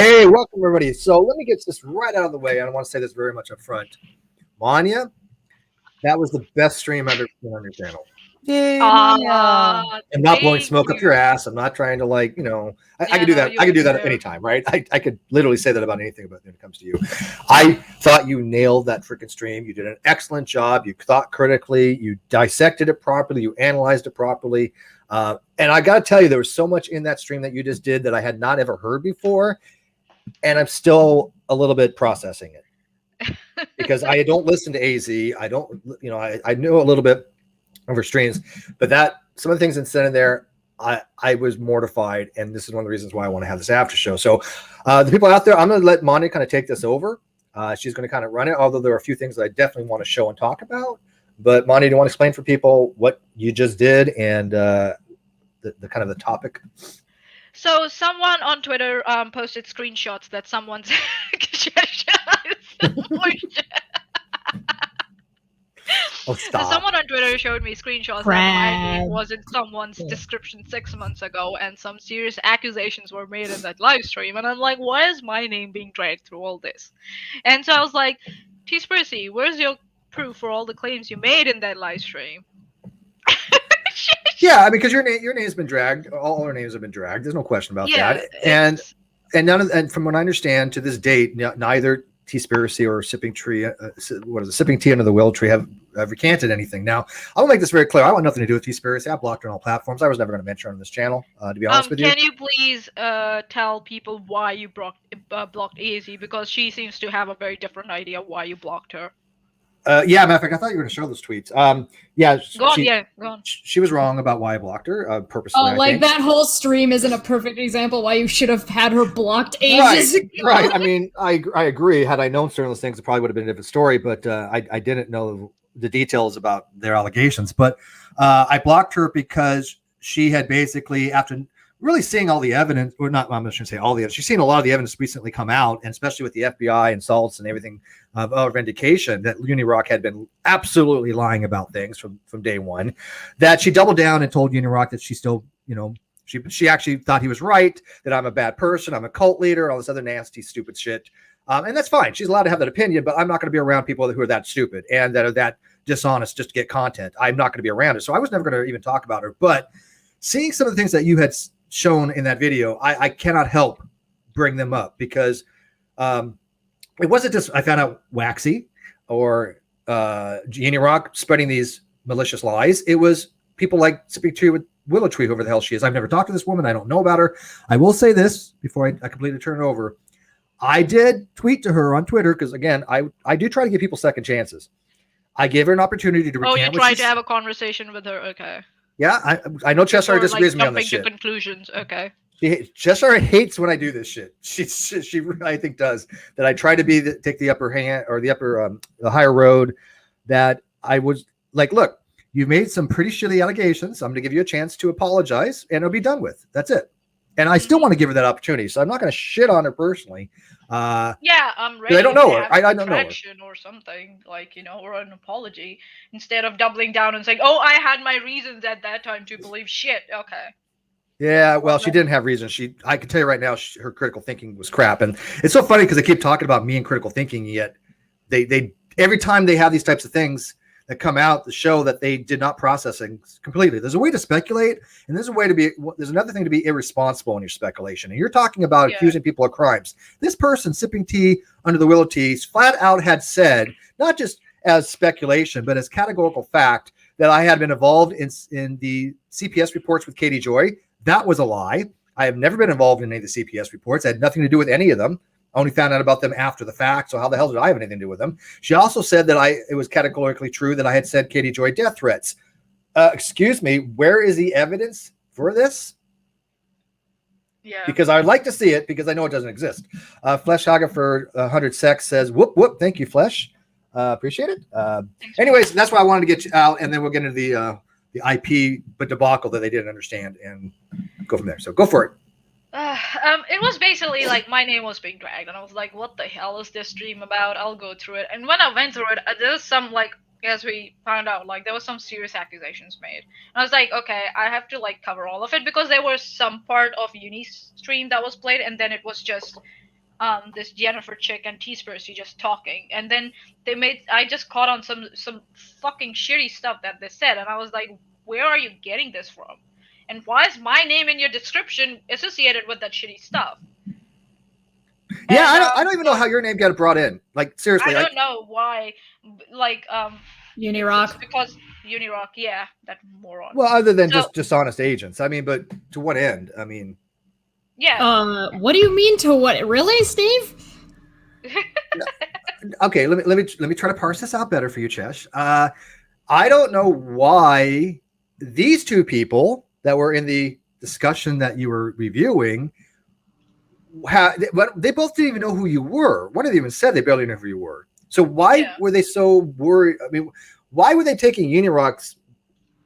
Hey, welcome everybody. So let me get this right out of the way. I don't want to say this very much up front. Manya, that was the best stream I've ever seen on your channel. Yay, Manya. I'm not blowing thank smoke up you. your ass. I'm not trying to I Yeah, could do no, that. you I could do are that fair. anytime, right? I could literally say that about anything when it comes to you. I thought you nailed that freaking stream. You did an excellent job. You thought critically. You dissected it properly. You analyzed it properly. And I got to tell you, there was so much in that stream that you just did that I had not ever heard before. And I'm still a little bit processing it because I don't listen to AZ. I don't, I knew a little bit over streams, but some of the things that said in there, I was mortified. And this is one of the reasons why I want to have this after show. So the people out there, I'm going to let Manya kind of take this over. She's going to kind of run it, although there are a few things that I definitely want to show and talk about. But Manya, do you want to explain for people what you just did and the kind of the topic? So someone on Twitter posted screenshots that someone's Oh, stop. So someone on Twitter showed me screenshots that my name was in someone's description 6 months ago, and some serious accusations were made in that live stream. And I'm like, why is my name being dragged through all this? And so I was like, Tea Spiracy, where's your proof for all the claims you made in that live stream? Yeah, because your name's been dragged. All our names have been dragged. There's no question about that. And from what I understand, to this date, neither Tea Spiracy or Sipping Tree, Sipping Tea Under the Willow Tree have recanted anything. Now, I will make this very clear. I want nothing to do with Tea Spiracy. I blocked her on all platforms. I was never going to mention her on this channel, to be honest with you. Can you please tell people why you blocked AZ? Because she seems to have a very different idea why you blocked her. Yeah, matter of fact, I thought you were going to show those tweets. Yeah, go on. She was wrong about why I blocked her purposely. Oh, that whole stream isn't a perfect example why you should have had her blocked ages ago. Right. I mean, I agree. Had I known certain of those things, it probably would have been a different story. But I didn't know the details about their allegations. But I blocked her because she had basically, after really seeing all the evidence, or not, I'm not going to say all the evidence. She's seen a lot of the evidence recently come out, and especially with the FBI insults and everything of vindication, that UNIRock had been absolutely lying about things from day one. That she doubled down and told UNIRock that she still, she actually thought he was right, that I'm a bad person, I'm a cult leader, all this other nasty, stupid shit. And that's fine. She's allowed to have that opinion, but I'm not going to be around people who are that stupid and that are that dishonest just to get content. I'm not going to be around it. So I was never going to even talk about her. But seeing some of the things that you had shown in that video, I cannot help bring them up because it wasn't just I found out Waxy or UNIRock spreading these malicious lies. It was people like Sipping Tree with Willow Tree, whoever the hell she is. I've never talked to this woman. I don't know about her. I will say this before I completely turn it over. I did tweet to her on Twitter because, again, I do try to give people second chances. I gave her an opportunity to recant. Oh, you tried to have a conversation with her? Okay. Yeah, I know Cheshire disagrees with me on this shit. Conclusions, okay. Cheshire hates when I do this shit. She I think does that. I try to take the upper hand or the higher road. That I was like, look, you made some pretty shitty allegations. I'm going to give you a chance to apologize, and it'll be done with. That's it. And I still want to give her that opportunity, so I'm not going to shit on her personally. Yeah, I'm ready. I don't know her. I don't know her. Or something or an apology instead of doubling down and saying, "Oh, I had my reasons at that time to believe shit." Okay. Yeah, well, she didn't have reasons. I can tell you right now, her critical thinking was crap, and it's so funny because they keep talking about me and critical thinking. Yet they every time they have these types of things that come out to show that they did not process things completely. There's a way to speculate, and there's another thing to be irresponsible in your speculation. And you're talking about accusing people of crimes. This person, Sipping Tea Under the Willow Teas, flat out had said, not just as speculation, but as categorical fact, that I had been involved in the CPS reports with Katie Joy. That was a lie. I have never been involved in any of the CPS reports. I had nothing to do with any of them. I only found out about them after the fact. So how the hell did I have anything to do with them? She also said that it was categorically true that I had sent Katie Joy death threats. Excuse me, where is the evidence for this? Yeah. Because I'd like to see it because I know it doesn't exist. Flesh Haga for 100 sex says, whoop, whoop. Thank you, Flesh. Appreciate it. Anyways, that's why I wanted to get you out, and then we'll get into the IP but debacle that they didn't understand and go from there. So go for it. It was basically like my name was being dragged, and I was like, what the hell is this stream about? I'll go through it. And when I went through it, there was some, as we found out, there was some serious accusations made. And I was like, okay, I have to cover all of it, because there was some part of Uni's stream that was played, and then it was just this Jennifer chick and Tea Spiracy just talking, and then I just caught on some fucking shitty stuff that they said, and I was like, where are you getting this from? And why is my name in your description associated with that shitty stuff? Yeah, and, I don't even know how your name got brought in. Like, seriously. I don't know why. Like, UNIRock. Because UNIRock, yeah, that moron. Well, other than just dishonest agents. I mean, but to what end? I mean. Yeah. What do you mean to what? Really, Steve? Okay, let me try to parse this out better for you, Chesh. I don't know why these two people that were in the discussion that you were reviewing, they both didn't even know who you were. One of them even said they barely knew who you were. So why were they so worried? I mean, why were they taking UNIRock's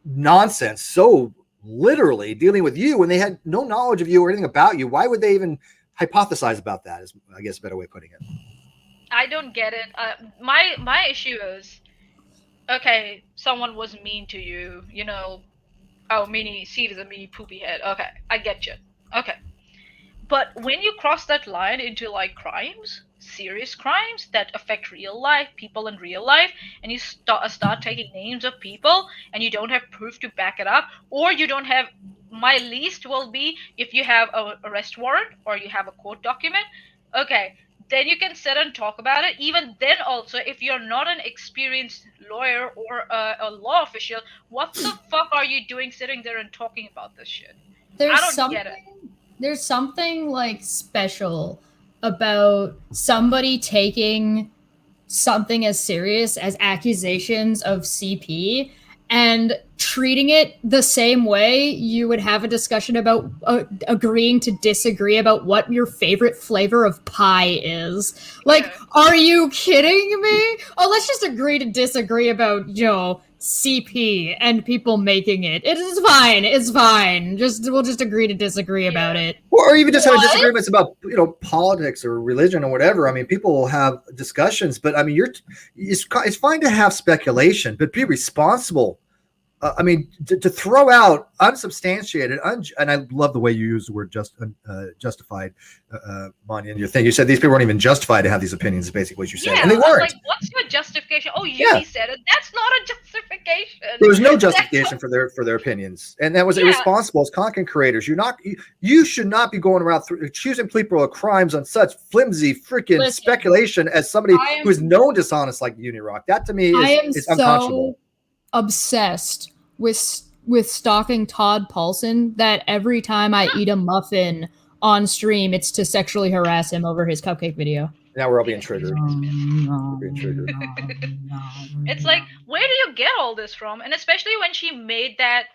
nonsense so literally, dealing with you when they had no knowledge of you or anything about you? Why would they even hypothesize about that? Is, I guess, a better way of putting it. I don't get it. My issue is, okay, someone was mean to you, you know. Oh, Steve is a mini poopy head. Okay, I get you. Okay. But when you cross that line into like crimes, serious crimes that affect real life, people in real life, and you start taking names of people and you don't have proof to back it up, or you don't have, my least will be if you have an arrest warrant or you have a court document, okay, then you can sit and talk about it. Even then also, if you're not an experienced lawyer or a law official, what the fuck are you doing sitting there and talking about this shit? I don't get it. There's something like special about somebody taking something as serious as accusations of CP and treating it the same way you would have a discussion about agreeing to disagree about what your favorite flavor of pie is. Like, are you kidding me? Oh, let's just agree to disagree about, CP and people making it. It is fine. It's fine. We'll just agree to disagree about it. Or even just have disagreements about politics or religion or whatever. I mean, people will have discussions, but I mean, it's fine to have speculation, but be responsible. I mean, to throw out unsubstantiated, and I love the way you use the word justified, Manya, in your thing. You said these people weren't even justified to have these opinions, is basically what you said. And they weren't. Like, what's your justification? Oh, you said it. That's not a justification. There was no justification for their opinions. And that was irresponsible as content creators. You should not be going around accusing people of crimes on such flimsy freaking speculation as somebody who is known dishonest like UNIRock. That to me is unconscionable. Obsessed with stalking Todd Paulson that every time I eat a muffin on stream, it's to sexually harass him over his cupcake video. Now we're all being triggered. It's like, where do you get all this from? And especially when she made that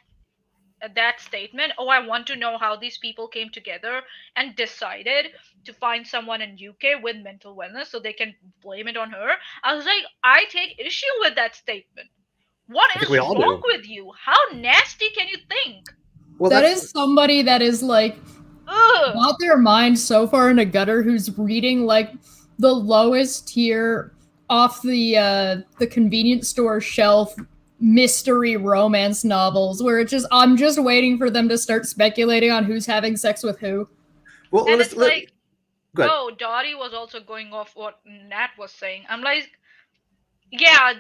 statement, oh, I want to know how these people came together and decided to find someone in UK with mental wellness so they can blame it on her. I was like, I take issue with that statement. What is wrong with you? How nasty can you think? Well, that is somebody that is like got their mind so far in a gutter who's reading like the lowest tier off the convenience store shelf mystery romance novels where it's just I'm just waiting for them to start speculating on who's having sex with who. Well, and it's like, oh, Dottie was also going off what Nat was saying. I'm like, yeah,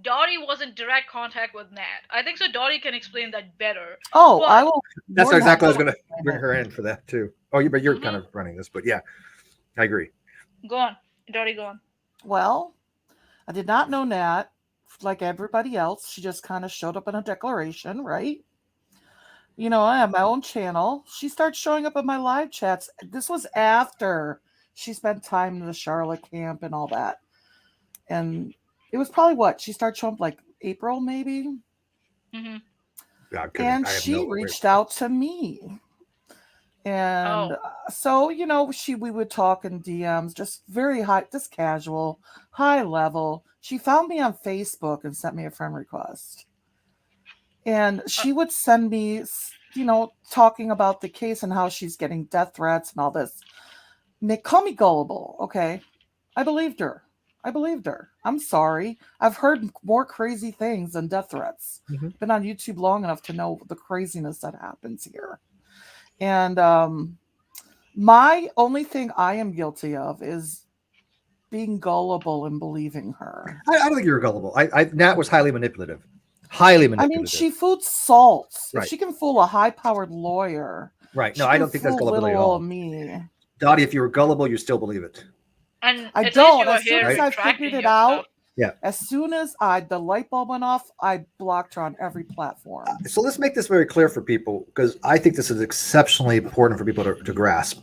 Dottie was in direct contact with Nat. I think so. Dottie can explain that better. Oh, I will. That's exactly what I was going to bring her in for that too. Oh, but you're kind of running this, but yeah, I agree. Go on, Dottie. Go on. Well, I did not know Nat like everybody else. She just kind of showed up in a declaration, right? I have my own channel. She starts showing up in my live chats. This was after she spent time in the Charlotte camp and all that, and. It was probably she started showing up like April, maybe. Mm-hmm. And she reached out to me. And so, we would talk in DMs, just very high, just casual, high level. She found me on Facebook and sent me a friend request. And she would send me, talking about the case and how she's getting death threats and all this. And they call me gullible. Okay. I believed her. I'm sorry. I've heard more crazy things than death threats. Mm-hmm. Been on YouTube long enough to know the craziness that happens here. And My only thing I am guilty of is being gullible and believing her. I don't think you're gullible. Nat was highly manipulative. Highly I manipulative. mean, she fooled salts. Right. If she can fool a high-powered lawyer, right. No, she I can don't think that's fool gullibility at little all. old me. Dottie, if you were gullible, you still believe it. And I at least don't. you were As soon here as I retracting figured it your out, stuff. as soon as the light bulb went off, I blocked her on every platform. So let's make this very clear for people, because I think this is exceptionally important for people to grasp.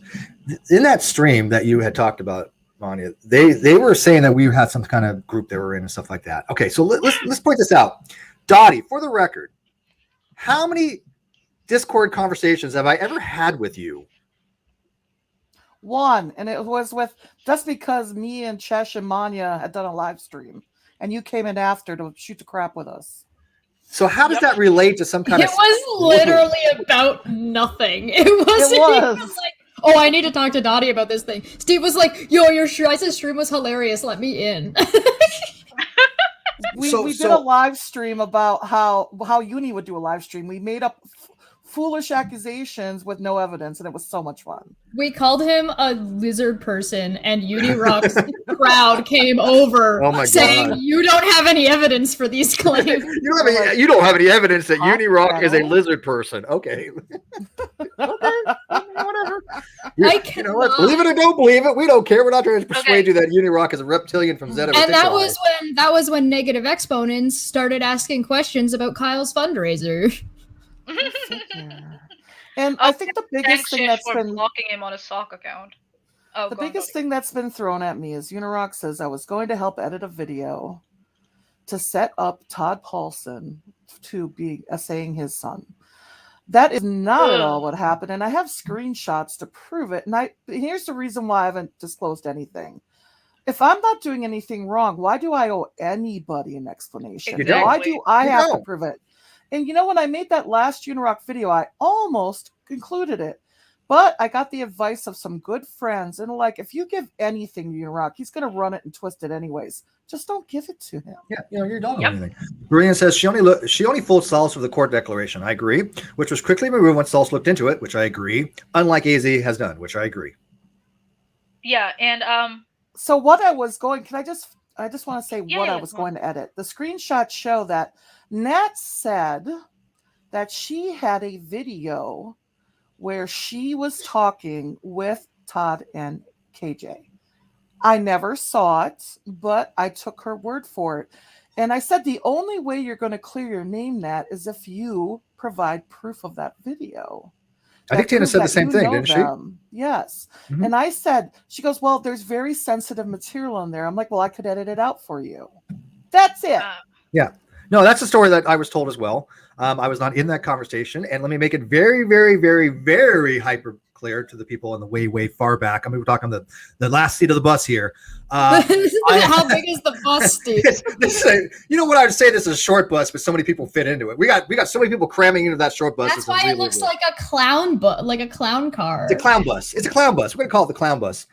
In that stream that you had talked about, Manya, they were saying that we had some kind of group they were in and stuff like that. Okay, so let's point this out. Dottie, for the record, how many Discord conversations have I ever had with you? One, and it was with just because me and Chesh and Manya had done a live stream, and you came in after to shoot the crap with us. So how does that relate to some kind It of? was literally about nothing. It wasn't even like, oh, I need to talk to Dottie about this thing. Steve was like, yo, your stream was hilarious. Let me in. We did a live stream about how Uni would do a live stream. We made up foolish accusations with no evidence, and it was so much fun. We called him a lizard person, and UNIRock's crowd came over saying, God. You don't have any evidence for these claims. You don't have any evidence that UNIRock is a lizard person. Okay. Whatever. You know what? Believe it or don't believe it. We don't care. We're not trying to persuade you that UNIRock is a reptilian from Zeta. And that was when negative exponents started asking questions about Kyle's fundraiser. And I think the biggest thing that's been blocking him on a sock account. The biggest thing that's been thrown at me is UNIRock says I was going to help edit a video to set up Todd Paulson to be saying his son. That is not at all what happened, and I have screenshots to prove it. And here's the reason why I haven't disclosed anything. If I'm not doing anything wrong, why do I owe anybody an explanation? Exactly. Why do I have to prove it? And you know, when I made that last UNIRock video, I almost concluded it. But I got the advice of some good friends, and like, if you give anything to UNIRock, he's going to run it and twist it anyways. Just don't give it to him. Yeah, you're done on anything. Brian says she only fooled Salas with the court declaration. I agree, which was quickly removed when Salas looked into it, which I agree. Unlike AZ has done, which I agree. Yeah, and so what I was going, I just want to say what I was going to edit. The screenshots show that Nat said that she had a video where she was talking with Todd and KJ. I never saw it, but I took her word for it. And I said, the only way you're going to clear your name, Nat, is if you provide proof of that video. I think Tina said the same thing, didn't she? Yes. Mm-hmm. And I said, she goes, well, there's very sensitive material in there. I'm like, well, I could edit it out for you. That's it. Yeah. No, that's a story that I was told as well. I was not in that conversation. And let me make it very, very, very, very hyper clear to the people in the way, way far back. I mean, we're talking the last seat of the bus here. How big is the bus, Steve? You know what I would say? This is a short bus, but so many people fit into it. We got so many people cramming into that short bus. That's why it looks like a clown like a clown car. It's a clown bus. It's a clown bus. We're gonna call it the clown bus.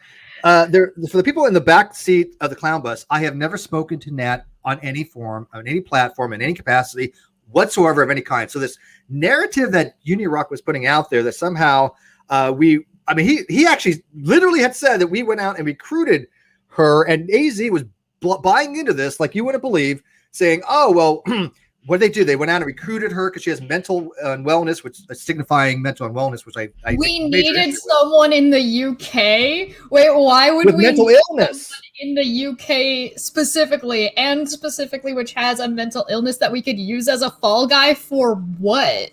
For the people in the back seat of the clown bus, I have never spoken to Nat on any form, on any platform, in any capacity whatsoever of any kind. So this narrative that UNIRock was putting out there that somehow he actually literally had said that we went out and recruited her, and AZ was buying into this like you wouldn't believe, saying, oh, well, what did they do? They went out and recruited her because she has mental unwellness, which is signifying mental unwellness, which I we needed someone in the UK. Wait, why would with we mental illness in the UK specifically, which has a mental illness that we could use as a fall guy for what?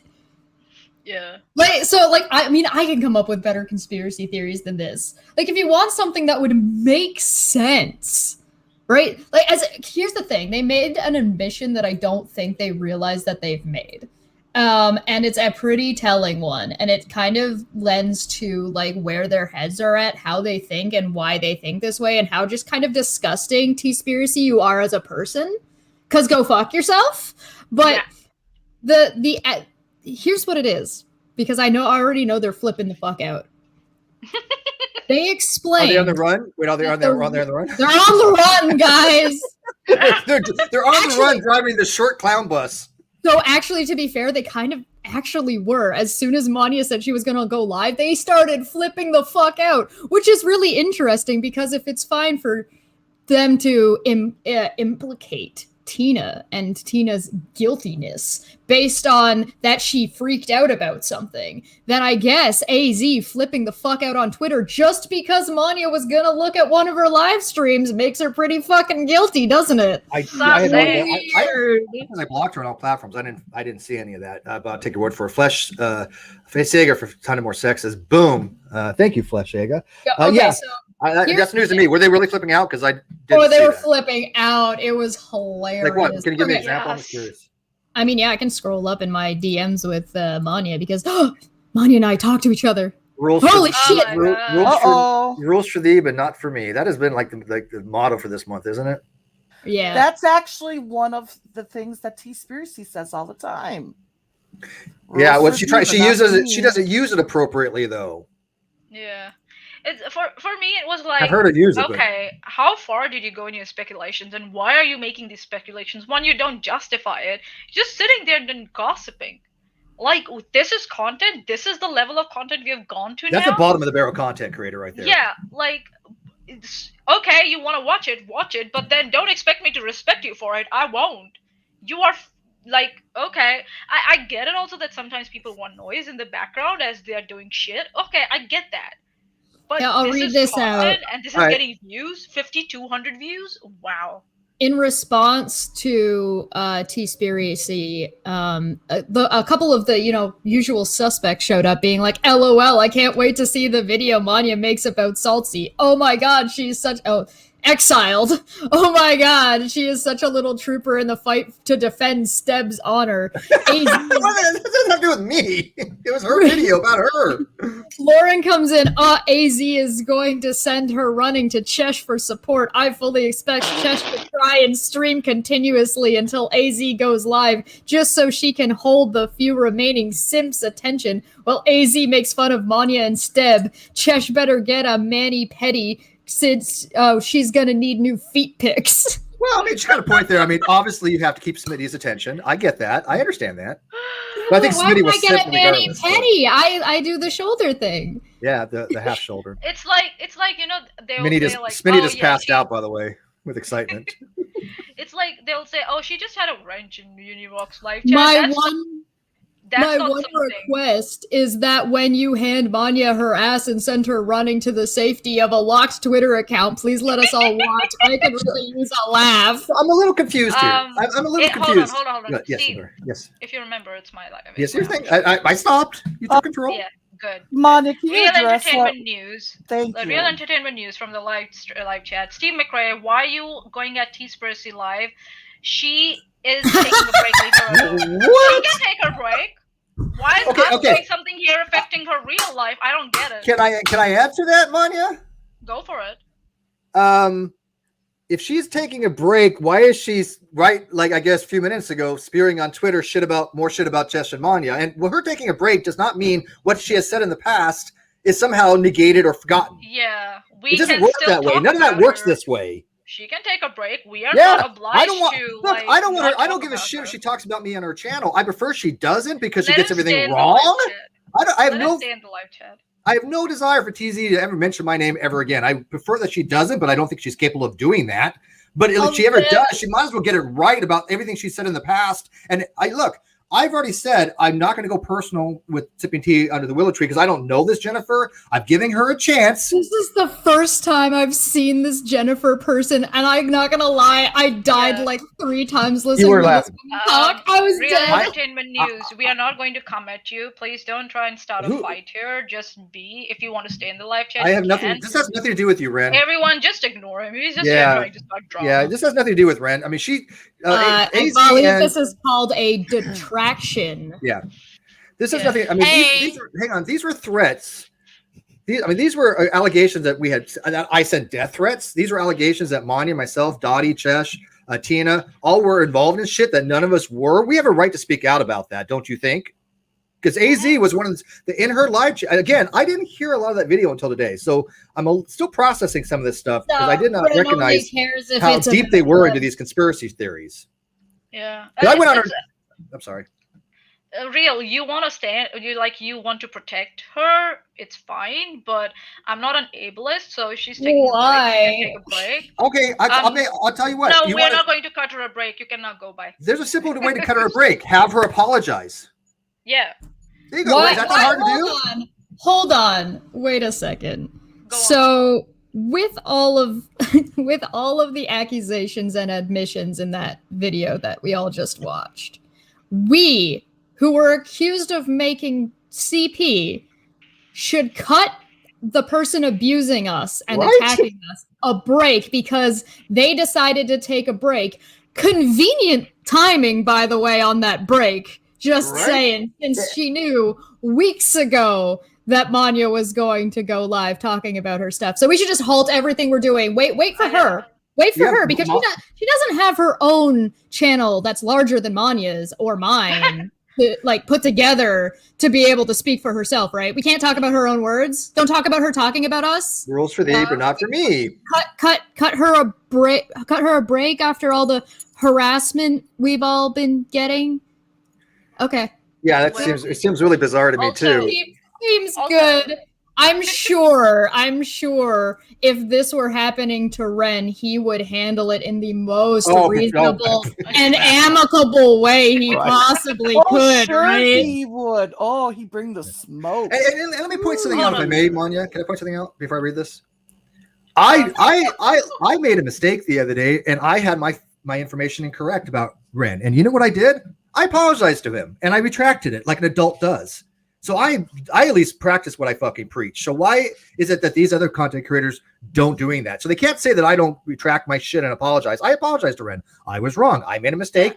Yeah. I can come up with better conspiracy theories than this. Like, if you want something that would make sense, right? Like, here's the thing. They made an admission that I don't think they realize that they've made. And it's a pretty telling one. And it kind of lends to, like, where their heads are at, how they think, and why they think this way, and how just kind of disgusting Tea Spiracy you are as a person. Because go fuck yourself. But here's what it is, because I already know they're flipping the fuck out. They explain. Are they on the run? Wait, are they on the run? They're on the run, guys. they're on the run, driving the short clown bus. So actually, to be fair, they kind of actually were. As soon as Manya said she was going to go live, they started flipping the fuck out, which is really interesting because if it's fine for them to implicate Tina and Tina's guiltiness based on that she freaked out about something, then I guess AZ flipping the fuck out on Twitter just because Manya was gonna look at one of her live streams makes her pretty fucking guilty, doesn't it? I blocked her on all platforms. I didn't see any of that. But take your word for it. Flesh Sega for Ton of More Sex says, boom. Thank you, Flesh Sega. That's news to me. Were they really flipping out? Because I didn't they were flipping out. It was hilarious. Like what? Can you give me an example? I'm curious. I mean, yeah, I can scroll up in my DMs with Manya because Manya and I talk to each other. Holy shit! Rules for thee, but not for me. That has been like the motto for this month, isn't it? Yeah. That's actually one of the things that Tea Spiracy says all the time. Yeah, what she uses it. She doesn't use it appropriately though. Yeah. It's, for me, it was like, I've heard it used. Okay, how far did you go in your speculations, and why are you making these speculations? One, you don't justify it. Just sitting there and gossiping. Like, this is content. This is the level of content we have gone to now. That's the bottom of the barrel content creator right there. Yeah, like, okay, you want to watch it, but then don't expect me to respect you for it. I won't. You are like, okay, I get it also that sometimes people want noise in the background as they are doing shit. Okay, I get that. But yeah, I'll read this out. And this is getting views, 5,200 views. Wow. In response to Tea Spiracy, a couple of the usual suspects showed up, being like, "LOL, I can't wait to see the video Manya makes about Saltsy. Oh my god, she's such exiled. Oh my god, she is such a little trooper in the fight to defend Steb's honor." That doesn't have to do with me. It was her video about her. Lauren comes in. AZ is going to send her running to Chesh for support. I fully expect Chesh to try and stream continuously until AZ goes live, just so she can hold the few remaining simps' attention. While AZ makes fun of Manya and Steb, Chesh better get a mani-pedi since she's gonna need new feet pics. Well, I mean, she's got a point there. I mean, obviously, you have to keep Smitty's attention. I get that. I understand that. But I think Smitty was get a mani-pedi. I do the shoulder thing. Yeah, the half shoulder. It's like Smitty just passed out, by the way, with excitement. It's like they'll say, "Oh, she just had a wrench in UNIRock's life chat." My one request is that when you hand Manya her ass and send her running to the safety of a locked Twitter account, please let us all watch. I could really use a laugh. I'm a little confused here. I'm a little confused. Hold on. Yes, yes. If you remember, it's my life. Yes, your thing. I stopped. You took control. Yeah, good. Manya, can you Real address entertainment news. Thank you. Real entertainment news from the live chat. Steve McRae, why are you going at Tea Spiracy live? She is taking a break later. What? She can take her break. Why is us doing something here affecting her real life? I don't get it. Can I answer that, Manya? Go for it. If she's taking a break, why is she like I guess a few minutes ago spewing on Twitter more shit about Chesh and Manya? And her taking a break does not mean what she has said in the past is somehow negated or forgotten. Yeah, it doesn't work that way. None of that works this way. She can take a break. We are not obliged I don't want her. I don't give a shit her. if she talks about me on her channel. I prefer she doesn't because she gets everything wrong. I have no desire for TZ to ever mention my name ever again. I prefer that she doesn't, but I don't think she's capable of doing that. But if she ever does, she might as well get it right about everything she said in the past. And I've already said I'm not going to go personal with sipping tea under the willow tree because I don't know this Jennifer. I'm giving her a chance. This is the first time I've seen this Jennifer person, and I'm not going to lie, I died like 3 times listening to this talk. I was Real dead. entertainment news. We are not going to come at you. Please don't try and start a fight here. Just if you want to stay in the live chat. I have nothing. This has nothing to do with you, Ren. Everyone, just ignore him. He's just trying to start drama. Yeah, this has nothing to do with Ren. I mean, I believe this is called a detraction. Yeah, this has nothing. I mean, these were threats. These were allegations that we had. I sent death threats. These were allegations that Manya, myself, Dottie, Chesh, Tina, all were involved in shit that none of us were. We have a right to speak out about that, don't you think? Because AZ was one of in her live chat. Again, I didn't hear a lot of that video until today, so I'm still processing some of this stuff because I did not recognize how deep they were into these conspiracy theories. Yeah, I went on her. I'm sorry. Real, you want to stand, you want to protect her, it's fine, but I'm not an ableist, so if she's taking a break, she can take a break. Okay, I'll tell you what. No, we're not going to cut her a break. You cannot go by. There's a simple way to cut her a break. Have her apologize. Yeah. There you go. Is that hard to do? Hold on. Wait a second. So with all of the accusations and admissions in that video that we all just watched, we who were accused of making CP should cut the person abusing us and attacking us a break because they decided to take a break. Convenient timing, by the way, on that break. Just saying, since she knew weeks ago that Manya was going to go live talking about her stuff. So we should just halt everything we're doing. Wait for her. Wait for her because she doesn't have her own channel that's larger than Manya's or mine to put together to be able to speak for herself, right? We can't talk about her own words. Don't talk about her talking about us. Rules for thee, but not for me. Cut her a break. Cut her a break after all the harassment we've all been getting. Okay. Yeah, it seems really bizarre to me too. Seems good. I'm sure if this were happening to Ren, he would handle it in the most reasonable and amicable way he possibly could. Sure right? He would. Oh, he'd bring the smoke. And let me point something out if I may, Manya. Can I point something out before I read this? I made a mistake the other day, and I had my information incorrect about Ren. And you know what I did? I apologized to him, and I retracted it like an adult does. So I at least practice what I fucking preach. So why is it that these other content creators don't doing that? So they can't say that I don't retract my shit and apologize. I apologize to Ren. I was wrong. I made a mistake.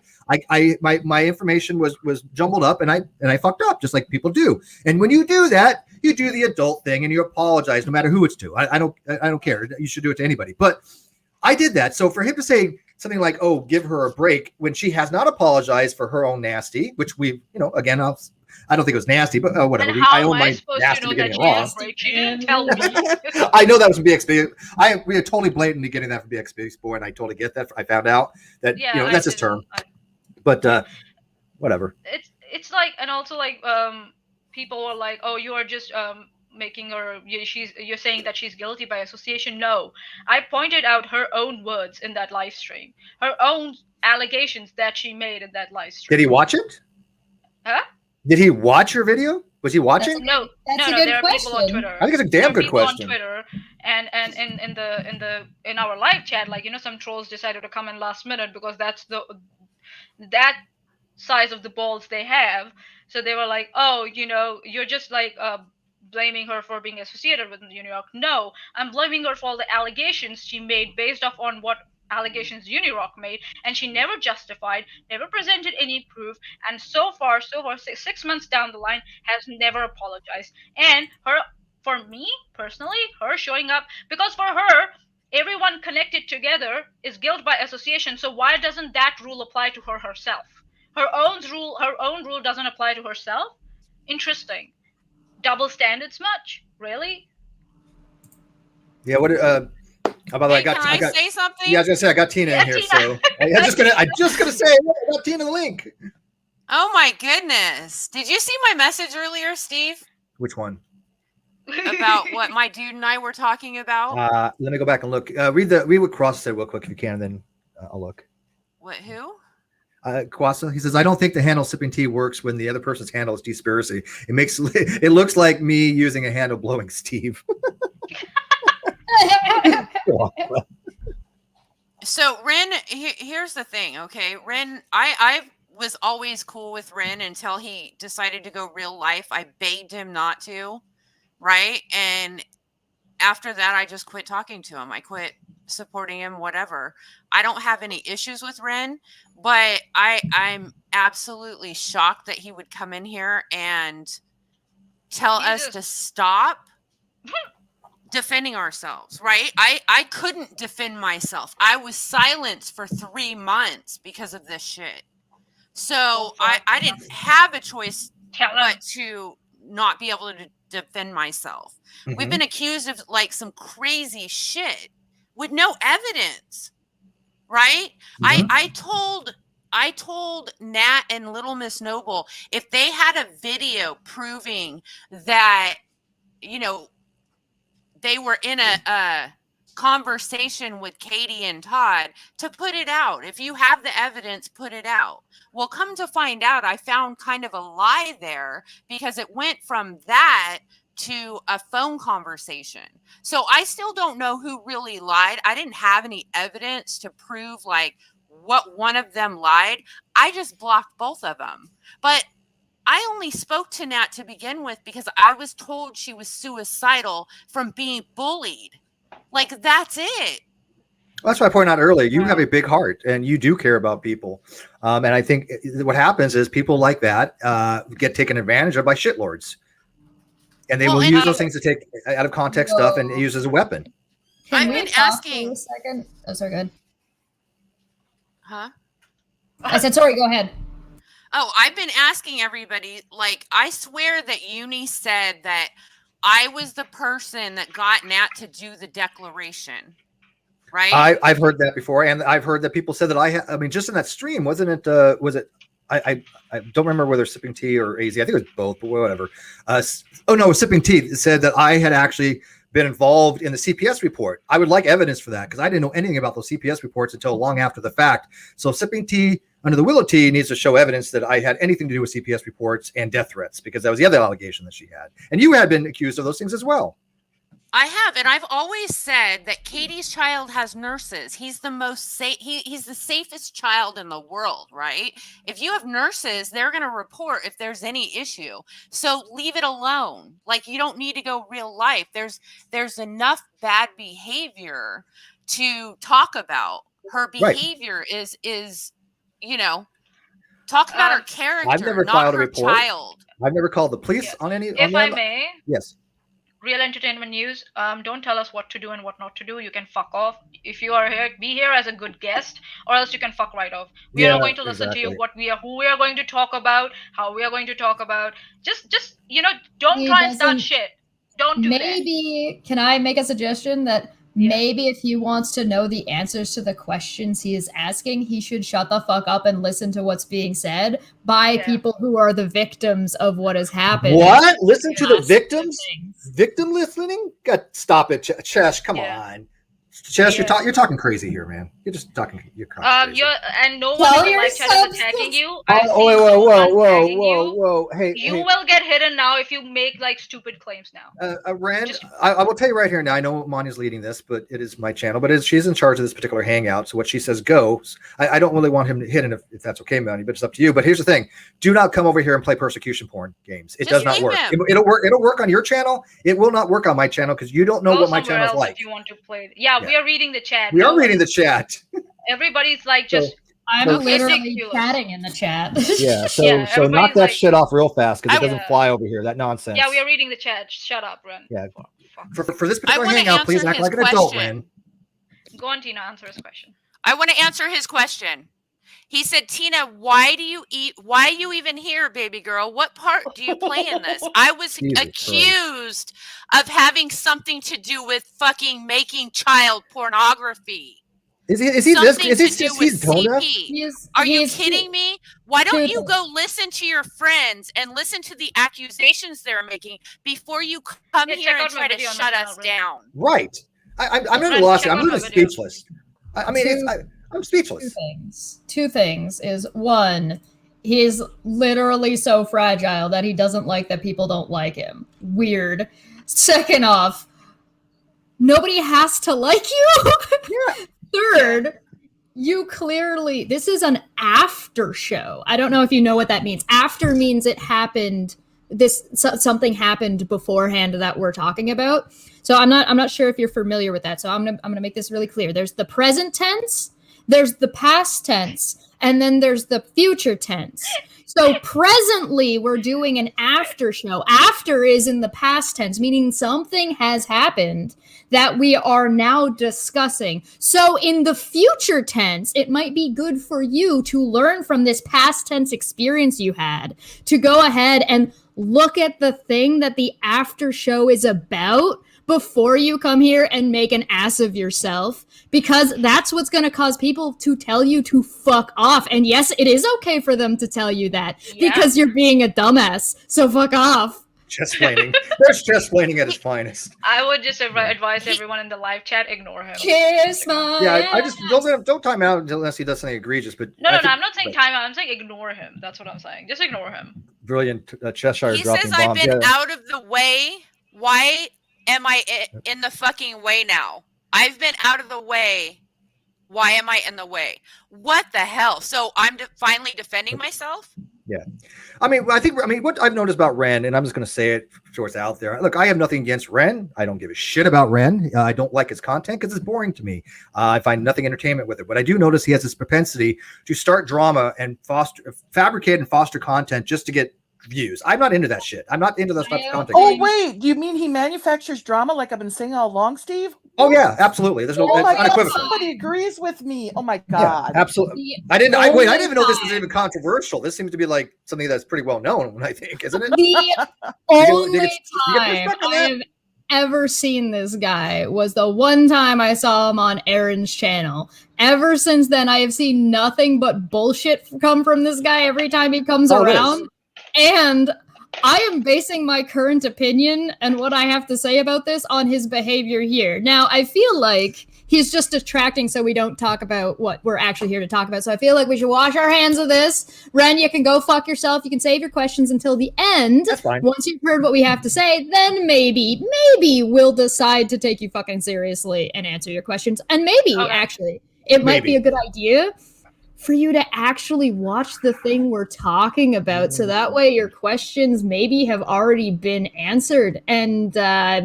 My information was jumbled up and I fucked up just like people do. And when you do that, you do the adult thing and you apologize no matter who it's to. I don't care. You should do it to anybody. But I did that. So for him to say something like, "Oh, give her a break," when she has not apologized for her own nasty, which we, again, I don't think it was nasty, but whatever. I own my nasty to getting it wrong. She didn't tell me. I know that was from BXB. We are totally blatantly getting that from BXB Sport, and I totally get that. I found out that that's his term. But whatever. It's like, and also like people are like, "Oh, you are just making her. You're saying that she's guilty by association." No, I pointed out her own words in that live stream, her own allegations that she made in that live stream. Did he watch it? Huh? Did he watch your video? Was he watching? No. There are people on Twitter. I think it's a damn good question. On Twitter, and in our live chat, some trolls decided to come in last minute because that's that size of the balls they have. So they were like, "Oh, you're just blaming her for being associated with UNIRock." No, I'm blaming her for all the allegations she made based off on what allegations UNIRock made, and she never justified, never presented any proof, and so far 6 months down the line has never apologized. And for me personally, her showing up, because for her everyone connected together is guilt by association, so why doesn't that rule apply to her herself? Her own rule doesn't apply to herself? Interesting. Double standards much? Really? Yeah, what by the way, I got say something? Yeah, I was gonna say I got Tina in here, Tina. so I'm just gonna say I got Tina the link. Oh my goodness! Did you see my message earlier, Steve? Which one? About what my dude and I were talking about? Let me go back and look. Read what Cross said real quick if you can, and then I'll look. What? Who? Kwasa, he says, "I don't think the handle sipping tea works when the other person's handle is Tea Spiracy. It looks like me using a handle blowing Steve." So Ren, here's the thing, okay? Ren, I was always cool with Ren until he decided to go real life. I begged him not to, right? And after that, I just quit talking to him. I quit supporting him, whatever. I don't have any issues with Ren, but I'm absolutely shocked that he would come in here and tell us to stop defending ourselves, right? I couldn't defend myself. I was silenced for 3 months because of this shit. So I didn't have a choice but to not be able to defend myself. Mm-hmm. We've been accused of some crazy shit with no evidence, right? Mm-hmm. I told I told Nat and Little Miss Noble, if they had a video proving that, you know, they were in a conversation with Katie and Todd, to put it out. If you have the evidence, put it out. Well, come to find out, I found kind of a lie there, because it went from that to a phone conversation. So I still don't know who really lied. I didn't have any evidence to prove like what one of them lied. I just blocked both of them. But I only spoke to Nat to begin with because I was told she was suicidal from being bullied. Like, that's it. That's why I pointed out earlier, you have a big heart and you do care about people. And I think what happens is people like that get taken advantage of by shitlords. And they will use those things to take out of context stuff and use as a weapon. I've been asking. For a second. Oh, sorry, go ahead. Huh? I said, sorry, go ahead. Oh, I've been asking everybody, like, I swear that Uni said that I was the person that got Nat to do the declaration, right? I've heard that before, and I've heard that people said that I mean, just in that stream, wasn't it, I don't remember whether Sipping Tea or AZ, I think it was both, but whatever. Sipping Tea said that I had actually been involved in the CPS report. I would like evidence for that, because I didn't know anything about those CPS reports until long after the fact. So Sipping Tea under the Willow Tea needs to show evidence that I had anything to do with CPS reports and death threats, because that was the other allegation that she had. And you had been accused of those things as well. I have, and I've always said that Katie's child has nurses. He's the most safe. He's the safest child in the world, right? If you have nurses, they're going to report if there's any issue. So leave it alone. Like, you don't need to go real life. There's enough bad behavior to talk about. Her behavior is you know, talk about her character. I've never not filed a her report. Child. I've never called the police on any. If I may. Yes. Real Entertainment News, don't tell us what to do and what not to do. You can fuck off. If you are here, be here as a good guest, or else you can fuck right off. We are not going to listen to you, who we are going to talk about, how we are going to talk about. Just don't try and start shit. Don't do that. Maybe, can I make a suggestion that maybe if he wants to know the answers to the questions he is asking, he should shut the fuck up and listen to what's being said by people who are the victims of what has happened. What? Listen to the victims? Victim listening? Stop it, Chesh. Come on. Chesh, you're talking crazy here, man. You're just talking. You're crazy. And no one in the live chat is attacking you. Whoa! Hey, you will get hidden now if you make like stupid claims now. Ren, I will tell you right here now. I know Manya's leading this, but it is my channel. But she's in charge of this particular hangout, so what she says goes. I don't really want him hidden if that's okay, Manya. But it's up to you. But here's the thing: do not come over here and play persecution porn games. It does not work. It'll work. It'll work on your channel. It will not work on my channel because you don't know what my channel is like. If you want to play, we are reading the chat. We are reading the chat. Everybody's like just. I'm literally chatting in the chat. Yeah, so knock that shit off real fast because it doesn't fly over here. That nonsense. Yeah, we are reading the chat. Shut up, Ren. Yeah. For this particular hangout, please act like an adult, Ren. Go on, Tina. Answer his question. I want to answer his question. He said, Tina, why are you even here, baby girl? What part do you play in this? I was accused of having something to do with fucking making child pornography. Is he tone deaf? Are you kidding me? Why don't you go listen to your friends and listen to the accusations they're making before you come here and try to shut us down? Right. I'm at a loss. I'm really speechless. I'm speechless. Two things is one, he's literally so fragile that he doesn't like that people don't like him. Weird. Second off, nobody has to like you. Yeah. Third, you clearly, this is an after show. I don't know if you know what that means. After means it happened. Something happened beforehand that we're talking about. So I'm not sure if you're familiar with that. So I'm gonna make this really clear. There's the present tense, there's the past tense, and then there's the future tense. So presently we're doing an after show. After is in the past tense, meaning something has happened that we are now discussing. So in the future tense, it might be good for you to learn from this past tense experience you had to go ahead and look at the thing that the after show is about before you come here and make an ass of yourself, because that's what's going to cause people to tell you to fuck off. And yes, it is okay for them to tell you that because you're being a dumbass. So fuck off. Chest-plaining. There's chest-plaining at its finest. I would just advise everyone in the live chat, ignore him. Kiss my I just don't time out unless he does something egregious. But no, I'm not saying time out. I'm saying ignore him. That's what I'm saying. Just ignore him. Brilliant Cheshire He dropping says I've bombs. been out of the way. Why am I in the fucking way now? I've been out of the way. Why am I in the way? What the hell? So I'm finally defending myself? Yeah. I mean, what I've noticed about Ren, and I'm just going to say it so it's out there. Look, I have nothing against Ren. I don't give a shit about Ren. I don't like his content because it's boring to me. I find nothing entertainment with it. But I do notice he has this propensity to start drama and fabricate and foster content just to get views. I'm not into that shit. I'm not into those types of content. Oh, wait. Do you mean he manufactures drama like I've been saying all along, Steve? Oh, yeah, absolutely. There's no unequivocal. Somebody agrees with me. Oh, my God. Yeah, absolutely. I didn't even know this was even controversial. This seems to be like something that's pretty well known, I think, isn't it? The only time I have ever seen this guy was the one time I saw him on Aaron's channel. Ever since then, I have seen nothing but bullshit come from this guy every time he comes around. And I am basing my current opinion and what I have to say about this on his behavior here. Now, I feel like he's just distracting so we don't talk about what we're actually here to talk about. So I feel like we should wash our hands of this. Ren, you can go fuck yourself. You can save your questions until the end. That's fine. Once you've heard what we have to say, then maybe we'll decide to take you fucking seriously and answer your questions. And actually, it might be a good idea for you to actually watch the thing we're talking about, so that way your questions maybe have already been answered, and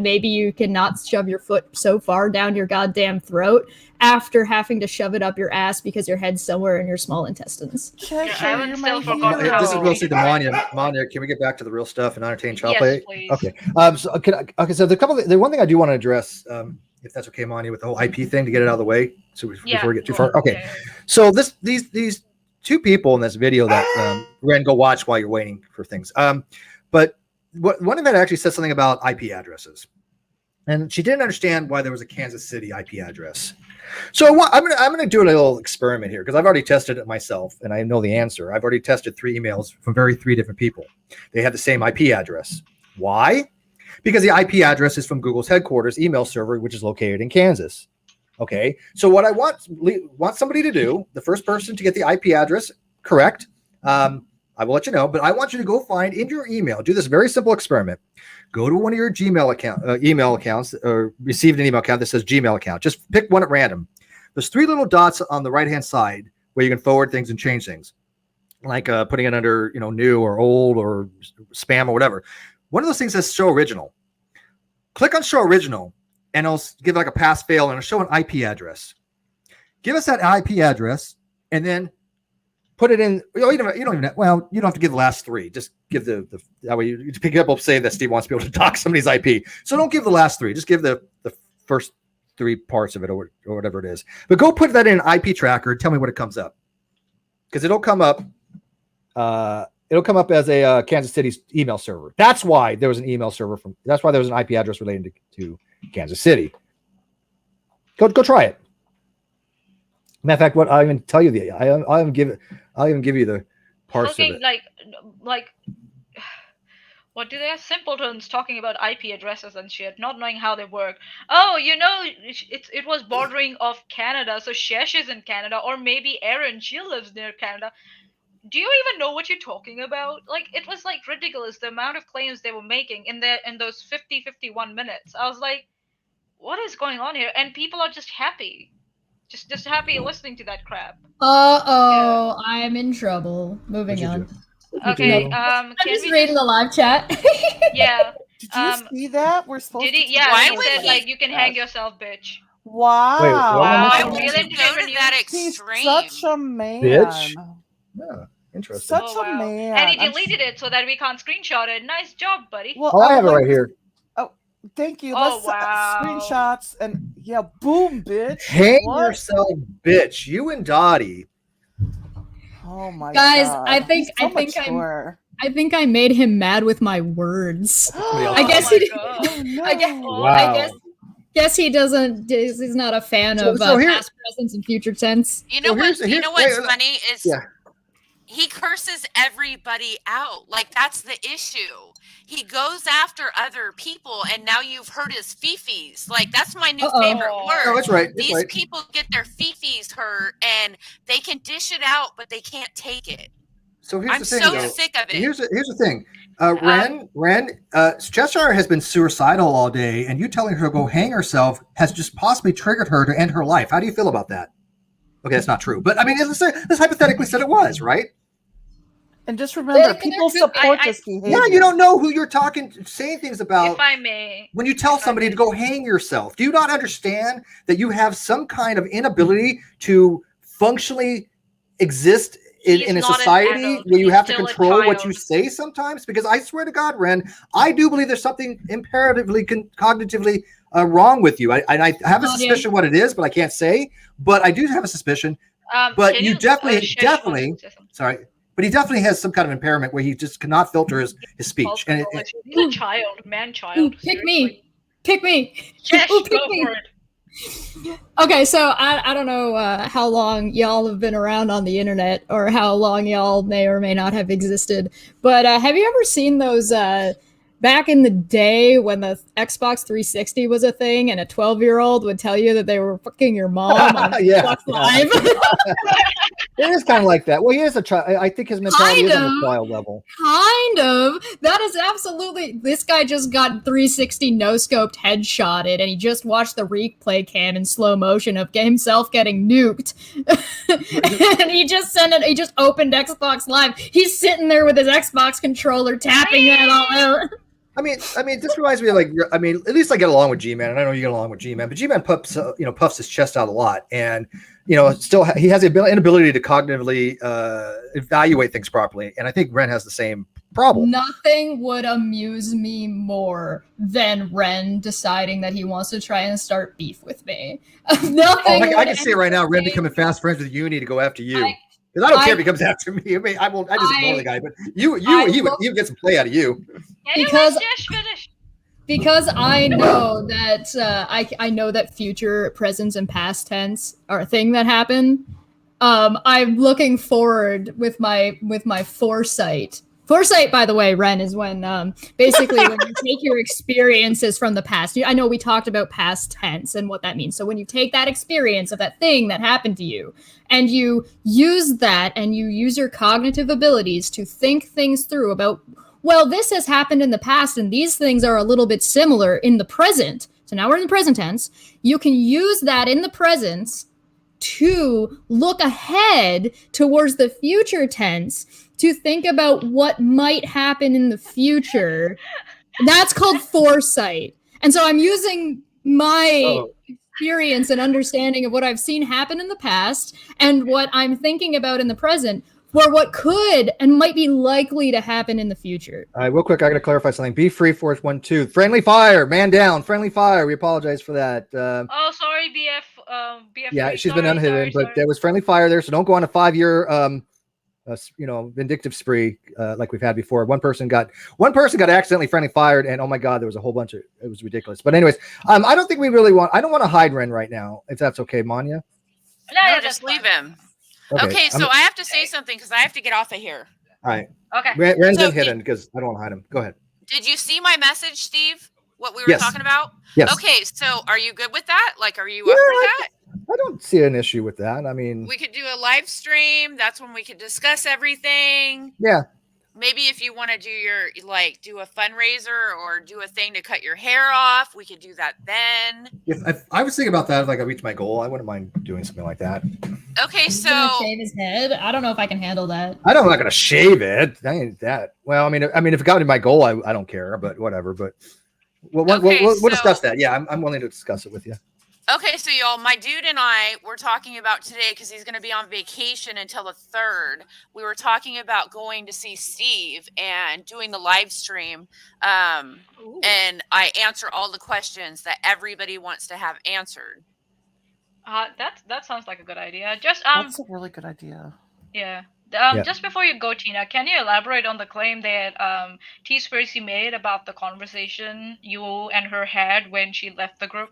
maybe you cannot shove your foot so far down your goddamn throat after having to shove it up your ass because your head's somewhere in your small intestines. This is real estate to Manya. Manya, can we get back to the real stuff and entertain Chopper? Yes, please. Okay. So the one thing I do want to address, if that's okay, Manya, with the whole IP thing, to get it out of the way, so before we get too far. Okay. So these two people in this video that Ren, go watch while you're waiting for things. But one of them actually said something about IP addresses, and she didn't understand why there was a Kansas City IP address. So I'm gonna do a little experiment here because I've already tested it myself and I know the answer. I've already tested 3 emails from three different people. They have the same IP address. Why? Because the IP address is from Google's headquarters email server, which is located in Kansas. Okay, so what I want somebody to do, the first person to get the IP address correct, I will let you know, but I want you to go find in your email, do this very simple experiment. Go to one of your Gmail email accounts, or received an email account that says Gmail account. Just pick one at random. There's 3 little dots on the right-hand side where you can forward things and change things, like putting it under new or old or spam or whatever. One of those things says Show Original. Click on Show Original, and it'll give like a pass-fail, and it'll show an IP address. Give us that IP address, and then put it in. You don't have to give the last 3. Just give the that way you pick it up. Say that Steve wants to be able to dock somebody's IP. So don't give the last 3. Just give the first 3 parts of it or whatever it is. But go put that in an IP tracker and tell me what it comes up, because it'll come up. It'll come up as a Kansas City email server. That's why there was an email server that's why there was an IP address related to Kansas City. Go try it. Matter of fact, what I'll even tell you I'll even give you the parts of it. Like what do they have? Simpletons talking about IP addresses and shit, not knowing how they work. Oh, it was bordering off Canada, so Shesh is in Canada, or maybe Erin, she lives near Canada. Do you even know what you're talking about? Like, it was like ridiculous the amount of claims they were making in those 51 minutes. I was like, what is going on here? And people are just happy. Just happy listening to that crap. I'm in trouble. Moving on. Okay, I'm just reading the live chat. Yeah. Did you see that? We're supposed to. Yeah, why he said, like, you can hang yourself, bitch. Wow. Wait, I wouldn't go to that extreme. He's such a man. Bitch. Yeah. Interesting. Such a man. And he deleted it so that we can't screenshot it. Nice job, buddy. Well, I have it right here. Oh, thank you. Oh, Let's wow. Screenshots and boom, bitch. Hang yourself, bitch. You and Dottie. Oh my guys, God. I think I made him mad with my words. Oh, I guess he did. Oh, no. I guess Guess he doesn't. He's not a fan of past, present, and future tense. You know what's funny is he curses everybody out. Like, that's the issue. He goes after other people, and now you've heard his fifis. Like, that's my new favorite word. No, that's right. These people get their fifis hurt, and they can dish it out, but they can't take it. So here's the thing, so sick of it. Here's the thing. Ren, Cheshire has been suicidal all day, and you telling her to go hang herself has just possibly triggered her to end her life. How do you feel about that? Okay, that's not true. But I mean, this hypothetically said it was, right? And just remember, people support this behavior. Yeah, you don't know who you're saying things about. If I may. When you tell somebody to go hang yourself, do you not understand that you have some kind of inability to functionally exist in a society where you have to control what you say sometimes? Because I swear to God, Ren, I do believe there's something imperatively, cognitively wrong with you. I have a suspicion what it is, but I can't say. But I do have a suspicion. But you definitely, sorry. But he definitely has some kind of impairment where he just cannot filter his speech. And he's a child, man-child. Pick me. Yes, go for it. Okay, so I don't know how long y'all have been around on the internet or how long y'all may or may not have existed, but have you ever seen those back in the day when the Xbox 360 was a thing and a 12-year-old would tell you that they were fucking your mom on Xbox Live? It is kind of like that. Well, he is a child. I think his mentality is on a child level. Kind of. That is absolutely. This guy just got 360 no-scoped headshotted, and he just watched the replay cam in slow motion of himself getting nuked. And he just He just opened Xbox Live. He's sitting there with his Xbox controller, tapping that all out. I mean, this reminds me of at least I get along with G-Man, and I know you get along with G-Man, but G-Man puffs his chest out a lot, and still he has the inability to cognitively evaluate things properly, and I think Ren has the same problem. Nothing would amuse me more than Ren deciding that he wants to try and start beef with me. Nothing. I can see it right now. Ren becoming fast friends with Uni to go after you. Because I don't care if he comes after me. I mean, I just ignore the guy. But he would get some play out of you. Because I know that I know that future, present, and past tense are a thing that happen. I'm looking forward with my foresight. Foresight, by the way, Ren, is when basically when you take your experiences from the past. I know we talked about past tense and what that means. So when you take that experience of that thing that happened to you and you use that and you use your cognitive abilities to think things through about, well, this has happened in the past and these things are a little bit similar in the present. So now we're in the present tense. You can use that in the present to look ahead towards the future tense to think about what might happen in the future. That's called foresight. And so I'm using my experience and understanding of what I've seen happen in the past and what I'm thinking about in the present for what could and might be likely to happen in the future. All right, real quick, I got to clarify something. Be free, Force 1-2. Friendly fire, man down. Friendly fire. We apologize for that. Sorry, BF. Yeah, she's been unhidden, but there was friendly fire there, so don't go on a 5-year vindictive spree like we've had before. One person got accidentally friendly fired, and oh my god, there was a whole bunch of it was ridiculous. But anyways, I don't think we really want. I don't want to hide Ren right now, if that's okay, Manya. No, just leave him. Okay, so I have to say something because I have to get off of here. All right. Okay. Ren's hidden because I don't want to hide him. Go ahead. Did you see my message, Steve? What we were talking about? Yes. Okay, so are you good with that? Like, are you up for that? I don't see an issue with that. I mean, we could do a live stream. That's when we could discuss everything. Yeah. Maybe if you want to do do a fundraiser or do a thing to cut your hair off, we could do that then. If I was thinking about that, if I reach my goal, I wouldn't mind doing something like that. Okay, so shave his head. I don't know if I can handle that. I'm not gonna shave it. I ain't that. Well, I mean, if it got to my goal, I don't care. But whatever. But we'll discuss that. Yeah, I'm willing to discuss it with you. Okay, so y'all, my dude and I were talking about today because he's going to be on vacation until the 3rd. We were talking about going to see Steve and doing the live stream. And I answer all the questions that everybody wants to have answered. That sounds like a good idea. That's a really good idea. Yeah. Just before you go, Tina, can you elaborate on the claim that Tea Spiracy made about the conversation you and her had when she left the group?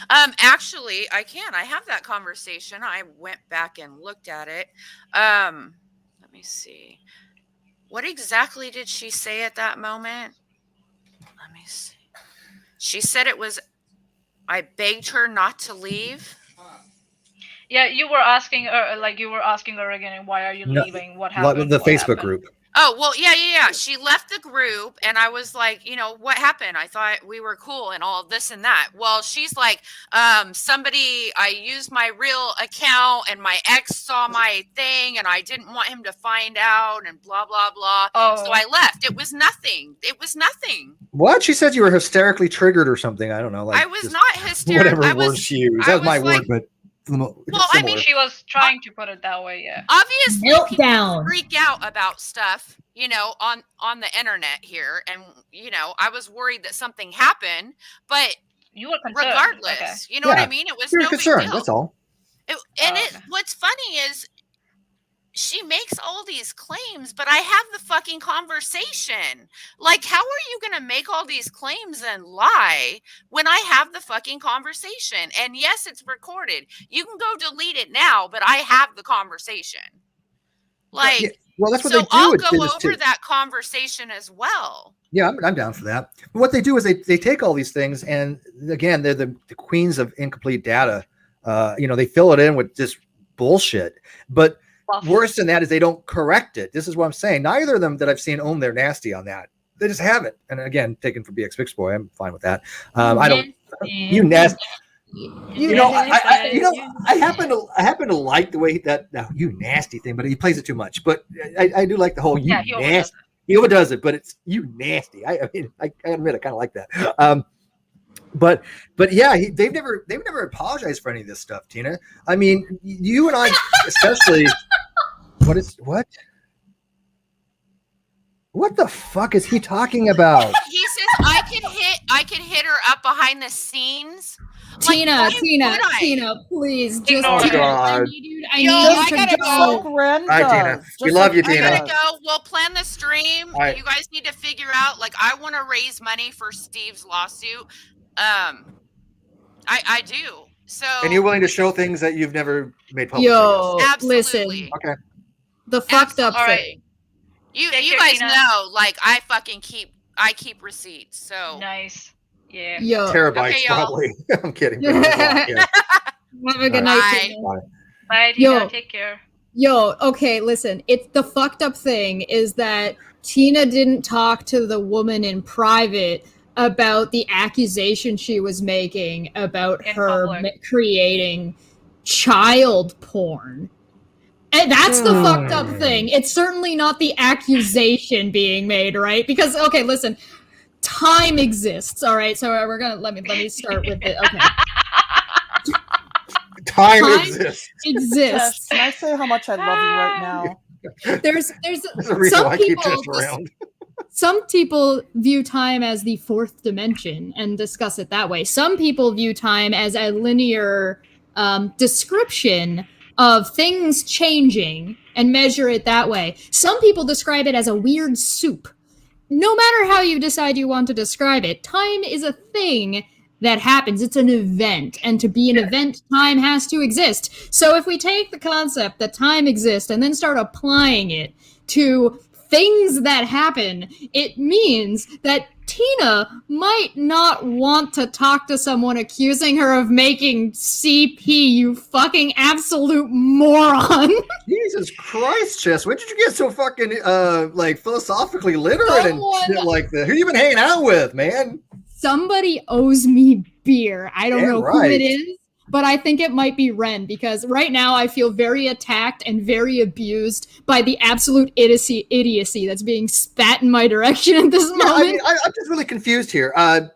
Actually, I can. I have that conversation. I went back and looked at it. Let me see. What exactly did she say at that moment? Let me see. She said it was, I begged her not to leave. Yeah, you were asking her again, why are you leaving? What happened? The Facebook group. Oh, well, yeah. She left the group, and I was like, what happened? I thought we were cool and all this and that. Well, she's like, I used my real account, and my ex saw my thing, and I didn't want him to find out, and blah, blah, blah. Oh. So I left. It was nothing. What? She said you were hysterically triggered or something. I don't know. I was not hysterical. Whatever word she used. That was my word, but... Well, I mean, she was trying to put it that way, yeah. Obviously, people freak out about stuff, on the internet here, and I was worried that something happened, but you were concerned. Regardless, okay. You know what I mean? It was no concern. Big deal. That's all. What's funny is she makes all these claims, but I have the fucking conversation. Like, how are you going to make all these claims and lie when I have the fucking conversation? And yes, it's recorded. You can go delete it now, but I have the conversation. Like, yeah. Well, that's what so they do. I'll go over that conversation as well. Yeah, I'm down for that. But what they do is they take all these things, and again, they're the queens of incomplete data. They fill it in with just bullshit. But worse than that is they don't correct it. This is what I'm saying. Neither of them that I've seen own their nasty on that. They just haven't. And again, taken for BX Fix Boy, I'm fine with that. I don't. You nasty. I happen to like the way that you nasty thing, but he plays it too much. But I do like the whole you nasty. He overdoes it, but it's you nasty. I mean, I admit I kind of like that. But yeah, they've never apologized for any of this stuff, Tina. I mean, you and I especially. What the fuck is he talking about? He says I could hit her up behind the scenes. Tina, please just. Oh God! I need to go. All right, Tina. We love you, Tina. I gotta go. We'll plan the stream. Right. You guys need to figure out. Like, I want to raise money for Steve's lawsuit. I do. So. And you're willing to show things that you've never made public? Yo, absolutely. Listen. Okay. The fucked up thing. You guys know, like, I keep receipts. So nice. Yeah. Yo. Terabytes, probably. I'm kidding. Yeah. Have a good night. Bye, Tina. Take care. Yo, okay, listen. It's the fucked up thing is that Tina didn't talk to the woman in private about the accusation she was making about her creating child porn. And that's the fucked up thing. It's certainly not the accusation being made, right? Because, okay, listen, time exists, all right? So we're gonna let me start with it. Okay. Time exists. Exists. Can I say how much I love you right now? There's some people view time as the fourth dimension and discuss it that way. Some people view time as a linear description of things changing and measure it that way. Some people describe it as a weird soup. No matter how you decide you want to describe it, time is a thing that happens. It's an event. And to be an event, time has to exist. So if we take the concept that time exists and then start applying it to things that happen, it means that Tina might not want to talk to someone accusing her of making CP, you fucking absolute moron. Jesus Christ, Chess. When did you get so fucking philosophically literate and shit like that? Who you been hanging out with, man? Somebody owes me beer. I don't know who it is, but I think it might be Ren, because right now I feel very attacked and very abused by the absolute idiocy that's being spat in my direction at this moment. I mean, I'm just really confused here. I'm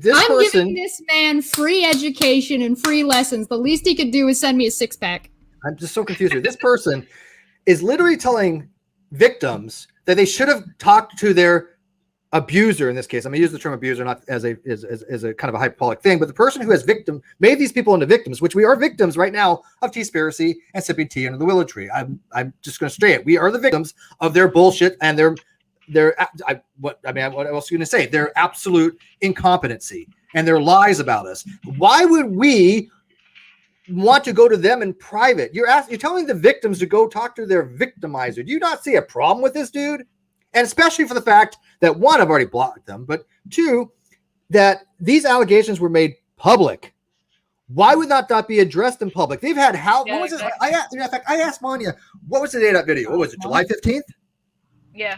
giving this man free education and free lessons. The least he could do is send me a six-pack. I'm just so confused here. This person is literally telling victims that they should have talked to their abuser in this case. I'm gonna use the term abuser not as a kind of a hyperbolic thing, but the person who has made these people into victims, which we are victims right now of Tea Spiracy and sipping tea under the willow tree. I'm just gonna say it. We are the victims of their bullshit and what else are you gonna say? Their absolute incompetency. and their lies about us. Why would we want to go to them in private? You're telling the victims to go talk to their victimizer. Do you not see a problem with this dude? And especially for the fact that, one, I've already blocked them, but two, that these allegations were made public. Why would not that be addressed in public? They've had what was it? In fact, I asked Manya, what was the date of that video? What was it, July 15th? Yeah.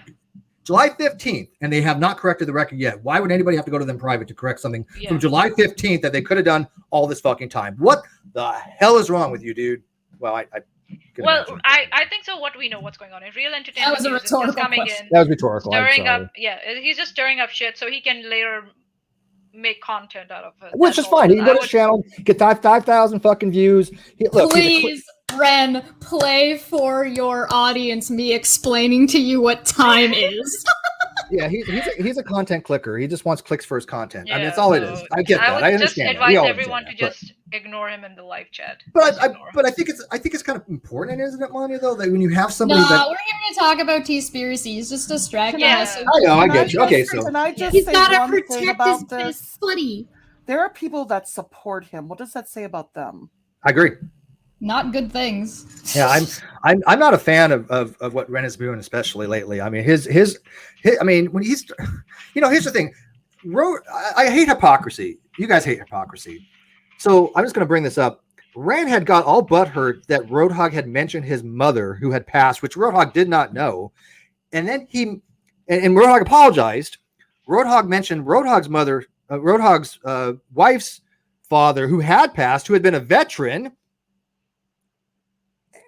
July 15th, and they have not corrected the record yet. Why would anybody have to go to them private to correct something from July 15th that they could have done all this fucking time? What the hell is wrong with you, dude? Well, I think so. What we know, what's going on in real entertainment, that was a rhetorical coming question. in, that was rhetorical. stirring up. Yeah, he's just stirring up shit so he can later make content out of it. Which is fine. He can go to his channel, get 5,000 fucking views. Please, Ren, play for your audience me explaining to you what time is. Yeah, he's a content clicker. He just wants clicks for his content. Yeah, I mean, that's all it is. I get that. I understand. Just advise everyone to just ignore him in the live chat. But I think it's kind of important, isn't it, Manya? Though, that when you have somebody we're here to talk about Tea Spiracy. He's just distracting us. I know. I get you. Okay, so can I just he's say got to one thing protect about his this? buddy. There are people that support him. What does that say about them? I agree. Not good things. Yeah, I'm not a fan of what Ren is doing, especially lately. I mean, his I mean, when he's, here's the thing. I hate hypocrisy. You guys hate hypocrisy. So I'm just going to bring this up. Ren had got all butthurt that Roadhog had mentioned his mother who had passed, which Roadhog did not know. And then and Roadhog apologized. Roadhog mentioned Roadhog's mother, Roadhog's wife's father who had passed, who had been a veteran,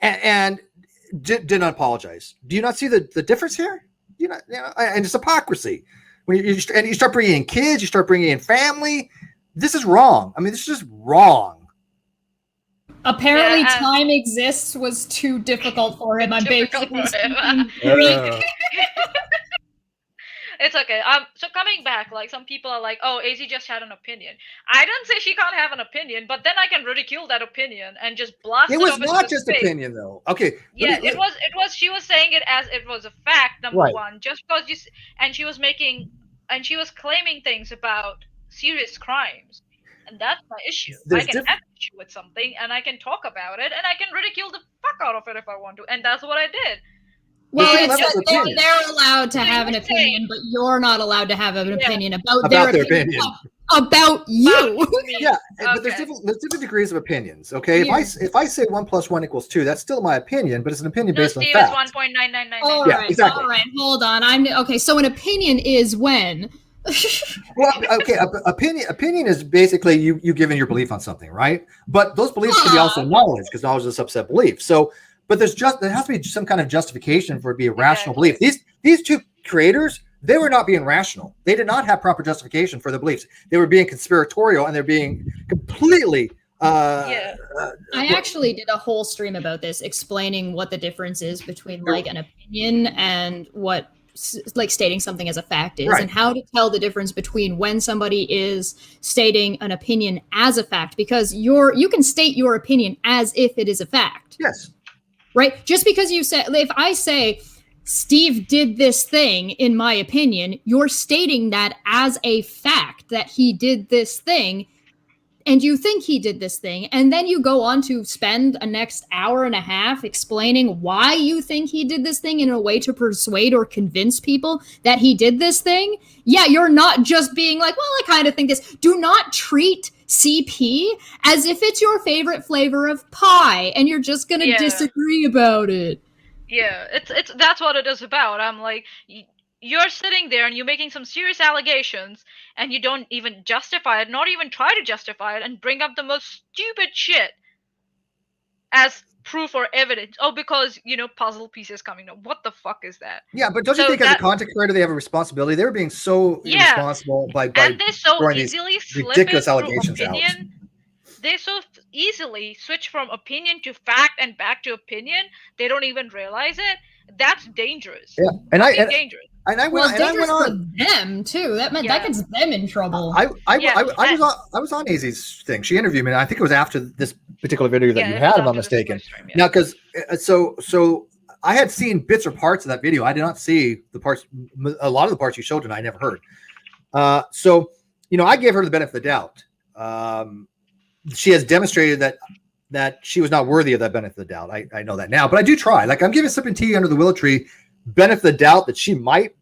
and did not apologize. Do you not see the difference here? And it's hypocrisy. When you start bringing in kids, you start bringing in family. This is wrong. I mean, this is just wrong. Apparently, time exists was too difficult for him. I'm basically It's okay. So coming back, like, some people are like, "Oh, AZ just had an opinion." I didn't say she can't have an opinion, but then I can ridicule that opinion and just blast it. It was not just opinion, though. Okay. Yeah, it was. She was saying it as it was a fact. Number one, just because she was claiming things about serious crimes, and that's my issue. I can have an issue with something, and I can talk about it, and I can ridicule the fuck out of it if I want to, and that's what I did. Well, it's just they're allowed to have an opinion, but you're not allowed to have an opinion about their opinion. About you. Yeah, but there's different degrees of opinions. Okay, if I say 1 + 1 = 2, that's still my opinion, but it's an opinion based on fact. 1.9999. All right, exactly. All right, hold on. Okay. So an opinion is when. Well, okay, opinion is basically you giving your belief on something, right? But those beliefs can be also knowledge, because knowledge is a subset belief. So. But there has to be some kind of justification for it to be a rational belief. These two creators, they were not being rational. They did not have proper justification for their beliefs. They were being conspiratorial, and they're being completely. I actually did a whole stream about this, explaining what the difference is between like an opinion and what like stating something as a fact is, and how to tell the difference between when somebody is stating an opinion as a fact, because you can state your opinion as if it is a fact. Yes. Right? Just because you say, if I say Steve did this thing, in my opinion, you're stating that as a fact that he did this thing, and you think he did this thing, and then you go on to spend a next hour and a half explaining why you think he did this thing in a way to persuade or convince people that he did this thing. Yeah, you're not just being like, well, I kind of think this. Do not treat CP as if it's your favorite flavor of pie and you're just gonna disagree about it. Yeah, it's that's what it is about. I'm like, you're sitting there and you're making some serious allegations and you don't even justify it, not even try to justify it, and bring up the most stupid shit as proof or evidence. Oh, because, puzzle pieces coming up. What the fuck is that? Yeah, but don't you think as a content creator they have a responsibility? They were being so irresponsible by and they so easily ridiculous allegations out. They so easily switch from opinion to fact and back to opinion. They don't even realize it. That's dangerous. Yeah, dangerous. And I went for them too. That meant that gets them in trouble. I was on AZ's thing. She interviewed me, and I think it was after this particular video that you had, if I'm not mistaken. Now, because so I had seen bits or parts of that video. I did not see the parts. A lot of the parts you showed, and I never heard. So I gave her the benefit of the doubt. She has demonstrated that she was not worthy of that benefit of the doubt. I know that now, but I do try. Like, I'm giving sipping tea under the willow tree benefit of the doubt that she might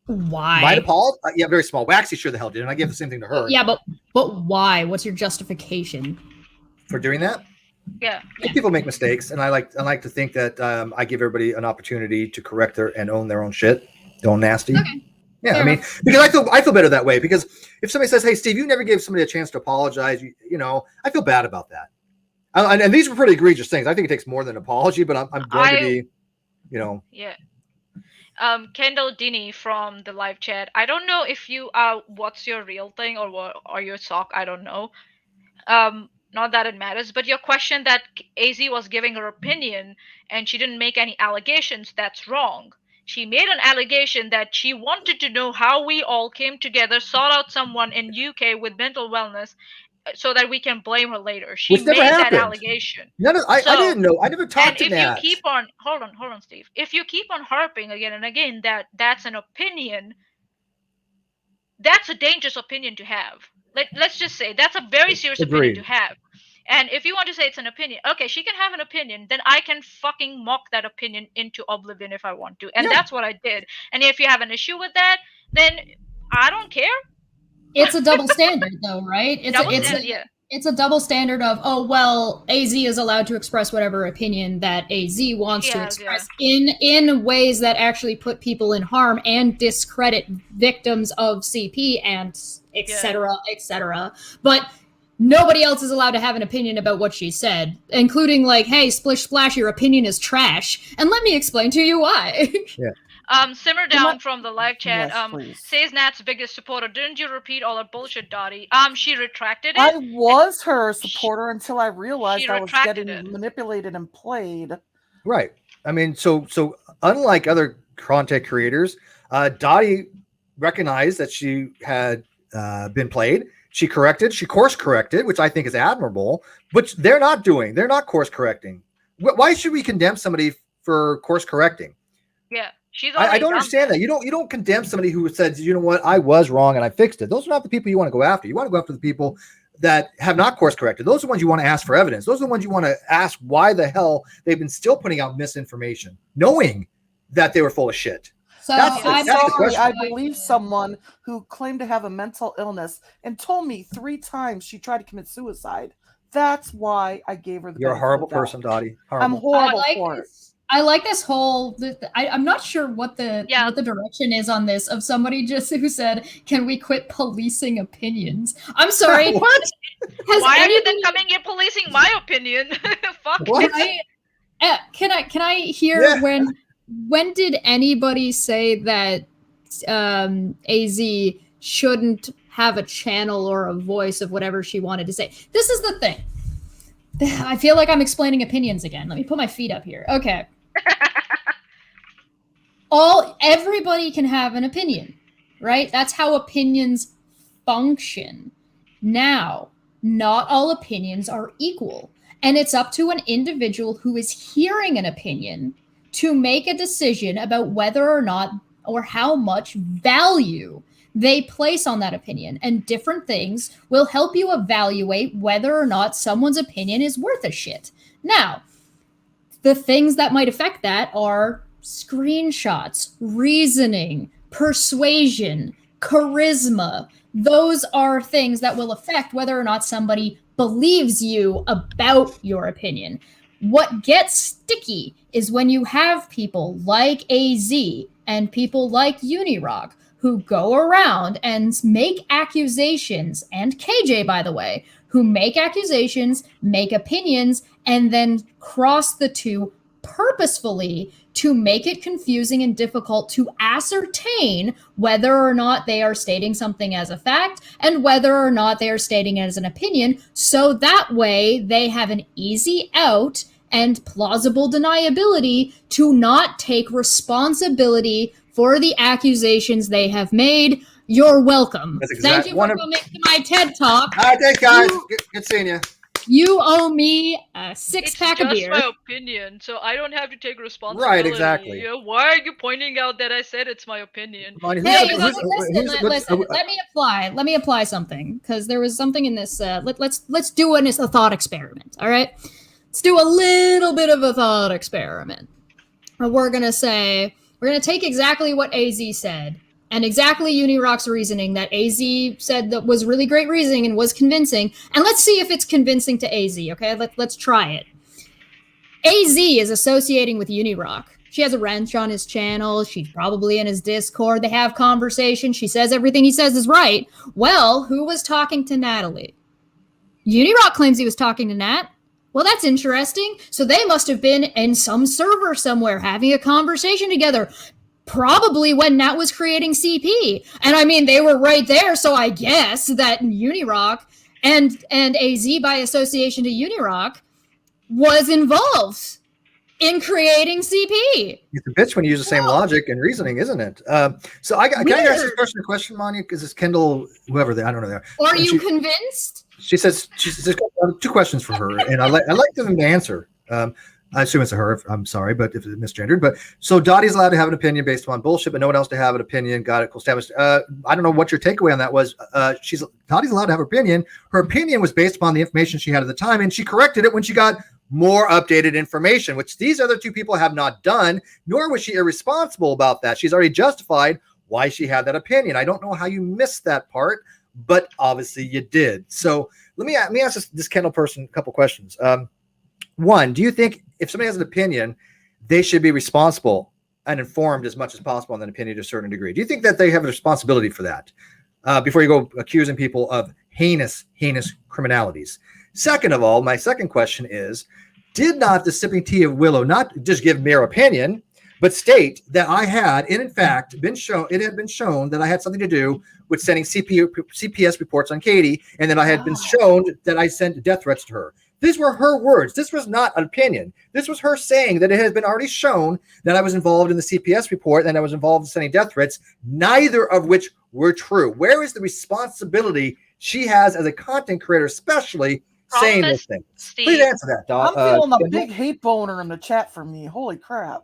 apologize. Yeah, very small. Waxy sure the hell did, and I gave the same thing to her. Yeah, but why? What's your justification for doing that? Yeah. People make mistakes, and I like to think that I give everybody an opportunity to correct and own their own shit, their own nasty. Okay. Yeah, Fair I mean, enough. because I feel better that way. Because if somebody says, "Hey, Steve, you never gave somebody a chance to apologize," I feel bad about that. And these were pretty egregious things. I think it takes more than an apology, but I'm going to be, Yeah. Kendall Dinney from the live chat. I don't know if you what's your real thing or your sock. I don't know. Not that it matters, but your question that AZ was giving her opinion and she didn't make any allegations, that's wrong. She made an allegation that she wanted to know how we all came together, sought out someone in UK with mental wellness so that we can blame her later. She Which never made happened. that allegation. I didn't know. I never talked to And Nat. if you keep on, hold on, Steve. If you keep on harping again and again that that's an opinion, that's a dangerous opinion to have. Let's just say that's a very serious opinion to have. And if you want to say it's an opinion, okay, she can have an opinion, then I can fucking mock that opinion into oblivion if I want to. And that's what I did. And if you have an issue with that, then I don't care. It's a double standard, though, right? It's a double standard of, oh, well, AZ is allowed to express whatever opinion that AZ wants to express in ways that actually put people in harm and discredit victims of CP and et cetera, et cetera. But nobody else is allowed to have an opinion about what she said, including like, hey, Splish Splash, your opinion is trash. And let me explain to you why. Yeah. Simmer Down from the live chat says Nat's biggest supporter. Didn't you repeat all that bullshit, Dottie? She retracted it. I was her supporter until I realized I was getting manipulated and played. Right. I mean, so unlike other content creators, Dottie recognized that she had been played. She course corrected, which I think is admirable, but they're not course correcting. Why should we condemn somebody for course correcting? Yeah. I don't understand that. You don't condemn somebody who says, you know what, I was wrong and I fixed it. Those are not the people you want to go after. You want to go after the people that have not course corrected. Those are the ones you want to ask for evidence. Those are the ones you want to ask why the hell they've been still putting out misinformation, knowing that they were full of shit. So I believe someone who claimed to have a mental illness and told me 3 times she tried to commit suicide. That's why I gave her the. You're a horrible person, Dottie. I'm horrible for it. I like this whole. I'm not sure what the direction is on this. Of somebody just who said, "Can we quit policing opinions?" I'm sorry. What? Why are you then coming here policing my opinion? Fuck. What? Can I hear when did anybody say that AZ shouldn't have a channel or a voice of whatever she wanted to say? This is the thing. I feel like I'm explaining opinions again. Let me put my feet up here. Okay. Everybody can have an opinion, right? That's how opinions function. Now, not all opinions are equal, and it's up to an individual who is hearing an opinion to make a decision about whether or not or how much value they place on that opinion. And different things will help you evaluate whether or not someone's opinion is worth a shit. Now, the things that might affect that are screenshots, reasoning, persuasion, charisma. Those are things that will affect whether or not somebody believes you about your opinion. What gets sticky is when you have people like AZ and people like UNIRock who go around and make accusations, and KJ, by the way, who make accusations, make opinions, and then cross the two purposefully to make it confusing and difficult to ascertain whether or not they are stating something as a fact and whether or not they are stating it as an opinion. So that way they have an easy out and plausible deniability to not take responsibility for the accusations they have made. You're welcome. Thank you for coming to my TED Talk. All right, thanks, guys. Good seeing you. You owe me a six-pack of beer. It's just my opinion, so I don't have to take responsibility. Right, exactly. Why are you pointing out that I said it's my opinion? Hey, listen, let me apply something, because there was something in this. Let's do a thought experiment. All right, let's do a little bit of a thought experiment. We're gonna take exactly what AZ said. And exactly UNIRock's reasoning that AZ said that was really great reasoning and was convincing. And let's see if it's convincing to AZ, okay? Let's try it. AZ is associating with UNIRock. She has a wrench on his channel. She's probably in his Discord. They have conversation. She says everything he says is right. Well, who was talking to Natalie? UNIRock claims he was talking to Nat. Well, that's interesting. So they must have been in some server somewhere having a conversation together. Probably when Nat was creating CP. And I mean, they were right there, so I guess that UNIRock and AZ by association to UNIRock was involved in creating CP. It's a bitch when you use the same logic and reasoning, isn't it? So can I ask this person a question, Manya? Because it's Kendall, whoever I don't know there. Are you convinced? She says she's got 2 questions for her, and I like them to answer. I assume it's a her. I'm sorry, but if it's misgendered. But so Dottie's allowed to have an opinion based upon bullshit, but no one else to have an opinion. Got it. Cool. Established. I don't know what your takeaway on that was. Dottie's allowed to have her opinion. Her opinion was based upon the information she had at the time, and she corrected it when she got more updated information, which these other 2 people have not done. Nor was she irresponsible about that. She's already justified why she had that opinion. I don't know how you missed that part, but obviously you did. So let me ask this Kendall person a couple questions. One, do you think if somebody has an opinion, they should be responsible and informed as much as possible on that opinion to a certain degree? Do you think that they have a responsibility for that before you go accusing people of heinous criminalities? Second of all, my second question is, did not the sipping tea of Willow not just give mere opinion, but state that I had, in fact, been shown that I had something to do with sending CPS reports on Katie, and that I had been shown that I sent death threats to her? These were her words. This was not an opinion. This was her saying that it has been already shown that I was involved in the CPS report and I was involved in sending death threats, neither of which were true. Where is the responsibility she has as a content creator, especially saying this thing? Steve. Please answer that, Dot. I'm feeling a big hate boner in the chat from me. Holy crap.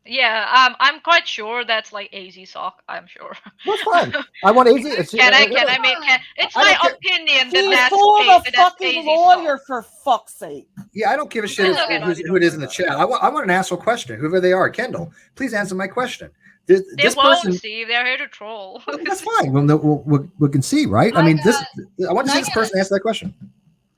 Yeah, I'm quite sure that's like AZ sock. I'm sure. That's fine. I want AZ. It's my opinion She's that's full of a fucking AZ lawyer, sock. for fuck's sake. Yeah, I don't give a shit who it is in the chat. I want an asshole question, whoever they are. Kendall, please answer my question. They won't, Steve. They're here to troll. That's fine. We can see, right? I mean, I want to see this person answer that question.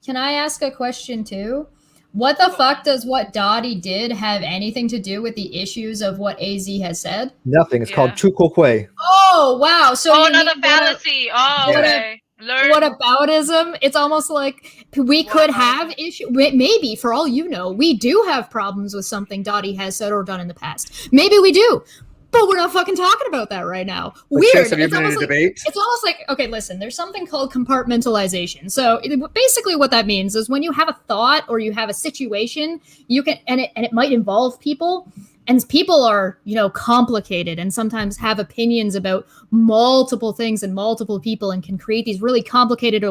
Can I ask a question too? What the fuck does what Dottie did have anything to do with the issues of what AZ has said? Nothing. It's called Tukokwe. Oh, wow. So another fallacy. Okay. What aboutism? It's almost like we could have issues. Maybe, for all you know, we do have problems with something Dottie has said or done in the past. Maybe we do. But we're not fucking talking about that right now. Weird. Have you been in a debate? It's almost like, okay, listen, there's something called compartmentalization. So basically what that means is when you have a thought or you have a situation, you can, and it might involve people, and people are, complicated and sometimes have opinions about multiple things and multiple people and can create these really complicated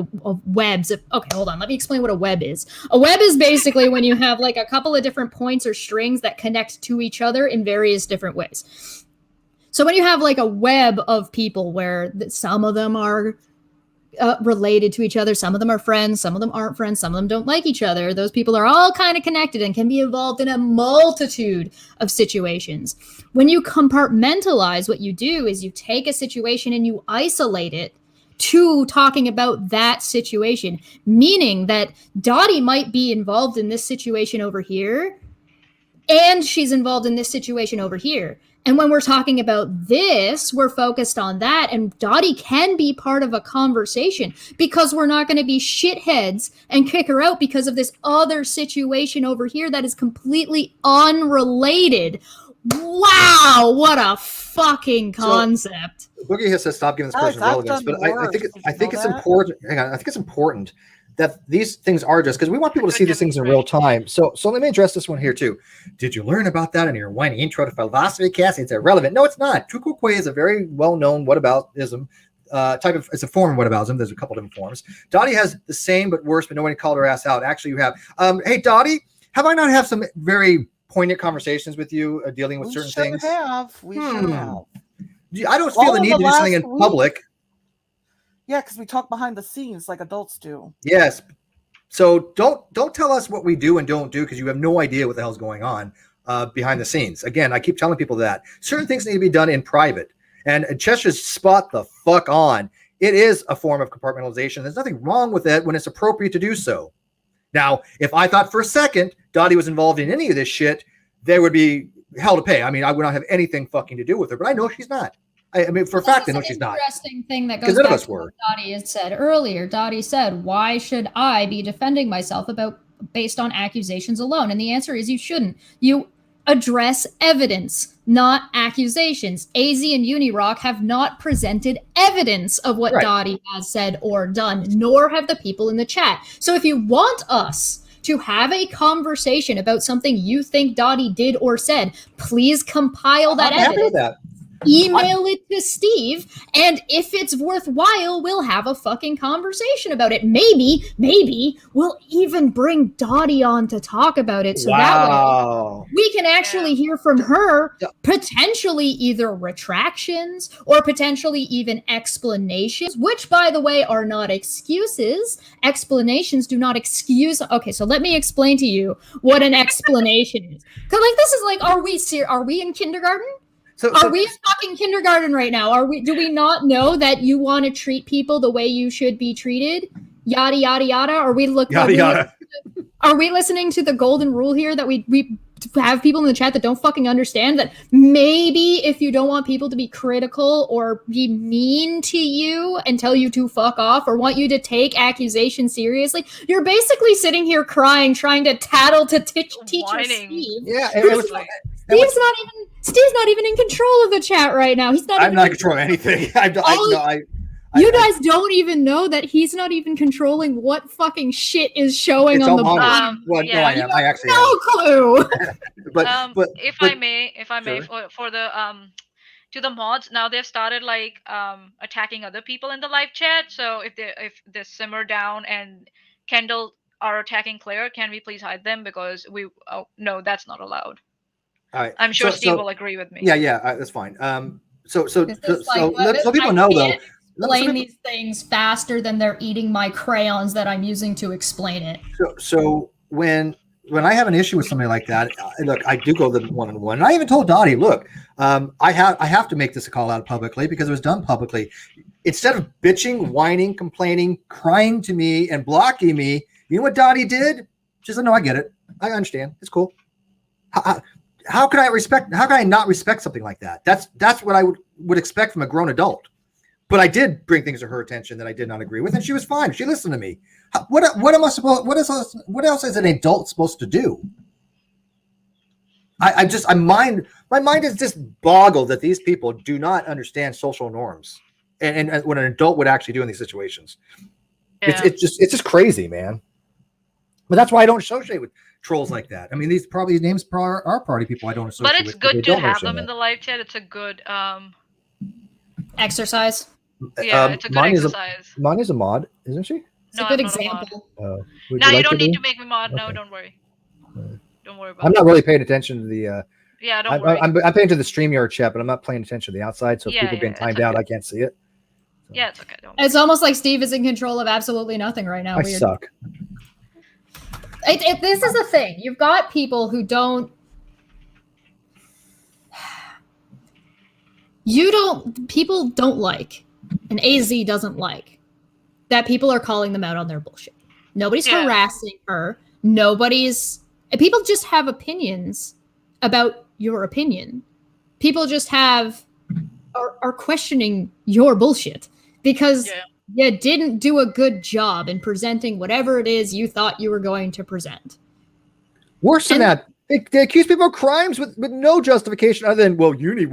webs. Okay, hold on. Let me explain what a web is. A web is basically when you have like a couple of different points or strings that connect to each other in various different ways. So when you have like a web of people where some of them are related to each other, some of them are friends, some of them aren't friends, some of them don't like each other, those people are all kind of connected and can be involved in a multitude of situations. When you compartmentalize, what you do is you take a situation and you isolate it to talking about that situation, meaning that Dottie might be involved in this situation over here, and she's involved in this situation over here. And when we're talking about this, we're focused on that. And Dottie can be part of a conversation because we're not going to be shitheads and kick her out because of this other situation over here that is completely unrelated. Wow, what a fucking concept. So, Boogie has said stop giving this person relevance, but I think it's important. Hang on, I think it's important that these things are just because we want people to see these things in real time. So let me address this one here too. Did you learn about that in your whiny intro to philosophy cast? It's irrelevant. No, it's not. Tukukwe is a very well-known whataboutism type of, it's a form of whataboutism. There's a couple different forms. Dottie has the same but worse, but nobody called her ass out. Actually, you have. Hey, Dottie, have I not have some very poignant conversations with you dealing with certain things? We should have. I don't feel the need to do something in public. Yeah, because we talk behind the scenes like adults do. Yes. So don't tell us what we do and don't do because you have no idea what the hell's going on behind the scenes. Again, I keep telling people that certain things need to be done in private. And Chesha's spot the fuck on. It is a form of compartmentalization. There's nothing wrong with it when it's appropriate to do so. Now, if I thought for a second Dottie was involved in any of this shit, there would be hell to pay. I mean, I would not have anything fucking to do with her, but I know she's not. I mean, for a fact, I know she's not. Interesting thing that goes back to what Dottie had said earlier. Dottie said, "Why should I be defending myself based on accusations alone?" And the answer is, you shouldn't. You address evidence, not accusations. AZ and UNIRock have not presented evidence of what Dottie has said or done, nor have the people in the chat. So if you want us to have a conversation about something you think Dottie did or said, please compile that evidence. Email it to Steve, and if it's worthwhile, we'll have a fucking conversation about it. Maybe we'll even bring Dottie on to talk about it, so that way we can actually hear from her, potentially either retractions or potentially even explanations, which, by the way, are not excuses. Explanations do not excuse. Okay, so let me explain to you what an explanation is. Because, like, this is like, are we in kindergarten? Are we in fucking kindergarten right now? Do we not know that you want to treat people the way you should be treated? Yada yada yada. Are we listening to the golden rule here that we have people in the chat that don't fucking understand that maybe if you don't want people to be critical or be mean to you and tell you to fuck off or want you to take accusations seriously, you're basically sitting here crying, trying to tattle to teacher Steve. Yeah, Steve's not even in control of the chat right now. I'm not in control of anything. You guys don't even know that he's not even controlling what fucking shit is showing on the board. No, I am. I actually no clue. but if I may, for the to the mods, now they've started like attacking other people in the live chat. So if they simmer down and Kendall are attacking Claire, can we please hide them because no, that's not allowed. All right. I'm sure Steve will agree with me. Yeah, that's fine. So people know though. Explain these things faster than they're eating my crayons that I'm using to explain it. So when I have an issue with somebody like that, look, I do go the one-on-one. And I even told Dottie, look, I have to make this a call out publicly because it was done publicly. Instead of bitching, whining, complaining, crying to me, and blocking me, you know what Dottie did? She said, "No, I get it. I understand. It's cool." How can I not respect something like that? That's what I would expect from a grown adult. But I did bring things to her attention that I did not agree with, and she was fine. She listened to me. What else is an adult supposed to do? My mind is just boggled that these people do not understand social norms and what an adult would actually do in these situations. Yeah. It's just crazy, man. But that's why I don't associate with trolls like that. I mean, these names are party people I don't associate with. But it's good to have them in the live chat. It's a good exercise. Yeah, it's a good exercise. Manya's a mod, isn't she? It's a good example. No, you don't need to make me mod. No, don't worry. Don't worry about it. I'm not really paying attention to the yeah, don't worry. I'm paying attention to the StreamYard chat, but I'm not paying attention to the outside, so if people being timed out, I can't see it. So. Yeah, it's okay. It's almost like Steve is in control of absolutely nothing right now. I suck. This is the thing. You've got people who people don't like, and AZ doesn't like, that people are calling them out on their bullshit. Nobody's harassing her. People just have opinions about your opinion. People just are questioning your bullshit because you didn't do a good job in presenting whatever it is you thought you were going to present. Worse than that, they accuse people of crimes with no justification other than, well, Uni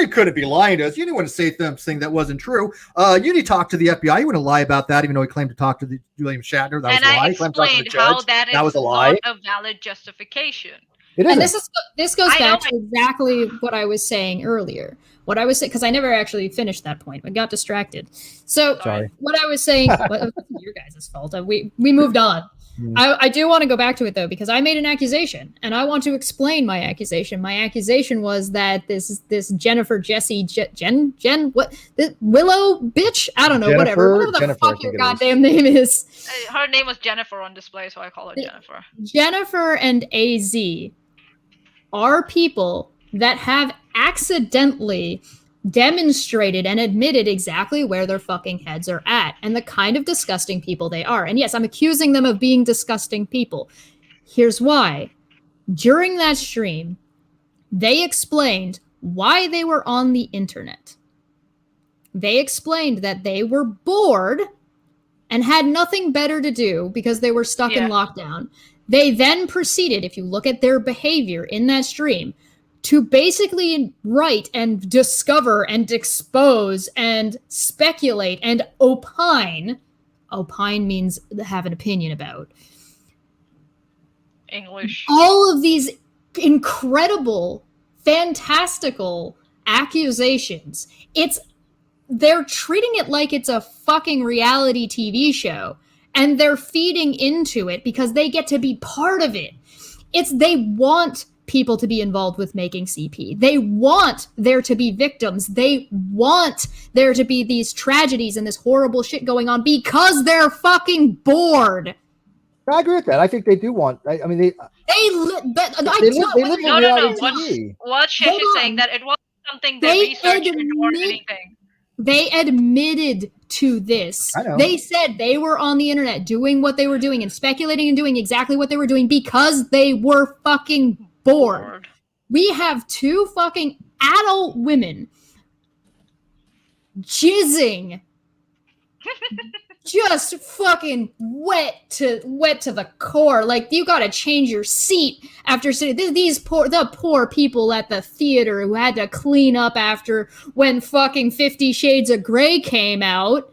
couldn't be lying to us. Uni wouldn't say something that wasn't true. Uni talked to the FBI. He wouldn't lie about that, even though he claimed to talk to the William Shatner. That was a lie. And I explained how that is not a valid justification. It And isn't. this goes back to exactly what I was saying earlier. What I was saying, because I never actually finished that point. I got distracted. So Sorry. what I was saying, your guys' fault. We moved on. I do want to go back to it though, because I made an accusation and I want to explain my accusation. My accusation was that this Jennifer Jessie Willow bitch, I don't know, whatever the fuck your goddamn name is. Her name was Jennifer on display, so I call her Jennifer. Jennifer and AZ are people that have accidentally demonstrated and admitted exactly where their fucking heads are at and the kind of disgusting people they are. And yes, I'm accusing them of being disgusting people. Here's why. During that stream, they explained why they were on the internet. They explained that they were bored and had nothing better to do because they were stuck in lockdown. They then proceeded, if you look at their behavior in that stream, to basically write and discover and expose and speculate and opine. Opine means have an opinion about. English. All of these incredible, fantastical accusations. They're treating it like it's a fucking reality TV show, and they're feeding into it because they get to be part of it. They want people to be involved with making CP. They want there to be victims. They want there to be these tragedies and this horrible shit going on because they're fucking bored. I agree with that. I think they do want. I mean, they live in reality TV. What Shish is saying, that it wasn't something they researched or anything. They admitted to this. I know. They said they were on the internet doing what they were doing and speculating and doing exactly what they were doing because they were fucking bored. We have two fucking adult women jizzing just fucking wet to the core. Like, you gotta change your seat after sitting. The poor people at the theater who had to clean up after when fucking 50 Shades of Grey came out.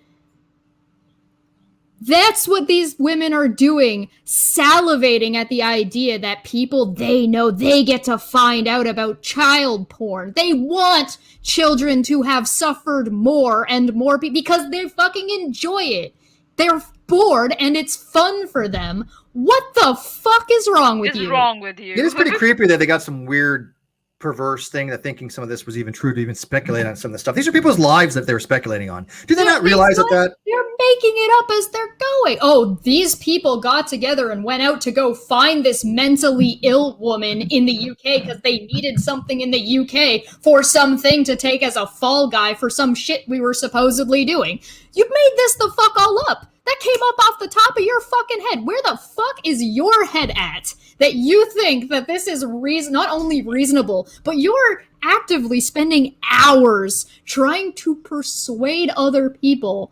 That's what these women are doing, salivating at the idea that people they know, they get to find out about child porn. They want children to have suffered more and more because they fucking enjoy it. They're bored and it's fun for them. What the fuck is wrong with you? What's wrong with you? It is pretty creepy that they got some weird, perverse thing that thinking some of this was even true to even speculate on some of the stuff. These are people's lives that they were speculating on. Do they not realize that? They're making it up as they're going. Oh, these people got together and went out to go find this mentally ill woman in the UK because they needed something in the UK for something to take as a fall guy for some shit we were supposedly doing. You made this the fuck all up. That came up off the top of your fucking head. Where the fuck is your head at that you think that this is not only reasonable, but you're actively spending hours trying to persuade other people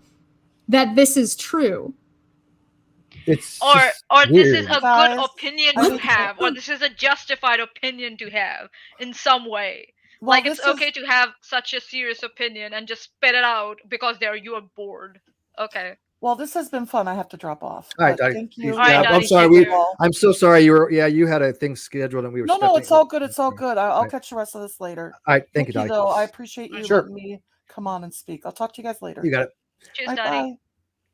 that this is true? Or this is a good opinion to have, or this is a justified opinion to have in some way. Well, like, it's okay to have such a serious opinion and just spit it out because you are bored. Okay. Well, this has been fun. I have to drop off. All right, thank you. I'm sorry. I'm so sorry. You had a thing scheduled and we were. No, it's all good. It's all good. I'll catch the rest of this later. All right, thank you, Dottie. Though I appreciate you letting me come on and speak. I'll talk to you guys later. You got it. Cheers, Dottie.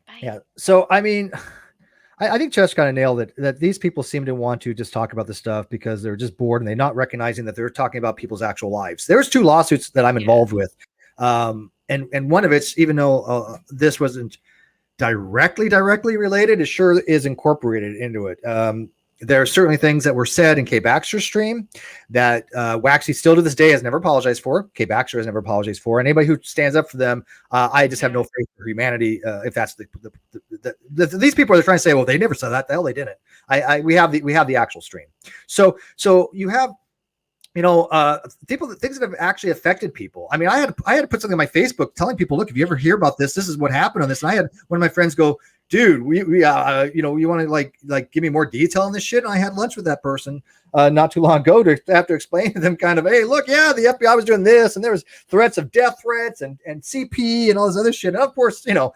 Bye. Yeah. So I mean, I think Chess kind of nailed it. That these people seem to want to just talk about this stuff because they're just bored and they're not recognizing that they're talking about people's actual lives. There's 2 lawsuits that I'm involved with, and one of it's, even though this wasn't directly related, it sure is incorporated into it. There are certainly things that were said in Kay Baxter's stream that Waxy still to this day has never apologized for. Kay Baxter has never apologized for. And anybody who stands up for them, I just have no faith for humanity. If that's these people are trying to say, well, they never said that. The hell they didn't. We have the actual stream. So you have, things that have actually affected people. I mean, I had to put something on my Facebook telling people, look, if you ever hear about this is what happened on this. And I had one of my friends go, dude, you want to like give me more detail on this shit? And I had lunch with that person not too long ago to have to explain to them kind of, hey, look, yeah, the FBI was doing this, and there was threats of death threats and CP and all this other shit. And of course, they knew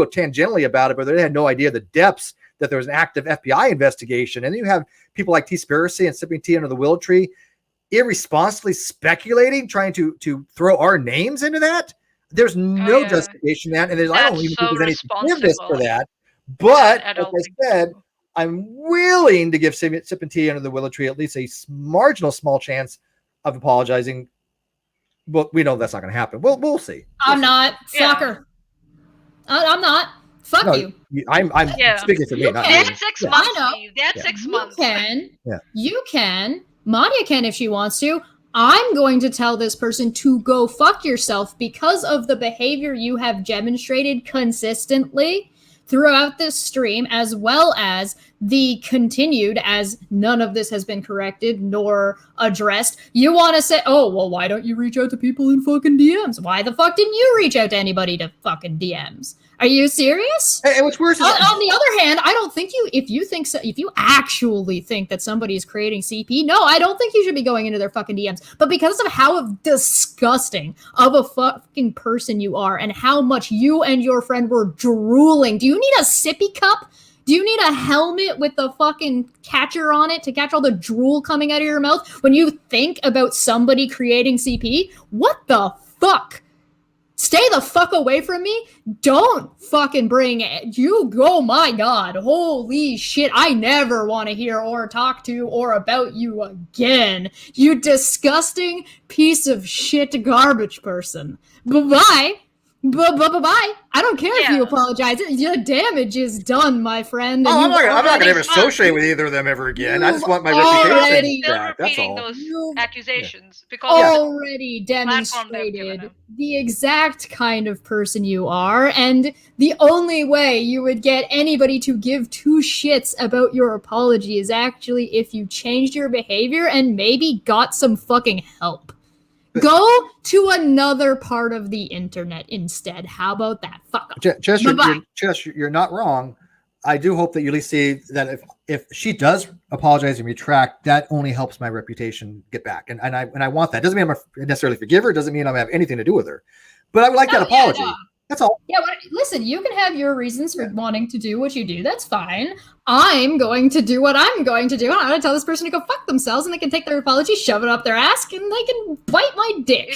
tangentially about it, but they had no idea the depths that there was an active FBI investigation, and then you have people like Tea Spiracy and sipping tea under the willow tree irresponsibly speculating, trying to throw our names into that. There's no justification in that, and I don't even think there's any forgiveness for that. But like I said, I'm willing to give sipping tea under the willow tree at least a marginal small chance of apologizing. But we know that's not going to happen. We'll see. I'm not. Fuck her. I'm not. Fuck you. I'm speaking for me. Not they had 6 months. They had 6 months. You can. Manya can if she wants to. I'm going to tell this person to go fuck yourself because of the behavior you have demonstrated consistently throughout this stream, as well as the continued, as none of this has been corrected nor addressed. You want to say, oh, well, why don't you reach out to people in fucking DMs? Why the fuck didn't you reach out to anybody to fucking DMs? Are you serious? And what's worse is on the other hand, I don't think if you actually think that somebody is creating CP, no, I don't think you should be going into their fucking DMs. But because of how disgusting of a fucking person you are and how much you and your friend were drooling, do you need a sippy cup? Do you need a helmet with the fucking catcher on it to catch all the drool coming out of your mouth when you think about somebody creating CP? What the fuck? Stay the fuck away from me. Don't fucking bring it. Oh my God. Holy shit. I never want to hear or talk to or about you again. You disgusting piece of shit garbage person. Bye-bye. Bye-bye. I don't care if you apologize. Your damage is done, my friend. I'm not going to ever associate with either of them ever again. I just want my reputation back. That's all. Those accusations because already demonstrated the exact kind of person you are, and the only way you would get anybody to give two shits about your apology is actually if you changed your behavior and maybe got some fucking help. Go to another part of the internet instead. How about that? Fuck up. Jess, you're not wrong. I do hope that you at least see that if she does apologize and retract, that only helps my reputation get back. And I want that. Doesn't mean I'm necessarily forgive her. Doesn't mean I'm have anything to do with her. But I would like that apology. Yeah, no. That's all. Yeah, but listen, you can have your reasons for wanting to do what you do. That's fine. I'm going to do what I'm going to do. I'm going to tell this person to go fuck themselves, and they can take their apology, shove it up their ass, and they can bite my dick.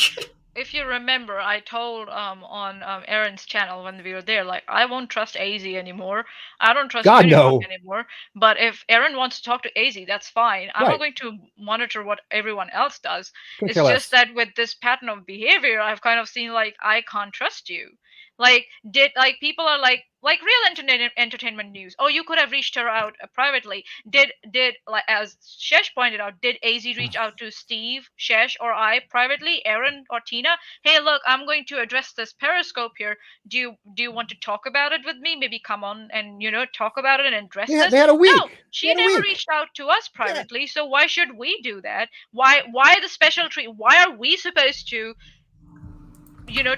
If you remember, I told on Aaron's channel when we were there, like, I won't trust AZ anymore. I don't trust UNIRock anymore. But if Aaron wants to talk to AZ, that's fine. I'm not going to monitor what everyone else does. It's just that with this pattern of behavior, I've kind of seen, like, I can't trust you. Like, people are like real entertainment news. Oh, you could have reached her out privately. Did like, as Shesh pointed out, did AZ reach out to Steve, Shesh, or I privately, Aaron or Tina? Hey, look, I'm going to address this Periscope here. Do you want to talk about it with me? Maybe come on and talk about it and address this. They had a week. No, she never reached out to us privately. So why should we do that? Why the special treat? Why are we supposed to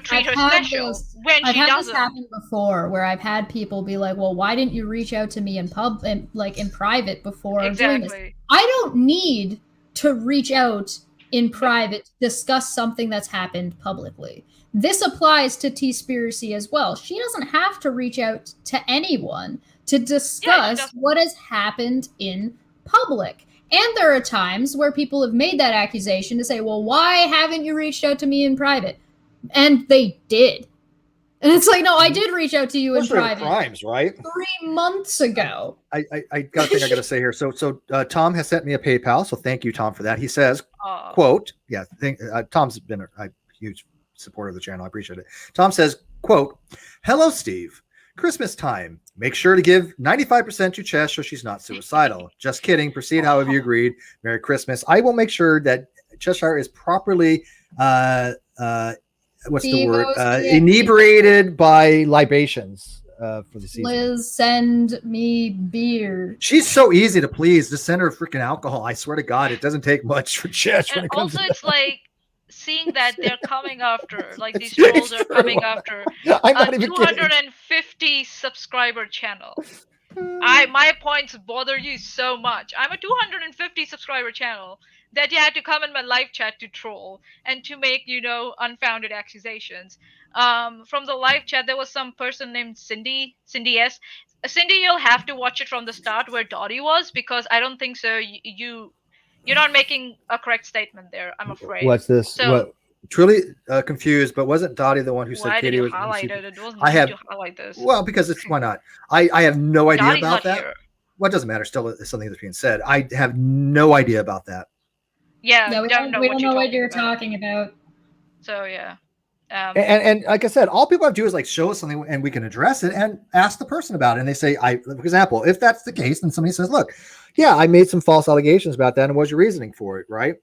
treat her special when she doesn't? I've had this happen before, where I've had people be like, "Well, why didn't you reach out to me in private before doing this?" I don't need to reach out in private to discuss something that's happened publicly. This applies to Tea Spiracy as well. She doesn't have to reach out to anyone to discuss what has happened in public. And there are times where people have made that accusation to say, "Well, why haven't you reached out to me in private?" And they did. And it's like, no, I did reach out to you in private. Crimes, right? 3 months ago. I got a thing I got to say here. So Tom has sent me a PayPal. So thank you, Tom, for that. He says, quote, Tom's been a huge supporter of the channel. I appreciate it. Tom says, quote, "Hello, Steve. Christmas time. Make sure to give 95% to Chess so she's not suicidal. Just kidding. Proceed however you agreed. Merry Christmas. I will make sure that Cheshire is properly inebriated by libations for the season. Liz, send me beer." She's so easy to please. Just send her freaking alcohol. I swear to God, it doesn't take much for Chesh. And also, it's like seeing that they're coming after, like these trolls are coming after a 250 subscriber channel. My points bother you so much. I'm a 250 subscriber channel. that you had to come in my live chat to troll and to make, unfounded accusations. From the live chat, there was some person named Cindy S. Cindy, you'll have to watch it from the start where Dottie was, because I don't think so. You're not making a correct statement there, I'm afraid. What's this? So, what? Truly confused, but wasn't Dottie the one who said why did Katie you was? highlight it? It wasn't I have to highlight this. Well, because it's why not? I have no idea Dottie's about not that. here. Well, it doesn't matter. Still, it's something that's being said. I have no idea about that. Yeah, we don't know what you're talking about. So yeah. And like I said, all people have to do is like show us something and we can address it and ask the person about it. And they say, for example, if that's the case, then somebody says, look, yeah, I made some false allegations about that. And what's your reasoning for it? Right.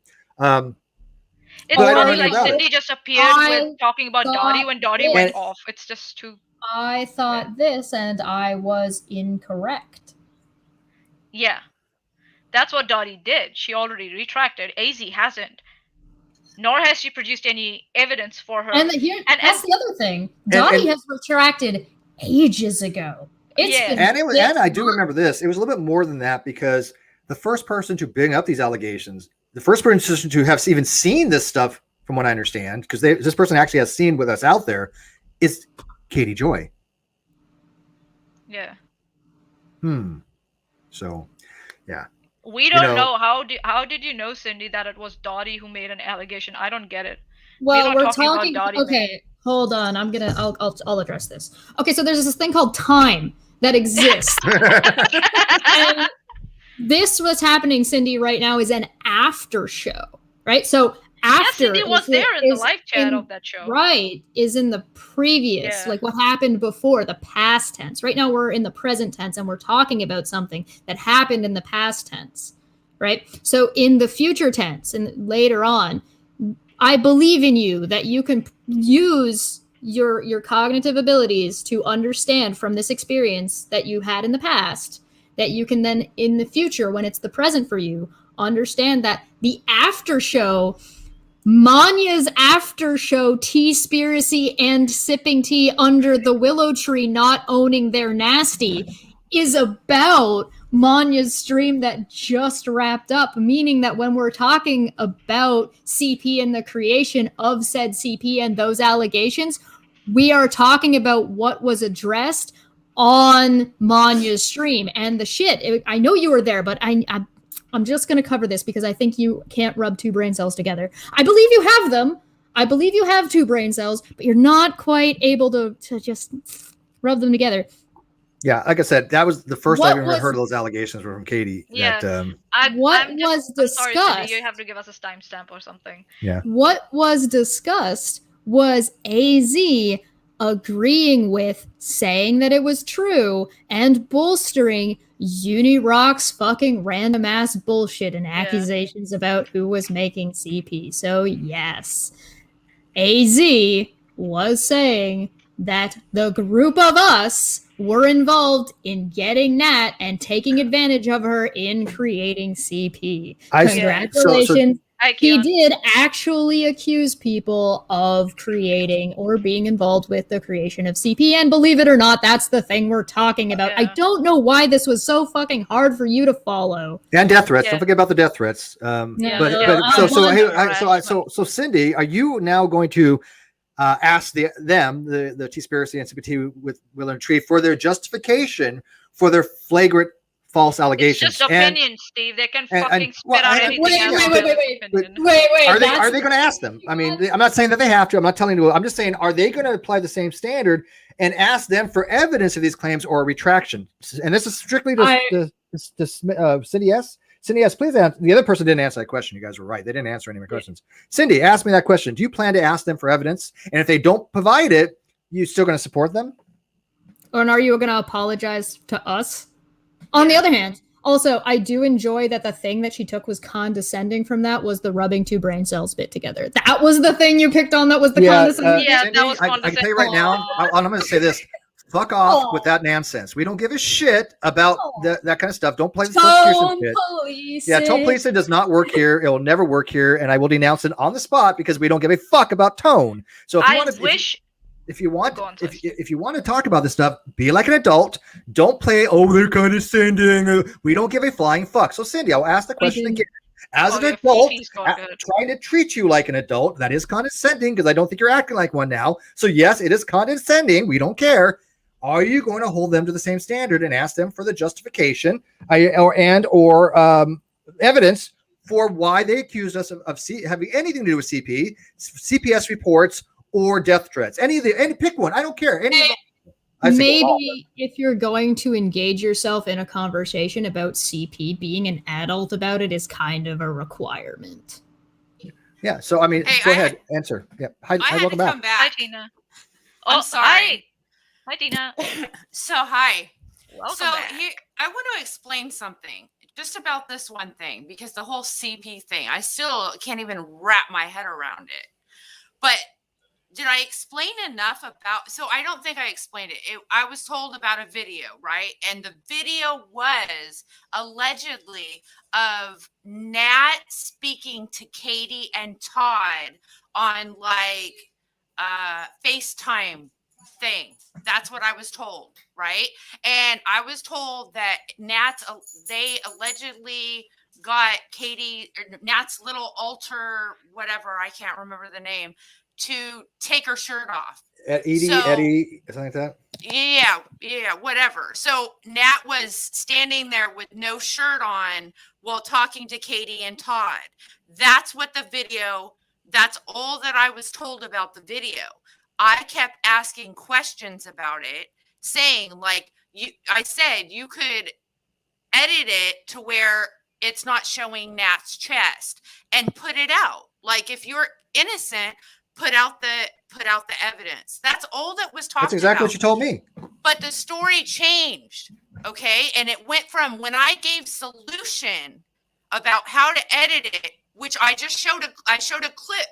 It's funny, like Cindy just appeared with talking about Dottie when Dottie went off. It's just too. I thought this and I was incorrect. Yeah. That's what Dottie did. She already retracted. AZ hasn't. Nor has she produced any evidence for her. And that's the other thing. Dottie has retracted ages ago. And I do remember this. It was a little bit more than that, because the first person to bring up these allegations, the first person to have even seen this stuff, from what I understand, because this person actually has seen with us out there, is Katie Joy. Yeah. So, yeah. We don't know. How did you know, Cindy, that it was Dottie who made an allegation? I don't get it. Well, we're talking about Dottie. Okay, hold on. I'll address this. Okay, so there's this thing called time that exists. And this what's happening, Cindy, right now is an after show, right? So after Cindy was there in the live chat of that show. Right, is in the previous, like what happened before, the past tense. Right now we're in the present tense and we're talking about something that happened in the past tense, right? So in the future tense and later on, I believe in you that you can use your cognitive abilities to understand from this experience that you had in the past, that you can then in the future, when it's the present for you, understand that the after show, Manya's after show, Tea Spiracy and sipping tea under the willow tree, not owning their nasty, is about Manya's stream that just wrapped up, meaning that when we're talking about CP and the creation of said CP and those allegations, we are talking about what was addressed on Manya's stream. And the shit, I know you were there, but I'm just going to cover this because I think you can't rub two brain cells together. I believe you have them. I believe you have two brain cells, but you're not quite able to just rub them together. Yeah, like I said, that was the first I've ever heard of those allegations were from Katie. Yeah. What was discussed? Sorry, you have to give us a timestamp or something. Yeah. What was discussed was AZ agreeing with, saying that it was true, and bolstering UNIRock's fucking random ass bullshit and accusations about who was making CP. So yes, AZ was saying that the group of us were involved in getting Nat and taking advantage of her in creating CP. Congratulations. He did actually accuse people of creating or being involved with the creation of CP, and believe it or not, that's the thing we're talking about. I don't know why this was so fucking hard for you to follow. And death threats. Don't forget about the death threats. So Cindy, are you now going to ask the Tea Spiracy and CPT with Willow and Tree for their justification for their flagrant false allegations? It's just opinions, Steve. They can fucking spit out anything. Wait. Are they going to ask them? I mean, I'm not saying that they have to. I'm not telling you. I'm just saying, are they going to apply the same standard and ask them for evidence of these claims or a retraction? And this is strictly to Cindy S. Cindy S., please answer. The other person didn't answer that question. You guys were right. They didn't answer any of my questions. Cindy, ask me that question. Do you plan to ask them for evidence? And if they don't provide it, you still going to support them? Or are you going to apologize to us? On the other hand, also, I do enjoy that the thing that she took was condescending from that was the rubbing two brain cells bit together. That was the thing you picked on that was the condescending. Cindy, that was condescending. I can tell you right now, I'm going to say this. Fuck off with that nonsense. We don't give a shit about that kind of stuff. Don't play the substitution shit. Yeah, tone policing does not work here. It will never work here, and I will denounce it on the spot because we don't give a fuck about tone. So if you want to talk about this stuff, be like an adult. Don't play, they're condescending. We don't give a flying fuck. So Cindy, I'll ask the question again. as Oh, an your adult, feces got good. trying to treat you like an adult. That is condescending because I don't think you're acting like one now. So yes, it is condescending. We don't care. Are you going to hold them to the same standard and ask them for the justification or evidence for why they accused us of having anything to do with CPS reports, or death threats? Any pick one. I don't care. Any of them. Maybe if you're going to engage yourself in a conversation about CP, being an adult about it is kind of a requirement. Yeah. So I mean, go ahead, answer. Yeah. Hi, welcome back. Hi, Tina. I'm sorry. Hi, Tina. Hi. Welcome So back. I want to explain something just about this one thing, because the whole CP thing, I still can't even wrap my head around it. But did I explain enough about? So I don't think I explained it. I was told about a video, right? And the video was allegedly of Nat speaking to Katie and Todd on like FaceTime thing. That's what I was told, right? And I was told that they allegedly got Nat's little altar, whatever, I can't remember the name, to take her shirt off. Eddie, something like that. Yeah, whatever. So Nat was standing there with no shirt on while talking to Katie and Todd. That's what the video, that's all that I was told about the video. I kept asking questions about it, saying like, I said you could edit it to where it's not showing Nat's chest and put it out. Like if you're innocent, put out the evidence. That's all that was talked about. That's exactly what you told me. But the story changed, okay? And it went from when I gave solution about how to edit it, which I showed a clip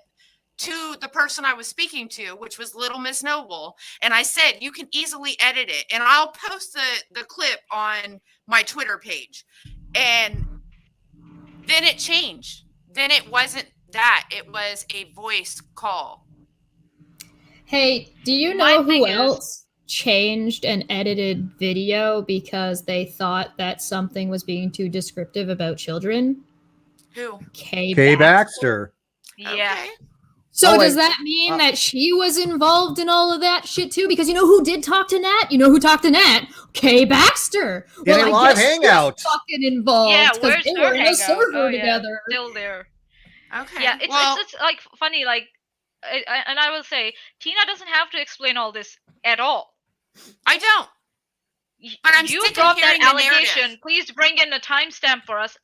to the person I was speaking to, which was Little Miss Noble, and I said you can easily edit it, and I'll post the clip on my Twitter page. And then it changed. Then it wasn't that, it was a voice call. Hey, do you know who else changed an edited video because they thought that something was being too descriptive about children? Who? Kay Baxter. Yeah. Okay. So does that mean that she was involved in all of that shit too? Because you know who did talk to Nat? You know who talked to Nat? Kay Baxter. In a live hangout. Fucking involved. Yeah, because where's they her were in a hangout? server Oh, yeah. together. Still there. Okay. Yeah, it's like funny, like, and I will say, Tina doesn't have to explain all this at all. I don't. But I'm you sick brought of hearing that the allegation. narrative. Please bring in a timestamp for us.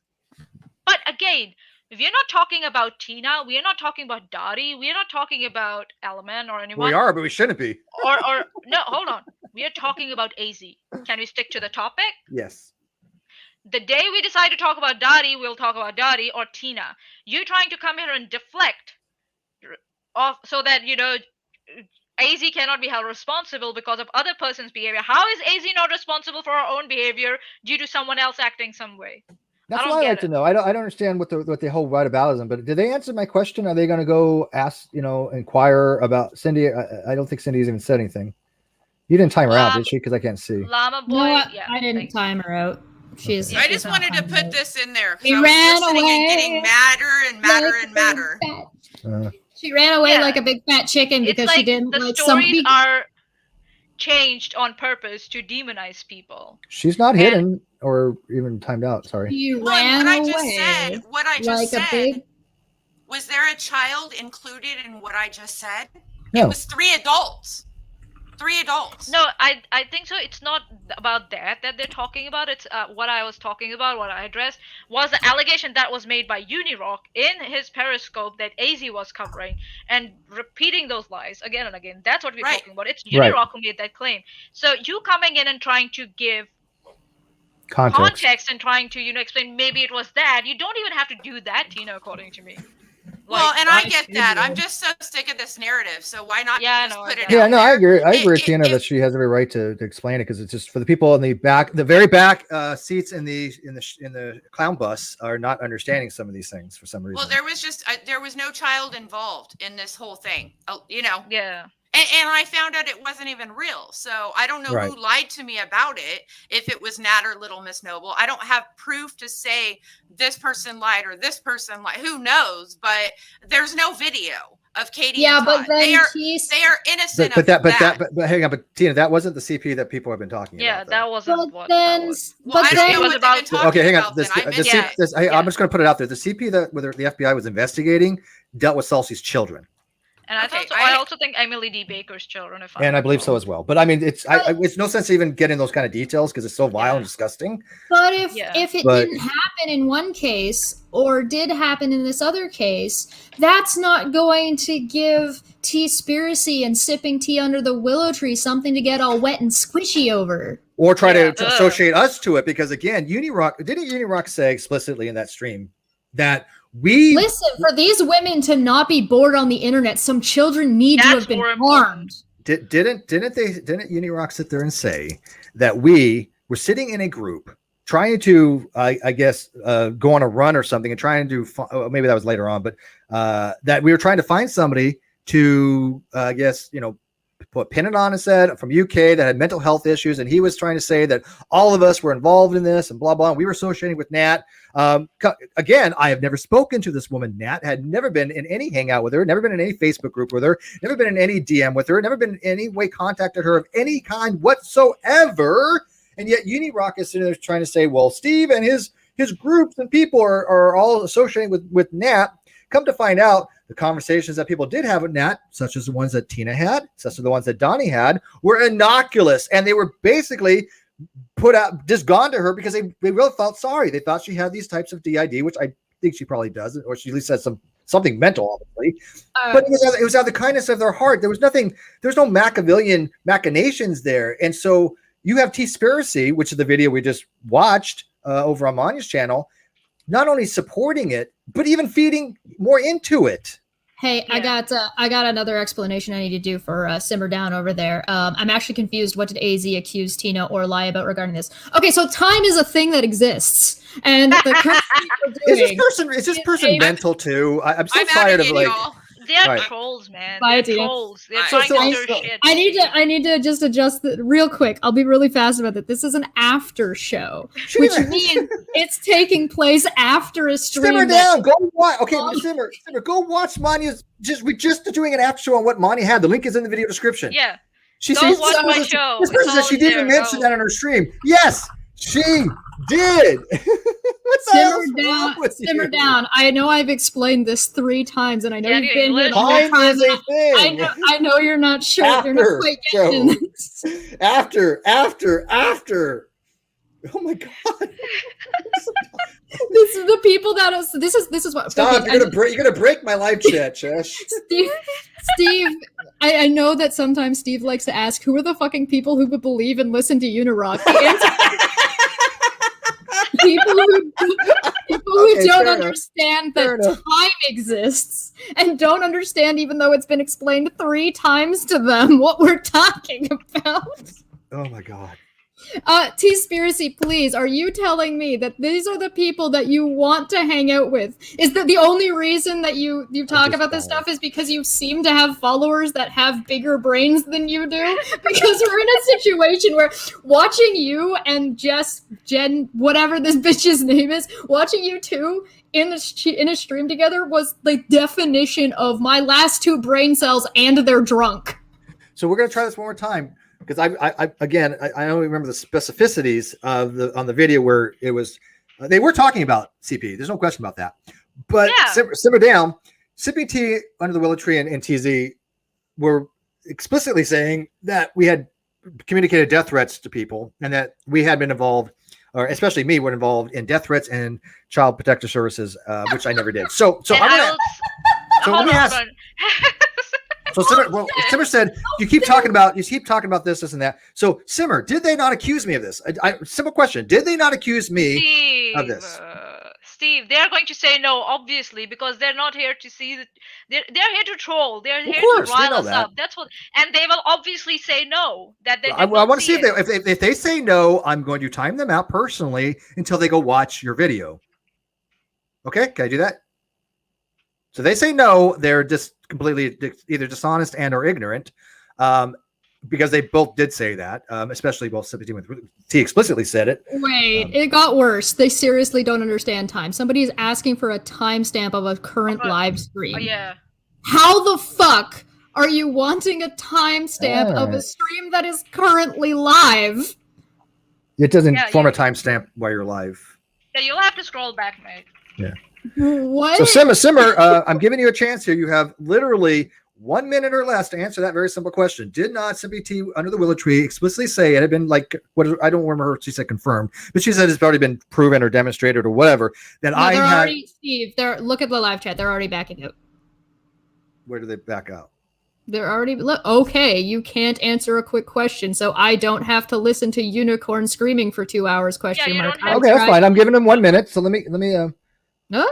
But again, we're not talking about Tina. We're not talking about Dottie. We're not talking about Alaman or anyone. We are, but we shouldn't be. Or no, hold on. We are talking about AZ. Can we stick to the topic? Yes. The day we decide to talk about Dottie, we'll talk about Dottie or Tina. You're trying to come here and deflect off so that, AZ cannot be held responsible because of other person's behavior. How is AZ not responsible for her own behavior due to someone else acting some way? That's what I like to know. I don't understand what the whole whataboutism, but did they answer my question? Are they going to go ask, inquire about Cindy? I don't think Cindy's even said anything. You didn't time her out, did she? Because I can't see. Llama boy. No, yeah, I didn't time her out. She's. I just wanted to put this in there. She I was ran listening away and getting madder and madder and madder. She ran away like a big fat chicken because it's she didn't the like stories are changed on purpose to demonize people. She's not hidden or even timed out. Sorry. She What ran I away just said, like was there a child included in what I just said? No. It was 3 adults. 3 adults. No, I think so. It's not about that they're talking about. It's what I was talking about, what I addressed, was the allegation that was made by UNIRock in his Periscope that AZ was covering and repeating those lies again and again. That's what we're talking about. It's UNIRock who made that claim. So you coming in and trying to give context and trying to, explain maybe it was that. You don't even have to do that, Tina, according to me. Well, and I get that. I'm just so sick of this narrative. So why not just put it out? Yeah, no, I agree. I agree with Tina that she has every right to explain it because it's just for the people in the back, the very back seats in the clown bus are not understanding some of these things for some reason. Well, there was no child involved in this whole thing. Yeah. And I found out it wasn't even real. So I don't know Right. who lied to me about it. If it was Nat or Little Miss Noble, I don't have proof to say this person lied or this person lied. Who knows? But there's no video of Katie. Yeah, and but Todd. then they are innocent. But hang on, but Tina, that wasn't the CP that people have been talking about. Yeah, though. that wasn't But what then, that was. Well, I don't know what about- they've been talking Okay, hang on. about. I'm just going to put it out there. The CP that whether the FBI was investigating dealt with Celsi's children. And Okay, I also think Emily D. Baker's children, if And I believe so as well. But I mean, it's no sense even getting those kind of details because it's so vile and disgusting. But if it But- didn't happen in one case or did happen in this other case, that's not going to give Tea Spiracy and sipping tea under the willow tree something to get all wet and squishy over. Or try to associate us to it because again, didn't UNIRock say explicitly in that stream that we listen for these women to not be bored on the internet? Some children need to have been harmed. Didn't UNIRock sit there and say that we were sitting in a group trying to I guess go on a run or something and trying to do maybe that was later on, but that we were trying to find somebody to I guess put pin it on his head from UK that had mental health issues, and he was trying to say that all of us were involved in this and blah blah. And we were associating with Nat. Again, I have never spoken to this woman. Nat had never been in any hangout with her, never been in any Facebook group with her, never been in any DM with her, never been in any way contacted her of any kind whatsoever. And yet UNIRock is sitting there trying to say, well, Steve and his groups and people are all associating with Nat. Come to find out, the conversations that people did have with Nat, such as the ones that Tina had, such as the ones that Donnie had, were innocuous. And they were basically put out, just gone to her because they really felt sorry. They thought she had these types of DID, which I think she probably does, or she at least has something mental, obviously. But it was out of the kindness of their heart. There was no Machiavellian machinations there. And so you have Tea Spiracy, which is the video we just watched over on Manya's channel, not only supporting it, but even feeding more into it. Hey, yeah. I got another explanation I need to do for Simmer Down over there. I'm actually confused. What did AZ accuse Tina or lie about regarding this? Okay, so time is a thing that exists, and the current is this person mental too? I'm so tired of They're trolls, man. They're trolls. They're trying to stir shit. I need to just adjust it real quick. I'll be really fast about it. This is an after show, which means it's taking place after a stream. Simmer down. Go watch. Okay, Simmer. Go watch Manya's. We're just doing an after show on what Manya had. The link is in the video description. Yeah. She says watch my show. This person said she didn't mention that on her stream. Yes, she did. Simmer down. I know I've explained this 3 times, and I know you've been here the whole time. I know you're not sure. You're not quite getting this. After. Oh my god. This is the people that is. This is what. Stop! Okay, you're gonna break my live chat, Chesh. Steve, I know that sometimes Steve likes to ask, who are the fucking people who would believe and listen to UNIRock? People who don't understand that time exists and don't understand, even though it's been explained 3 times to them, what we're talking about. Oh my god. Tea Spiracy, please, are you telling me that these are the people that you want to hang out with? Is that the only reason that you talk about this stuff is because you seem to have followers that have bigger brains than you do? Because we're in a situation where watching you and Jen, whatever this bitch's name is, watching you two in a stream together was the definition of my last 2 brain cells, and they're drunk. So we're going to try this one more time. Because I only remember the specificities of on the video where it was, they were talking about CP. There's no question about that. But simmer down, sipping tea under the willow tree and TZ were explicitly saying that we had communicated death threats to people and that we had been involved, or especially me, were involved in death threats and child protective services, which I never did. So let me ask. So Simmer said, you keep talking about this, and that. So Simmer, did they not accuse me of this? Simple question. Did they not accuse me of this? Steve, they are going to say no, obviously, because they're not here to see that. They're here to troll. They're here to rile us up. That's what, and they will obviously say no. I want to see if they say no, I'm going to time them out personally until they go watch your video. Okay, can I do that? So they say no, they're just completely either dishonest and or ignorant. because they both did say that, especially both Sippy with T explicitly said it. Wait, it got worse. They seriously don't understand time. Somebody is asking for a timestamp of a current live stream. Yeah. How the fuck are you wanting a timestamp of a stream that is currently live? It doesn't form a timestamp while you're live. Yeah, you'll have to scroll back, mate. Yeah. What? So Simmer, I'm giving you a chance here. You have literally 1 minute or less to answer that very simple question. Did not Sippy T under the willow tree explicitly say it had been like I don't remember she said confirmed, but she said it's already been proven or demonstrated or whatever that I had. Already, Steve, look at the live chat. They're already backing out. Where do they back out? They're already okay. You can't answer a quick question, so I don't have to listen to unicorn screaming for 2 hours. Question mark. Okay, that's fine. I'm giving them 1 minute, so let me. Okay. No.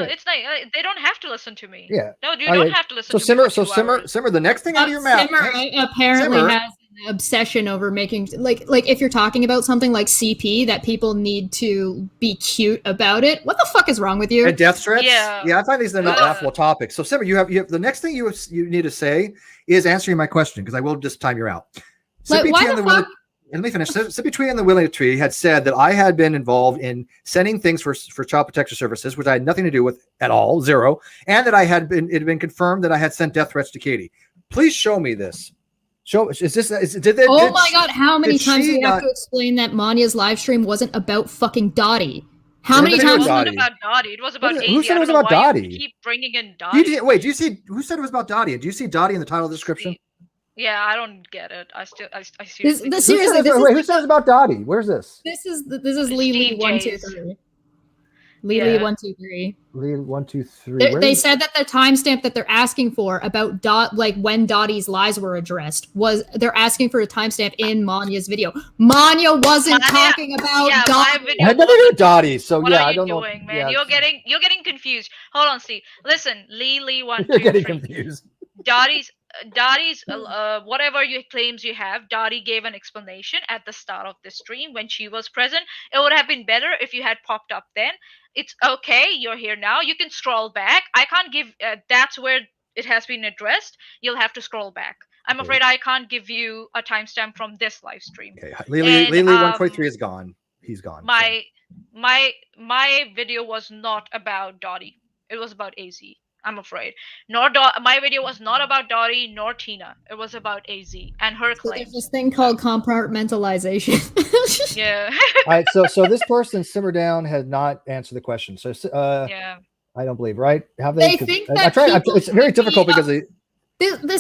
It's not. They don't have to listen to me. Yeah. No, you don't have to listen. So to Simmer. The next thing out of your mouth. Simmer apparently has an obsession over making like if you're talking about something like CP that people need to be cute about it. What the fuck is wrong with you? And death threats. Yeah. I find these are not laughable topics. So Simmer, you have the next thing you need to say is answering my question because I will just time you out. Why the fuck? And let me finish. Sippy Tree and the Willow Tree had said that I had been involved in sending things for child protective services, which I had nothing to do with at all, zero, and that it had been confirmed that I had sent death threats to Katie. Please show me this. My god, how many times do we have to explain that Manya's live stream wasn't about fucking Dottie? How many times? It wasn't about Dottie. It was about Who said it was about Dottie? You keep bringing in Dottie. Do you see who said it was about Dottie? Do you see Dottie in the title description? Yeah, I don't get it. I seriously. Who says about Dottie? Where's this? This is Lily 123. Lily 123. Lily 123. They said that the timestamp that they're asking for about when Dottie's lies were addressed they're asking for a timestamp in Manya's video. Manya wasn't talking about Dottie. I had nothing to do with Dottie, so what I are you don't doing, know. Man? Yeah. You're getting confused. Hold on, Steve. Listen, Lily 123. You're getting confused. Dottie's whatever claims you have, Dottie gave an explanation at the start of the stream when she was present. It would have been better if you had popped up then. It's okay, you're here now. You can scroll back. I can't give. That's where it has been addressed. You'll have to scroll back. I'm afraid I can't give you a timestamp from this live stream. Okay, Lily 123 is gone. He's gone. My video was not about Dottie. It was about AZ. I'm afraid. My video was not about Dottie nor Tina. It was about AZ and her claims. There's this thing called compartmentalization. Yeah. All right. So this person, Simmer Down, has not answered the question. So yeah. I don't believe, right? Have they think that it's very difficult because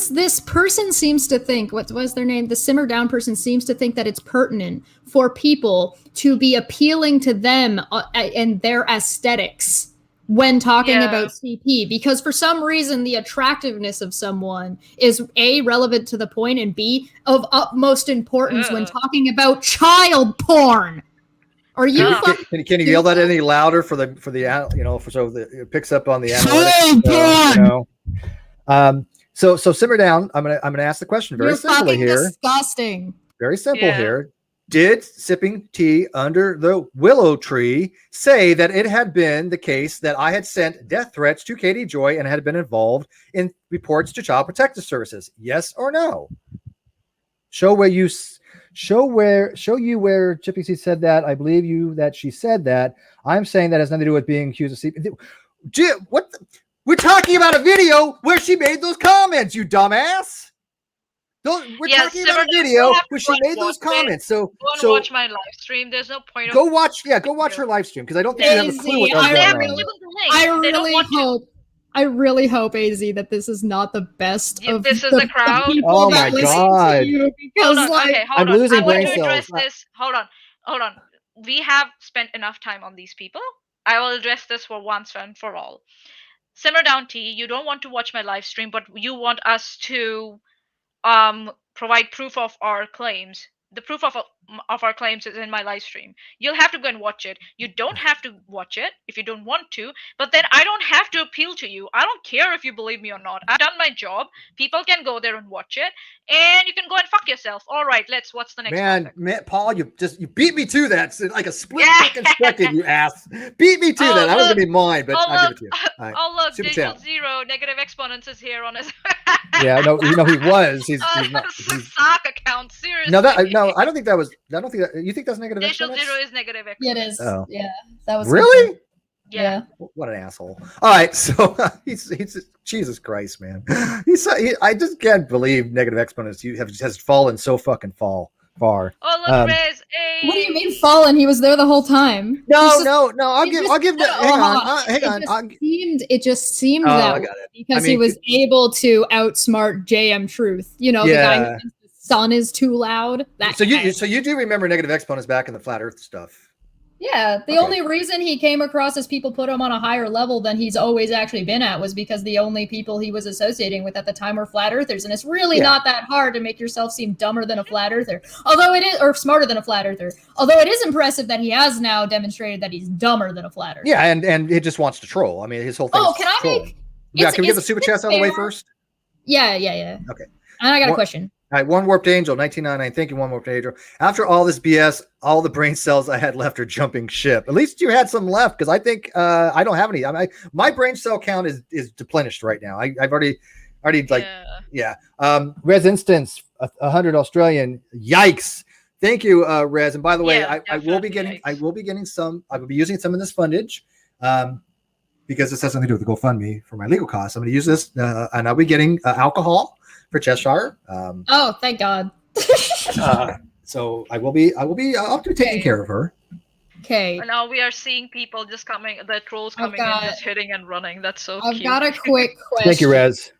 this person seems to think what's their name? The Simmer Down person seems to think that it's pertinent for people to be appealing to them and their aesthetics when talking about CP, because for some reason the attractiveness of someone is A, relevant to the point, and B, of utmost importance when talking about child porn. Are you can you yell that any louder for the so that it picks up on the analytics? So Simmer Down, I'm gonna ask the question very simply here. Disgusting. Very simple here. Did Sipping Tea under the Willow Tree say that it had been the case that I had sent death threats to Katie Joy and had been involved in reports to Child Protective Services? Yes or no? Show you where Chippy C said that. I believe you that she said that. I'm saying that has nothing to do with being accused of CP. We're talking about a video where she made those comments, you dumbass. We're talking about a video where she made those comments. So watch my live stream. There's no point. Go watch her live stream because I don't think you have a clue what I really hope AZ that this is not the best of this is the crowd. Oh my god! Hold on. I'm losing brain cells. Hold on. We have spent enough time on these people. I will address this for once and for all. Simmer Down Tea, you don't want to watch my live stream, but you want us to provide proof of our claims. the proof of our claims is in my live stream. You'll have to go and watch it. You don't have to watch it if you don't want to, but then I don't have to appeal to you. I don't care if you believe me or not. I've done my job. People can go there and watch it, and you can go and fuck yourself. All right, what's the next topic? Man, Paul, you beat me to that. So like a split second second, you ass. Beat me to that. That was gonna be mine, but I'll give it to you. All right. Oh look, Super Digital chat. Zero negative exponents is here on his. Yeah, no, he was. He's not. Sock account. Seriously. No, I don't think that was. I don't think that. You think that's negative Digital exponents? Zero is negative Yeah, exponents. it is. Oh. Yeah, that was Really? Yeah. What an asshole! All right, so he's Jesus Christ, man. I just can't believe negative exponents. Has fallen so fucking far. Oh look, Rez. Hey. What do you mean fallen? He was there the whole time. No. I'll give that. Hang on. It just seemed Oh, that I way got it. because he was able to outsmart JM Truth. You know, the guy who thinks the sun is too loud. So you do remember negative exponents back in the flat Earth stuff? Yeah, the only reason he came across as people put him on a higher level than he's always actually been at was because the only people he was associating with at the time were flat earthers. And it's really not that hard to make yourself seem dumber than a flat earther. Or smarter than a flat earther. Although it is impressive that he has now demonstrated that he's dumber than a flat earther. Yeah, and he just wants to troll. I mean, his whole thing is can I trolling. make... Yeah, can we get the super chats out of the way first? Yeah. Okay. And I got a question. All right, One Warped Angel, 1999. Thank you, One Warped Angel. After all this BS, all the brain cells I had left are jumping ship. At least you had some left, because I think I don't have any. My brain cell count is depleted right now. I've already Res Instance, 100 Australian. Yikes! Thank you, Res. And by the way, I will be getting some. I will be using some of this fundage, because this has something to do with the GoFundMe for my legal costs. I'm going to use this, and I'll be getting alcohol for Cheshire. Oh, thank God. So I'll be taking care of her. Okay. And now we are seeing people just coming, the trolls coming in, just hitting and running. That's so cute. I've got a quick question. Thank you, Rez.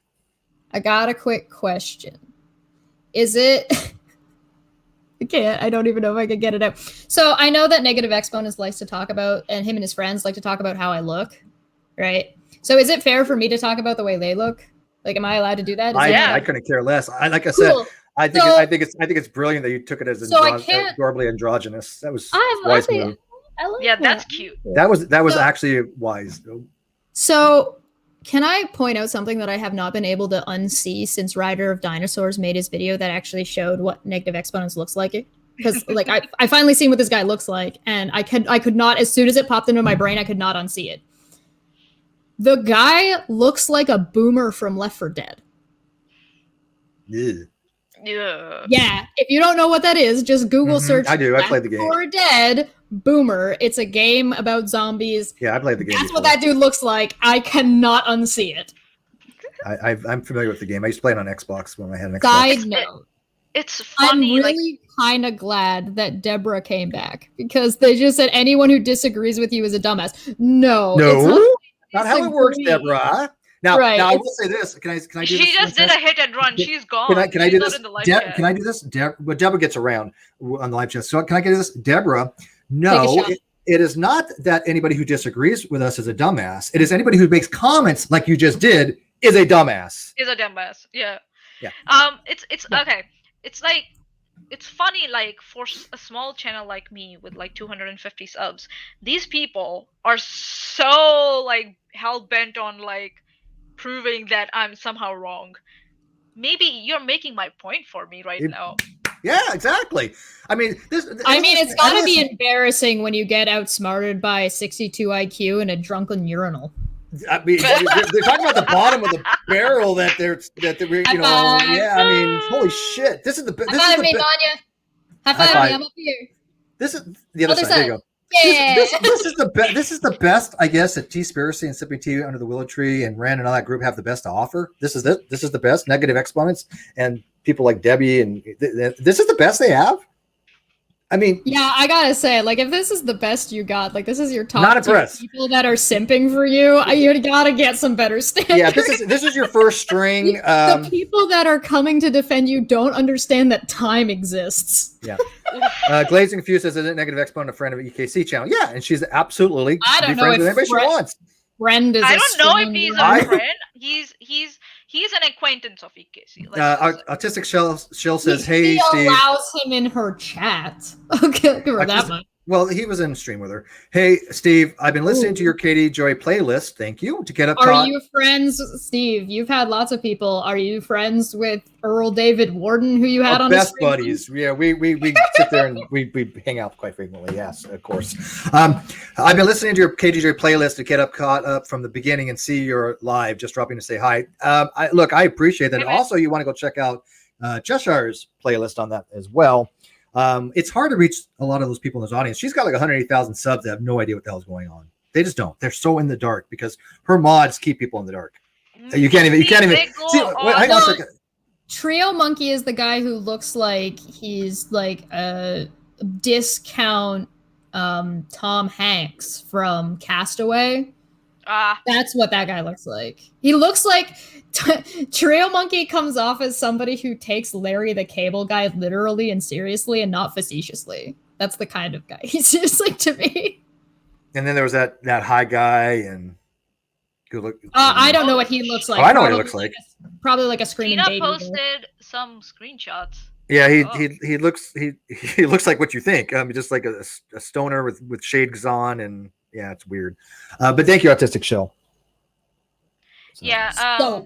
I got a quick question. Is it... I don't even know if I can get it out. So I know that negative exponents likes to talk about, and him and his friends like to talk about how I look, right? So is it fair for me to talk about the way they look? Like, am I allowed to do that? I couldn't care less. Like I said, I think it's brilliant that you took it as adorably androgynous. That was wise move. That's cute. That was actually wise. So, can I point out something that I have not been able to unsee since Rider of Dinosaurs made his video that actually showed what negative exponents looks like? Because like I finally seen what this guy looks like, and I could not, as soon as it popped into my brain, I could not unsee it. The guy looks like a boomer from Left 4 Dead. Yeah. Yeah. If you don't know what that is, just Google search. I do. I played the game. Left 4 Dead Boomer. It's a game about zombies. Yeah, I played the game. That's what that dude looks like. I cannot unsee it. I'm familiar with the game. I used to play it on Xbox when I had an Xbox. Side note. It's funny. I'm really kind of glad that Deborah came back, because they just said anyone who disagrees with you is a dumbass. No. Not how it works, Deborah. Now I will say this. Can I do this? She just did a hit and run. She's gone. Can I do this? Can I do this? But Deborah gets around on the live chat. So can I get this? Deborah, no, it is not that anybody who disagrees with us is a dumbass. It is anybody who makes comments like you just did is a dumbass. Yeah. Yeah. It's okay. It's like, it's funny, like, for a small channel like me with like 250 subs, these people are so like hell-bent on like proving that I'm somehow wrong. Maybe you're making my point for me right now. Yeah, exactly. I mean, it's got to be embarrassing when you get outsmarted by 62 IQ and a drunken urinal. I mean, they're talking about the bottom of the barrel that they're you know. Yeah, I mean, holy shit! This is the best. High five me, Manya. High five me. I'm up here. This is the other side. There you go. Yeah. This is the best. This is the best, I guess, that Tea Spiracy and Sipping Tea Under the Willow Tree and Rand and all that group have the best to offer. This is it. This is the best. Negative exponents and people like Debbie and this is the best they have. I mean, yeah, I gotta say, like, if this is the best you got, like, this is your top not impressed. People that are simping for you, you gotta get some better standards. Yeah, this is your first string. The people that are coming to defend you don't understand that time exists. Yeah. Glazing Fuse says, is it negative exponent a friend of EKC channel? Yeah, and she's absolutely I don't know if with anybody she wants. Friend is I don't know if he's a friend. He's an acquaintance of Ikesi. Autistic Shill says, "Hey, He Steve." allows him in her chat. Okay, give her that much. Well, he was in stream with her. Hey, Steve, I've been listening to your Katie Joy playlist. Thank you. To get up. Are you friends, Steve? You've had lots of people. Are you friends with Earl David Warden, who you had on best stream? buddies? Yeah, we sit there and we hang out quite frequently. Yes, of course. I've been listening to your Katie Joy playlist to get caught up from the beginning and see you're live. Just dropping to say hi. I appreciate that. Also, you want to go check out Cheshire's playlist on that as well. It's hard to reach a lot of those people in this audience. She's got like 180,000 subs that have no idea what the hell's going on. They just don't. They're so in the dark because her mods keep people in the dark. You can't even see. Wait, hang on a second. Trio Monkey is the guy who looks like he's like a discount Tom Hanks from Castaway. That's what that guy looks like. He looks like Trio Monkey comes off as somebody who takes Larry the Cable Guy literally and seriously and not facetiously. That's the kind of guy he's just like to me. And then there was that high guy and good look. I don't know what he looks like. I know what he looks like. Probably like a screaming Tina baby. posted some screenshots. Yeah, he looks like what you think. Just like a stoner with shades on, and yeah, it's weird. But thank you, Autistic Shell. So. Yeah.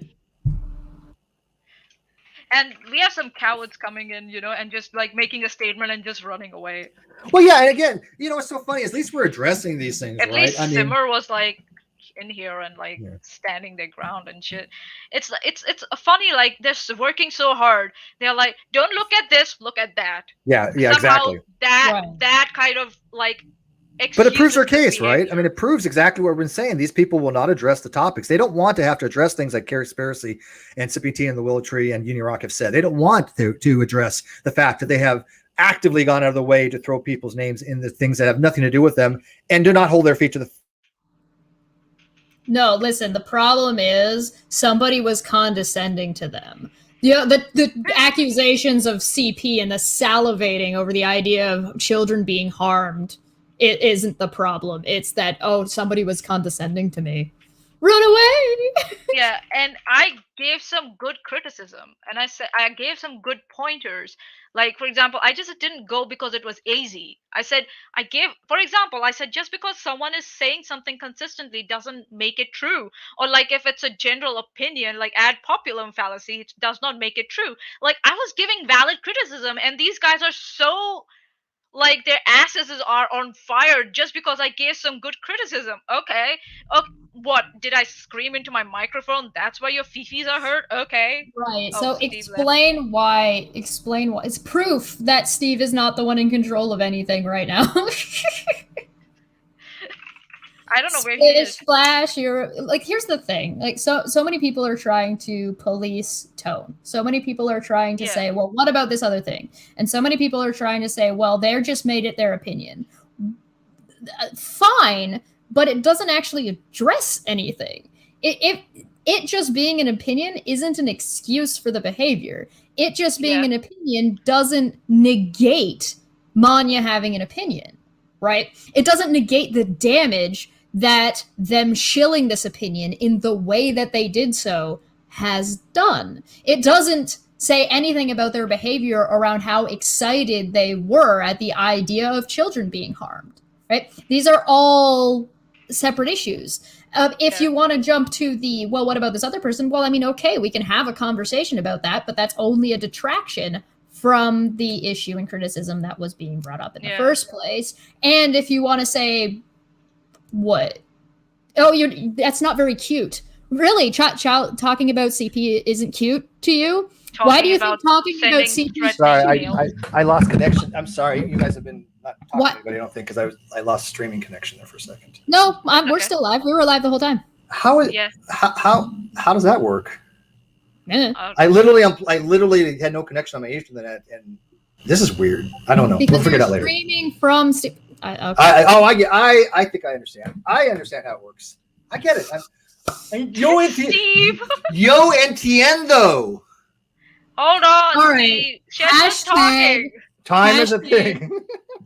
And we have some cowards coming in, and just like making a statement and just running away. Well, yeah, and again, what's so funny? At least we're addressing these things, At right? least Simmer was like in here and like standing their ground and shit. It's funny, like they're working so hard. They're like, don't look at this, look at that. Yeah, Somehow exactly. That kind of like. But it proves their case, right? I mean, it proves exactly what we've been saying. These people will not address the topics. They don't want to have to address things like Tea Spiracy and Sipping Tea and the Willow Tree and UNIRock have said. They don't want to address the fact that they have actively gone out of the way to throw people's names in the things that have nothing to do with them and do not hold their feet to the. No, listen, the problem is somebody was condescending to them. The accusations of CP and the salivating over the idea of children being harmed. It isn't the problem. It's that, somebody was condescending to me. Run away! Yeah, and I gave some good criticism. And I gave some good pointers. Like, for example, I just didn't go because it was easy. I said just because someone is saying something consistently doesn't make it true. Or like if it's a general opinion, like ad populum fallacy, it does not make it true. Like, I was giving valid criticism, and these guys are so... like their asses are on fire just because I gave some good criticism. Okay. What? Did I scream into my microphone? That's why your fifis are hurt? Okay. Right. So explain why. It's proof that Steve is not the one in control of anything right now. I don't know where he is. Splash, you're like, here's the thing. Like, so many people are trying to police tone. So many people are trying to say, well, what about this other thing? And so many people are trying to say, well, they're just made it their opinion. Fine, but it doesn't actually address anything. It just being an opinion isn't an excuse for the behavior. It just being an opinion doesn't negate Manya having an opinion, right? It doesn't negate the damage that them shilling this opinion in the way that they did so has done. It doesn't say anything about their behavior around how excited they were at the idea of children being harmed, right? These are all separate issues. If you want to jump to the, well, what about this other person? Well, I mean, okay, we can have a conversation about that, but that's only a detraction from the issue and criticism that was being brought up in the first place. And if you want to say, what? That's not very cute. Really, talking about CP isn't cute to you? Why do you think talking about CP? Sorry, I lost connection. I'm sorry. You guys have been not talking to anybody, I don't think, because I lost streaming connection there for a second. No, we're still live. We were live the whole time. How does that work? Yeah. I literally had no connection on my Ethernet, and this is weird. I don't know. We'll figure it out later. Streaming from I think I understand. I understand how it works. I get it. Yo entiendo. Hold on. All right. Talking. Time is a thing.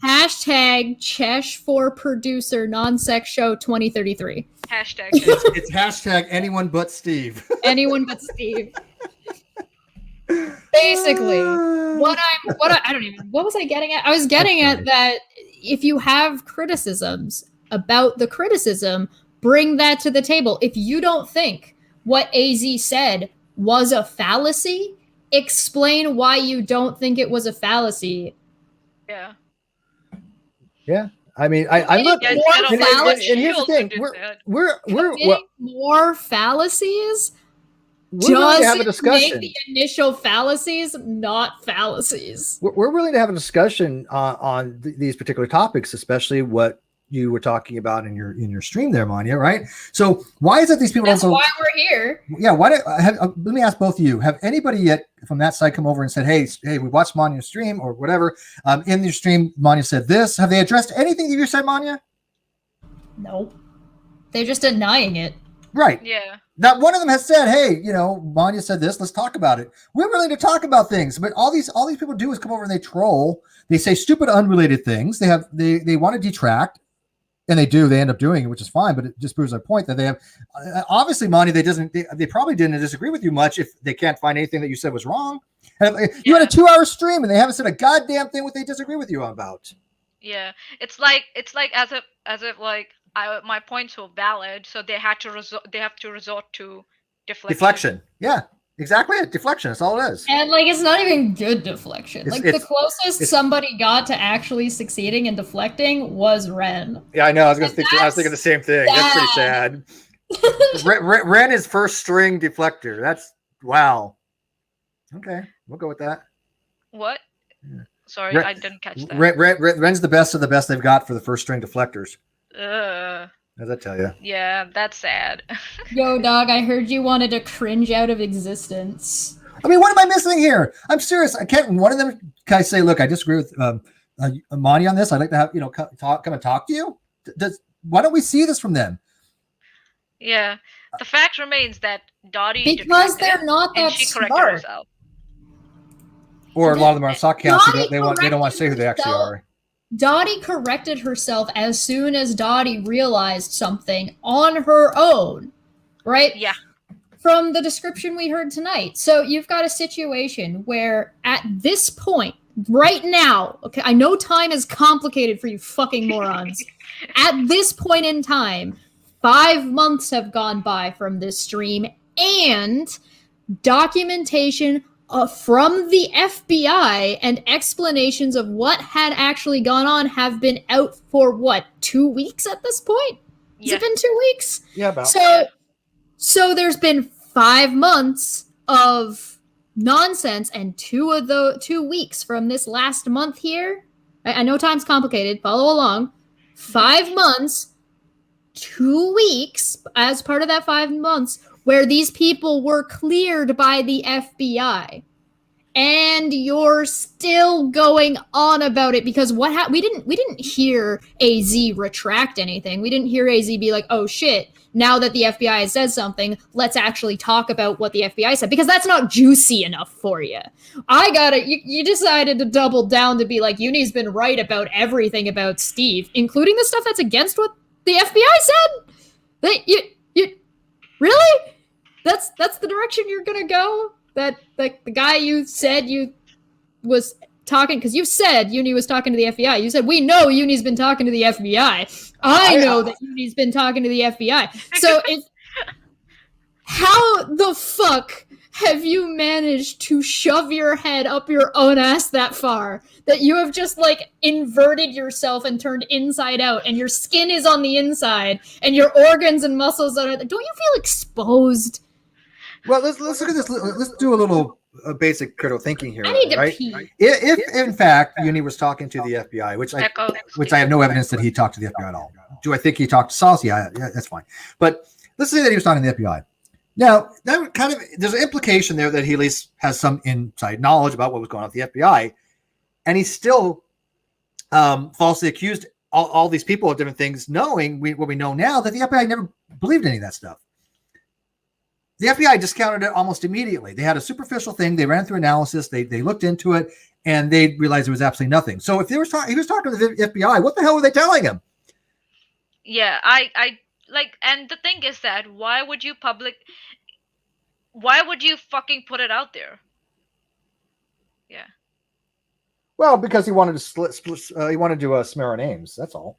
Hashtag Chesh for producer non-sex show 2033. Hashtag. It's hashtag anyone but Steve. Anyone but Steve. Basically, what was I getting at? I was getting at that if you have criticisms about the criticism, bring that to the table. If you don't think what AZ said was a fallacy, explain why you don't think it was a fallacy. Yeah. Yeah. I mean, I look, and here's the thing: we're more fallacies. We're willing to have a discussion. Make the initial fallacies not fallacies. We're willing to have a discussion on these particular topics, especially what you were talking about in your stream there, Manya. Right? So why is it these people? That's why we're here. Yeah. Let me ask both of you: have anybody yet from that side come over and said, "Hey, we watched Manya's stream or whatever"? In your stream, Manya said this. Have they addressed anything that you said, Manya? No, they're just denying it. Right. Yeah. Not one of them has said, "Hey, Manya said this. Let's talk about it." We're willing to talk about things, but all these people do is come over and they troll. They say stupid, unrelated things. They want to detract, and they end up doing it, which is fine. But it just proves our point that they have obviously, Manya. They probably didn't disagree with you much if they can't find anything that you said was wrong. You had a 2-hour stream and they haven't said a goddamn thing what they disagree with you about. Yeah, it's like as if like my points were valid, so they have to resort to deflection. Yeah, exactly. Deflection. That's all it is. And it's not even good deflection. The closest somebody got to actually succeeding in deflecting was Ren. Yeah, I know. I was thinking the same thing. That's pretty sad. Ren is first string deflector. That's wow. Okay, we'll go with that. What? Yeah. Sorry, I didn't catch that. Ren's the best of the best they've got for the first string deflectors. As I tell you. Yeah, that's sad. Yo, dog, I heard you wanted to cringe out of existence. I mean, what am I missing here? I'm serious. I can't. One of them can I say, look, I disagree with Manya on this. I'd like to have come and talk to you. Why don't we see this from them? Yeah, the fact remains that Dottie because they're not that she smart. corrected herself. Or a lot of them are sock counts. They don't want to say who they actually are. Dottie corrected herself as soon as Dottie realized something on her own, right? Yeah. From the description we heard tonight. So you've got a situation where at this point, right now, okay, I know time is complicated for you fucking morons. At this point in time, 5 months have gone by from this stream and documentation from the FBI and explanations of what had actually gone on have been out for 2 weeks at this point? Yeah. Has it been 2 weeks? Yeah, about. So there's been 5 months of nonsense, and 2 weeks from this last month here. I know time's complicated. Follow along. 5 months, 2 weeks as part of that 5 months where these people were cleared by the FBI. And you're still going on about it because we didn't hear AZ retract anything. We didn't hear AZ be like, "Oh shit, now that the FBI says something, let's actually talk about what the FBI said," because that's not juicy enough for you. You decided to double down to be like, Uni's been right about everything about Steve, including the stuff that's against what the FBI said. You really? That's the direction you're gonna go? That the guy you said you was talking, because you said Uni was talking to the FBI. You said, "We know Uni's been talking to the FBI." I know that Uni's been talking to the FBI. So how the fuck have you managed to shove your head up your own ass that far that you have just inverted yourself and turned inside out, and your skin is on the inside and your organs and muscles are? Don't you feel exposed? Well, let's look at this. Let's do a little basic critical thinking here. I need right? to pee. If in fact Uni was talking to the FBI, which I have no evidence that he talked to the FBI at all. Do I think he talked to Sauce? Yeah, that's fine. But let's say that he was talking to the FBI. Now, that kind of there's an implication there that he at least has some inside knowledge about what was going on with the FBI, and he still falsely accused all these people of different things, knowing what we know now that the FBI never believed any of that stuff. The FBI discounted it almost immediately. They had a superficial thing. They ran through analysis. They looked into it, and they realized there was absolutely nothing. So if he was talking to the FBI, what the hell were they telling him? Yeah, I like, and the thing is that why would you fucking put it out there? Yeah. Well, because he wanted to he wanted to smear our names. That's all.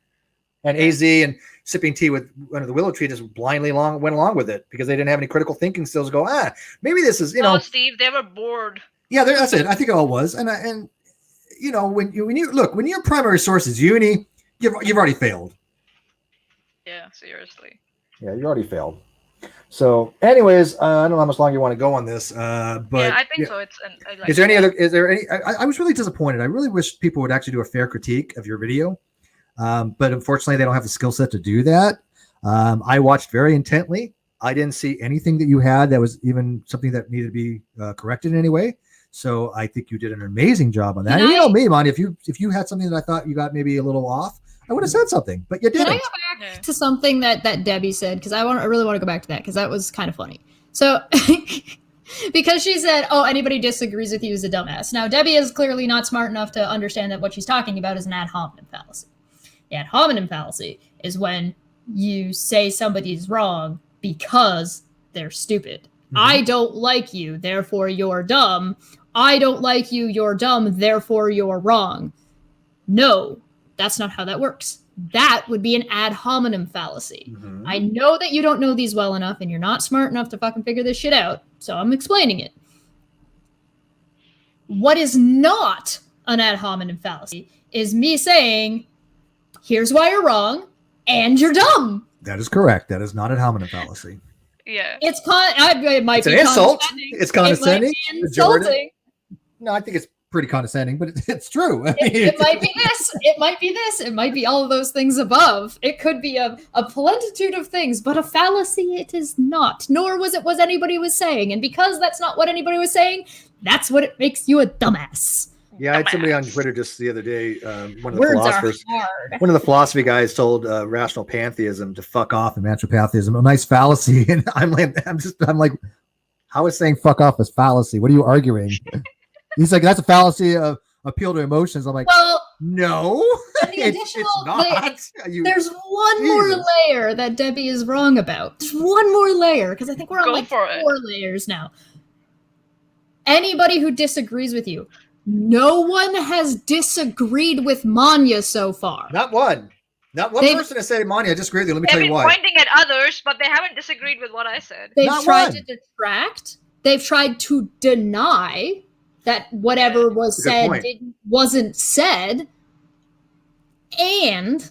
And AZ and sipping tea with under the willow tree just blindly went along with it because they didn't have any critical thinking skills. Go, maybe this is, No, Steve, they were bored. Yeah, that's it. I think it all was. And you know, when your primary source is uni, you've already failed. Yeah, seriously. Yeah, you already failed. So, anyways, I don't know how much longer you want to go on this, but yeah, I think so. It's is there any other? Is there any? I was really disappointed. I really wish people would actually do a fair critique of your video, but unfortunately, they don't have the skill set to do that. I watched very intently. I didn't see anything that you had that was even something that needed to be corrected in any way. So I think you did an amazing job on that. And you know me, Manya, if you had something that I thought you got maybe a little off, I would have said something, but you didn't. Can I go back to something that Debbie said? Because I really want to go back to that because that was kind of funny. So, because she said, "Oh, anybody disagrees with you is a dumbass." Now, Debbie is clearly not smart enough to understand that what she's talking about is an ad hominem fallacy. The ad hominem fallacy is when you say somebody's wrong because they're stupid. Mm-hmm. I don't like you, therefore you're dumb. I don't like you, you're dumb, therefore you're wrong. No. That's not how that works. That would be an ad hominem fallacy. Mm-hmm. I know that you don't know these well enough and you're not smart enough to fucking figure this shit out, so I'm explaining it. What is not an ad hominem fallacy is me saying, here's why you're wrong, and you're dumb. That is correct. That is not an ad hominem fallacy. Yeah. It might be an insult. It's condescending. It might be insulting. No, I think it's pretty condescending, but it's true. I mean, it might be this. It might be this. It might be all of those things above. It could be a plentitude of things, but a fallacy it is not. Nor was it what anybody was saying. And because that's not what anybody was saying, that's what it makes you a dumbass. Yeah, I had somebody on Twitter just the other day. One of the philosophy guys told rational pantheism to fuck off and anthropopathism, a nice fallacy. And I'm like, how is saying fuck off a fallacy? What are you arguing? He's like, that's a fallacy of appeal to emotions. I'm like, well, no, it's not. There's one more layer that Debbie is wrong about. There's one more layer, because I think we're on four layers now. Anybody who disagrees with you, no one has disagreed with Manya so far. Not one. Not one person has said, Manya, I disagree with you. Let me tell you why. They've been pointing at others, but they haven't disagreed with what I said. They've tried to detract. They've tried to deny that whatever was said wasn't said. And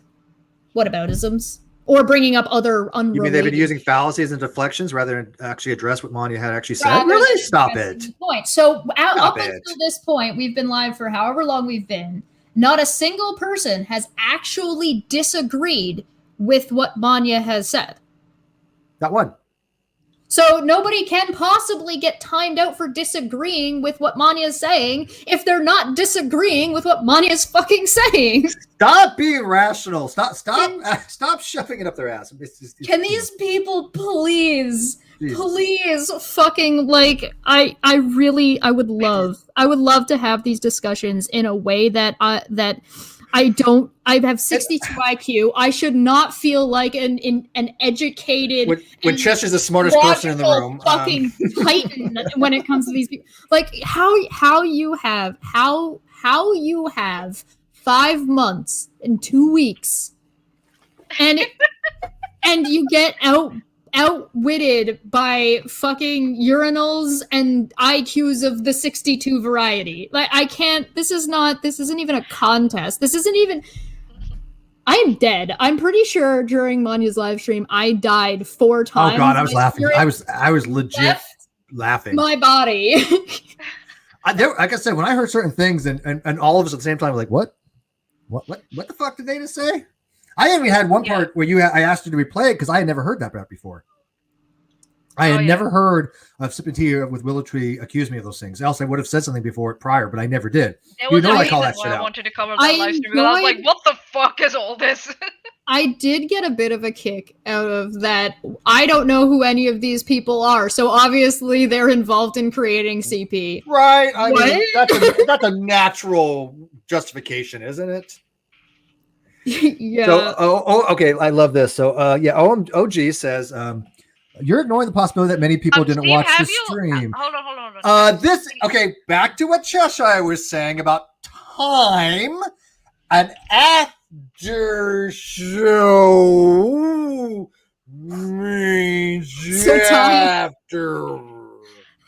what about isms? Or bringing up other unrelated... You mean they've been using fallacies and deflections rather than actually address what Manya had actually said? Really? Stop it. Point. So up until this point, we've been live for however long we've been. Not a single person has actually disagreed with what Manya has said. Not one. So nobody can possibly get timed out for disagreeing with what Manya is saying if they're not disagreeing with what Manya is fucking saying. Stop being rational. Stop shoving it up their ass. Can these people please fucking I would love to have these discussions in a way that I have 62 IQ. I should not feel like an educated. When Chester's the smartest person in the room, fucking titan when it comes to these people. Like how you have 5 months and 2 weeks, and you get outwitted by fucking urinals and IQs of the 62 variety. Like I can't. This isn't even a contest. This isn't even. I'm dead. I'm pretty sure during Manya's live stream, I died 4 times. Oh God, I was laughing. I was legit laughing. My body. Like I said, when I heard certain things and all of us at the same time, like what the fuck did they just say? I even had one part where I asked you to replay it because I had never heard that before. I had never heard of sipping tea with Willow Tree accuse me of those things. Else I would have said something before prior, but I never did. I call that shit out. I wanted to cover that live stream. I was like, what the fuck is all this? I did get a bit of a kick out of that. I don't know who any of these people are, so obviously they're involved in creating CP. Right. I mean, that's a natural justification, isn't it? Yeah. So, okay, I love this. So, OG says, you're ignoring the possibility that many people didn't Steve, watch the have you- stream. Hold on. Okay, back to what Cheshire was saying about time. An after show means So time- after.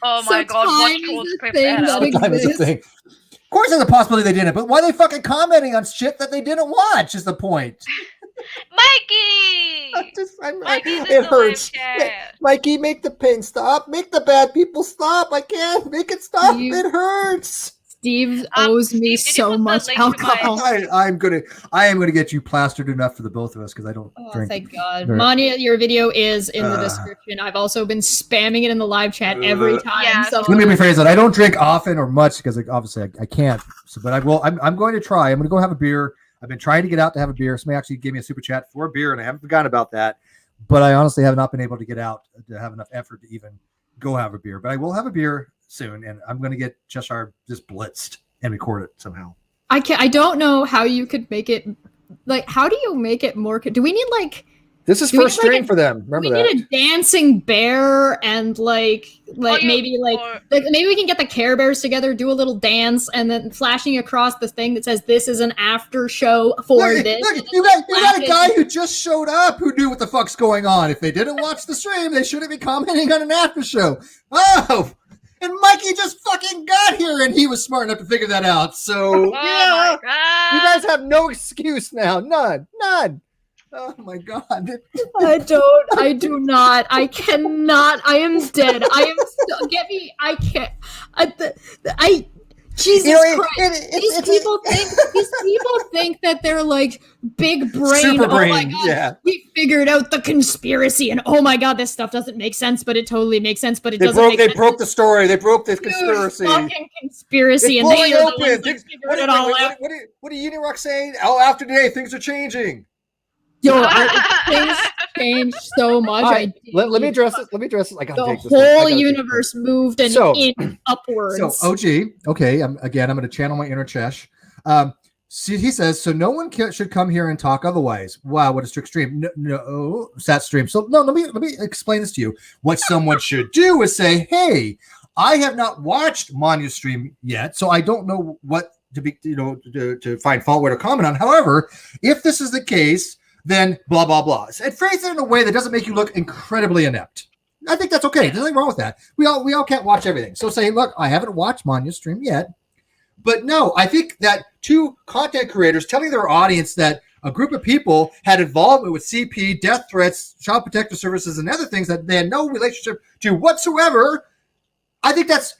Oh my god, time watch is Troll's a clip thing that that out. Time is a exists. thing. Of course, there's a possibility they didn't, but why are they fucking commenting on shit that they didn't watch? Is the point? Mikey! Mikey's in It the hurts. live chat. Mikey, make the pain stop. Make the bad people stop. I can't make it stop. You- It hurts. Steve owes me Steve, did you so put the much link to my- alcohol. I am gonna get you plastered enough for the both of us because I don't Oh, drink. thank God. very- Manya, your video is in the description. I've also been spamming it in the live chat every time. Yeah, so so- Let me rephrase that. I don't drink often or much because obviously I can't. So, but I will. I'm going to try. I'm going to go have a beer. I've been trying to get out to have a beer. Somebody actually gave me a super chat for a beer, and I haven't forgotten about that. But I honestly have not been able to get out to have enough effort to even go have a beer. But I will have a beer soon, and I'm going to get Cheshire just blitzed and record it somehow. I don't know how you could make it. Like, how do you make it more? Do we need like? This is Do we first like stream a- for them. Remember we that. need a dancing bear and maybe maybe we can get the Care Bears together, do a little dance, and then flashing across the thing that says this is an after show for this. Look, you got a guy who just showed up who knew what the fuck's going on. If they didn't watch the stream, they shouldn't be commenting on an after show. Oh, and Mikey just fucking got here, and he was smart enough to figure that out. So Oh my god. you guys have no excuse now. None. Oh my god. I do not. I cannot. I am dead. I am still, get me. I can't. Jesus Christ. These people think that they're like big brain. Super Oh my brain, god. yeah. We figured out the conspiracy and oh my god, this stuff doesn't make sense, but it totally makes sense, but it They doesn't make sense. broke the story. They broke the Huge conspiracy. fucking conspiracy, It's and they blowing are the open. ones that figured it all out. What are UNIRock saying? Oh, after today, things are changing. Yo, things changed so much. All right, let me address this. I gotta The take this. I whole gotta take universe moved an So- inch upwards. So OG, okay. I'm going to channel my inner Chesh. See, he says so. No one should come here and talk otherwise. Wow, what a strict stream. No, sat stream. So no, let me explain this to you. What someone should do is say, hey, I have not watched Manya's stream yet, so I don't know what to be, to find fault with or comment on. However, if this is the case, then blah blah blah. And phrase it in a way that doesn't make you look incredibly inept. I think that's okay. There's nothing wrong with that. We all can't watch everything. So say, look, I haven't watched Manya's stream yet. But no, I think that two content creators telling their audience that a group of people had involvement with CP, death threats, child protective services, and other things that they had no relationship to whatsoever. I think that's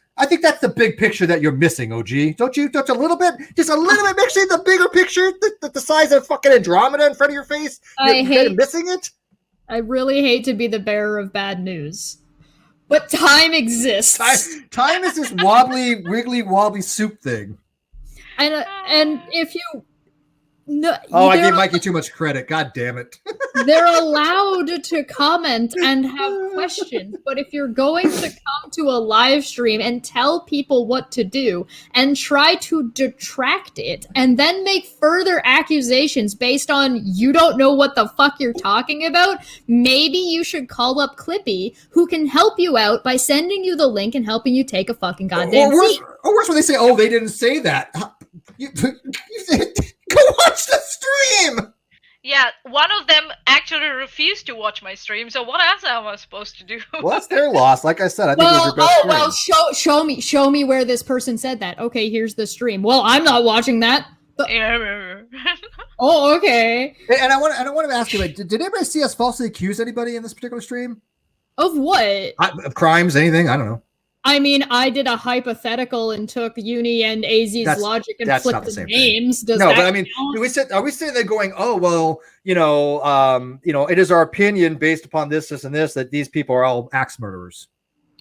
the big picture that you're missing, OG. Don't you? Just a little bit mixing the bigger picture, the size of fucking Andromeda in front of your face. You're missing it. I really hate to be the bearer of bad news, but time exists. Time is this wobbly, wiggly, wobbly soup thing. And if you I gave Mikey too much credit. God damn it. they're allowed to comment and have questions, but if you're going to come to a live stream and tell people what to do and try to detract it and then make further accusations based on you don't know what the fuck you're talking about, maybe you should call up Clippy, who can help you out by sending you the link and helping you take a fucking goddamn seat. Or worse when they say, oh, they didn't say that. You go watch the stream. Yeah, one of them actually refused to watch my stream, so what else am I supposed to do? Well, that's their loss. Like I said, I think it was your best stream. Show me where this person said that. Okay, here's the stream. Well, I'm not watching that. Oh, okay. And I want to ask you, like, did anybody see us falsely accuse anybody in this particular stream? Of what? Of crimes, anything? I don't know. I mean, I did a hypothetical and took Uni and AZ's logic and flipped the names. Does no, that but I mean, count? are we saying they're going, oh, well, it is our opinion based upon this, and this, that these people are all axe murderers?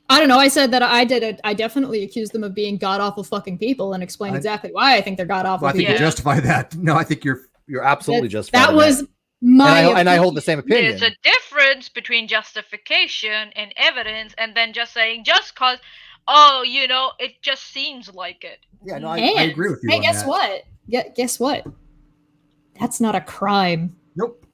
I don't know. I said that I definitely accused them of being god-awful fucking people and explained exactly why I think they're god-awful people. I think you justify that. No, I think you're absolutely justified. That was my and I hold the same opinion. There's a difference between justification and evidence, and then just saying just cause, it just seems like it. Yeah, no, I agree with you. Hey, on guess that. what? Guess what? That's not a crime. Nope.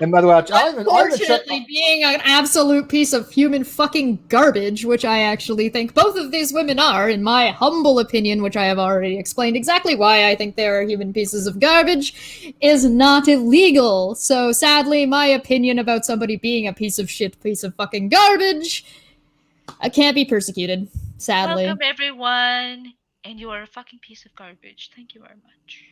And by the way, unfortunately, being an absolute piece of human fucking garbage, which I actually think both of these women are, in my humble opinion, which I have already explained exactly why I think they are human pieces of garbage, is not illegal. So sadly, my opinion about somebody being a piece of shit, piece of fucking garbage, I can't be persecuted, sadly. Welcome, everyone. And you are a fucking piece of garbage. Thank you very much.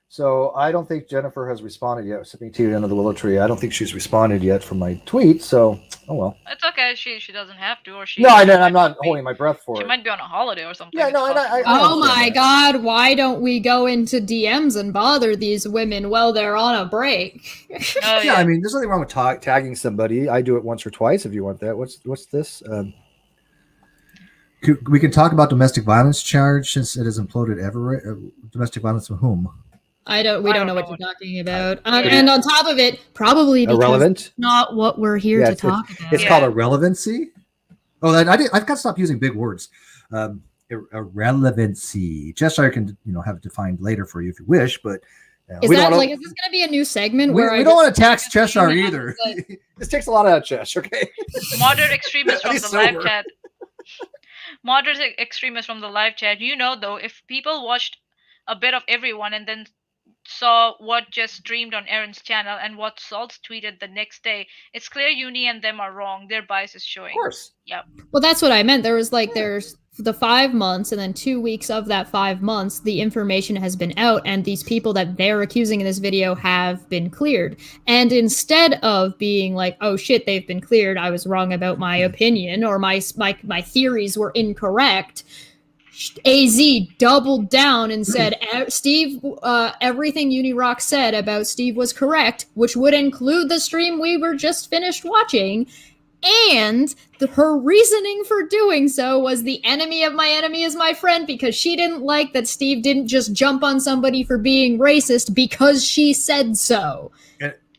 So I don't think Jennifer has responded yet. Sipping tea under the willow tree. I don't think she's responded yet from my tweet. So, oh well. It's okay. She doesn't have to, or she. No, I'm not holding my breath for it. She might be on a holiday or something. Yeah, no, oh my God! Why don't we go into DMs and bother these women while they're on a break? Yeah, I mean, there's nothing wrong with tagging somebody. I do it once or twice if you want that. What's this? We can talk about domestic violence charge since it has imploded everywhere. Domestic violence from whom? We don't know what you're talking about. And on top of it, probably because irrelevant? Not what we're here to talk about. It's called irrelevancy. Oh, I've got to stop using big words. Irrelevancy. Cheshire can have it defined later for you if you wish, but is this going to be a new segment where we don't want to tax Cheshire either? This takes a lot out of Cheshire. Okay. Moderate extremists from the live chat. Moderate extremists from the live chat. Though, if people watched a bit of everyone and then saw what just streamed on Aaron's channel and what Salt's tweeted the next day, it's clear Uni and them are wrong. Their bias is showing. Of course. Yep. Well, that's what I meant. There's the 5 months, and then 2 weeks of that 5 months, the information has been out, and these people that they're accusing in this video have been cleared. And instead of being like, oh shit, they've been cleared, I was wrong about my opinion, or my theories were incorrect, AZ doubled down and said, Steve, everything UNIRock said about Steve was correct, which would include the stream we were just finished watching. And her reasoning for doing so was the enemy of my enemy is my friend, because she didn't like that Steve didn't just jump on somebody for being racist because she said so.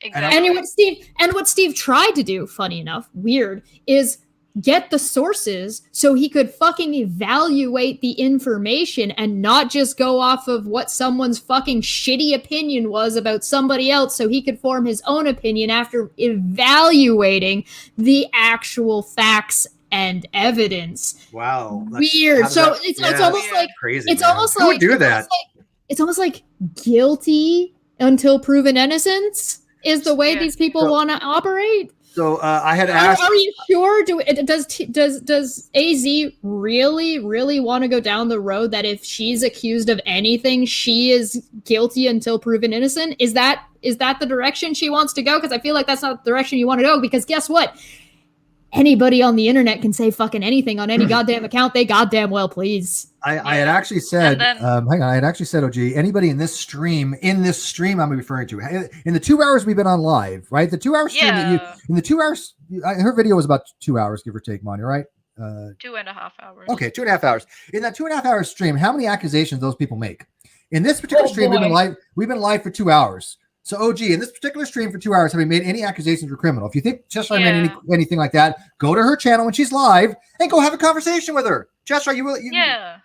Exactly. And what Steve tried to do, funny enough, weird, is get the sources so he could fucking evaluate the information and not just go off of what someone's fucking shitty opinion was about somebody else, so he could form his own opinion after evaluating the actual facts and evidence. Wow. Weird. So it's almost like crazy. It's almost like who would do that? It's almost like guilty until proven innocence is the way these people want to operate. So I had asked. Are you sure? Does AZ really want to go down the road that if she's accused of anything, she is guilty until proven innocent? Is that the direction she wants to go? Because I feel like that's not the direction you want to go. Because guess what? Anybody on the internet can say fucking anything on any goddamn account they goddamn well please. I had actually said, hang on, I had actually said, OG, anybody in this stream I'm referring to, in the 2 hours we've been on live, right? The 2 hour stream in the 2 hours, her video was about 2 hours, give or take, Manya, right? 2.5 hours. Okay, 2.5 hours. In that 2.5 hour stream, how many accusations those people make? In this particular stream, we've been live for 2 hours. So, OG, in this particular stream for 2 hours, have we made any accusations for criminal? If you think Cheshire made anything like that, go to her channel when she's live and go have a conversation with her. Cheshire,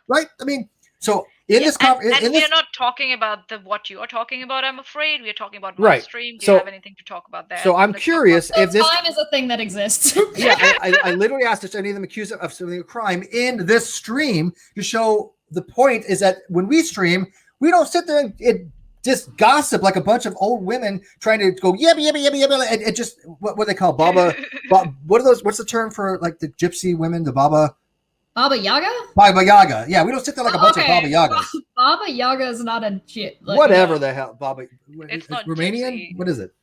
right? I mean, so in this conversation, we're not talking about what you are talking about. I'm afraid we are talking about my stream. Do you have anything to talk about that? So I'm curious if this time is a thing that exists. Yeah, I literally asked if any of them accused of something of crime in this stream to show the point is that when we stream, we don't sit there and just gossip like a bunch of old women trying to go and just what do they call Baba? What are those? What's the term for like the gypsy women? The Baba Yaga? Baba Yaga. Yeah, we don't sit there like a bunch of Baba Yagas. Baba Yaga is not a whatever the hell Baba. It's not Romanian. gypsy. What is it?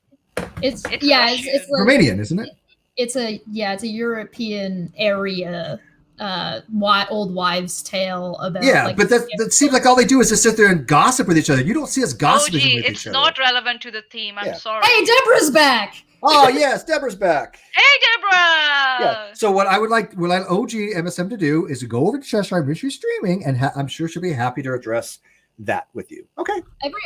It's Romanian, isn't it? It's a European area. Old wives' tale about but that seems like all they do is just sit there and gossip with each other. You don't see us gossiping with each other. It's not relevant to the theme. I'm sorry. Hey, Deborah's back. Oh yes, Deborah's back. Hey, Deborah. Yeah. So what I would like OG MSM to do is to go over to Cheshire Mystery Streaming, and I'm sure she'll be happy to address that with you. Okay.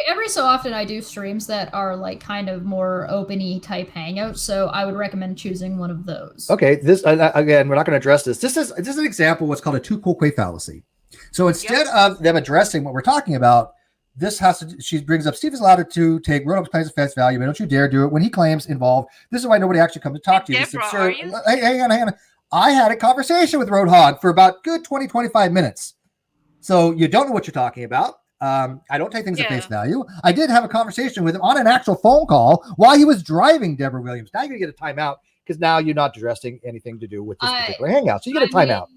Every so often I do streams that are like kind of more open-y type hangouts, so I would recommend choosing one of those. Okay, this again, we're not going to address this. This is an example of what's called a two quoque fallacy. So instead of them addressing what we're talking about, she brings up Steve is allowed to take Roanoke's claims at face value, but don't you dare do it when he claims involved. This is why nobody actually comes to talk to you. This is absurd. Hey, hang on. I had a conversation with Roadhog for about good 20, 25 minutes. So you don't know what you're talking about. I don't take things at face value. I did have a conversation with him on an actual phone call while he was driving Deborah Williams. Now you're going to get a timeout because now you're not addressing anything to do with this particular hangout. So you get a timeout.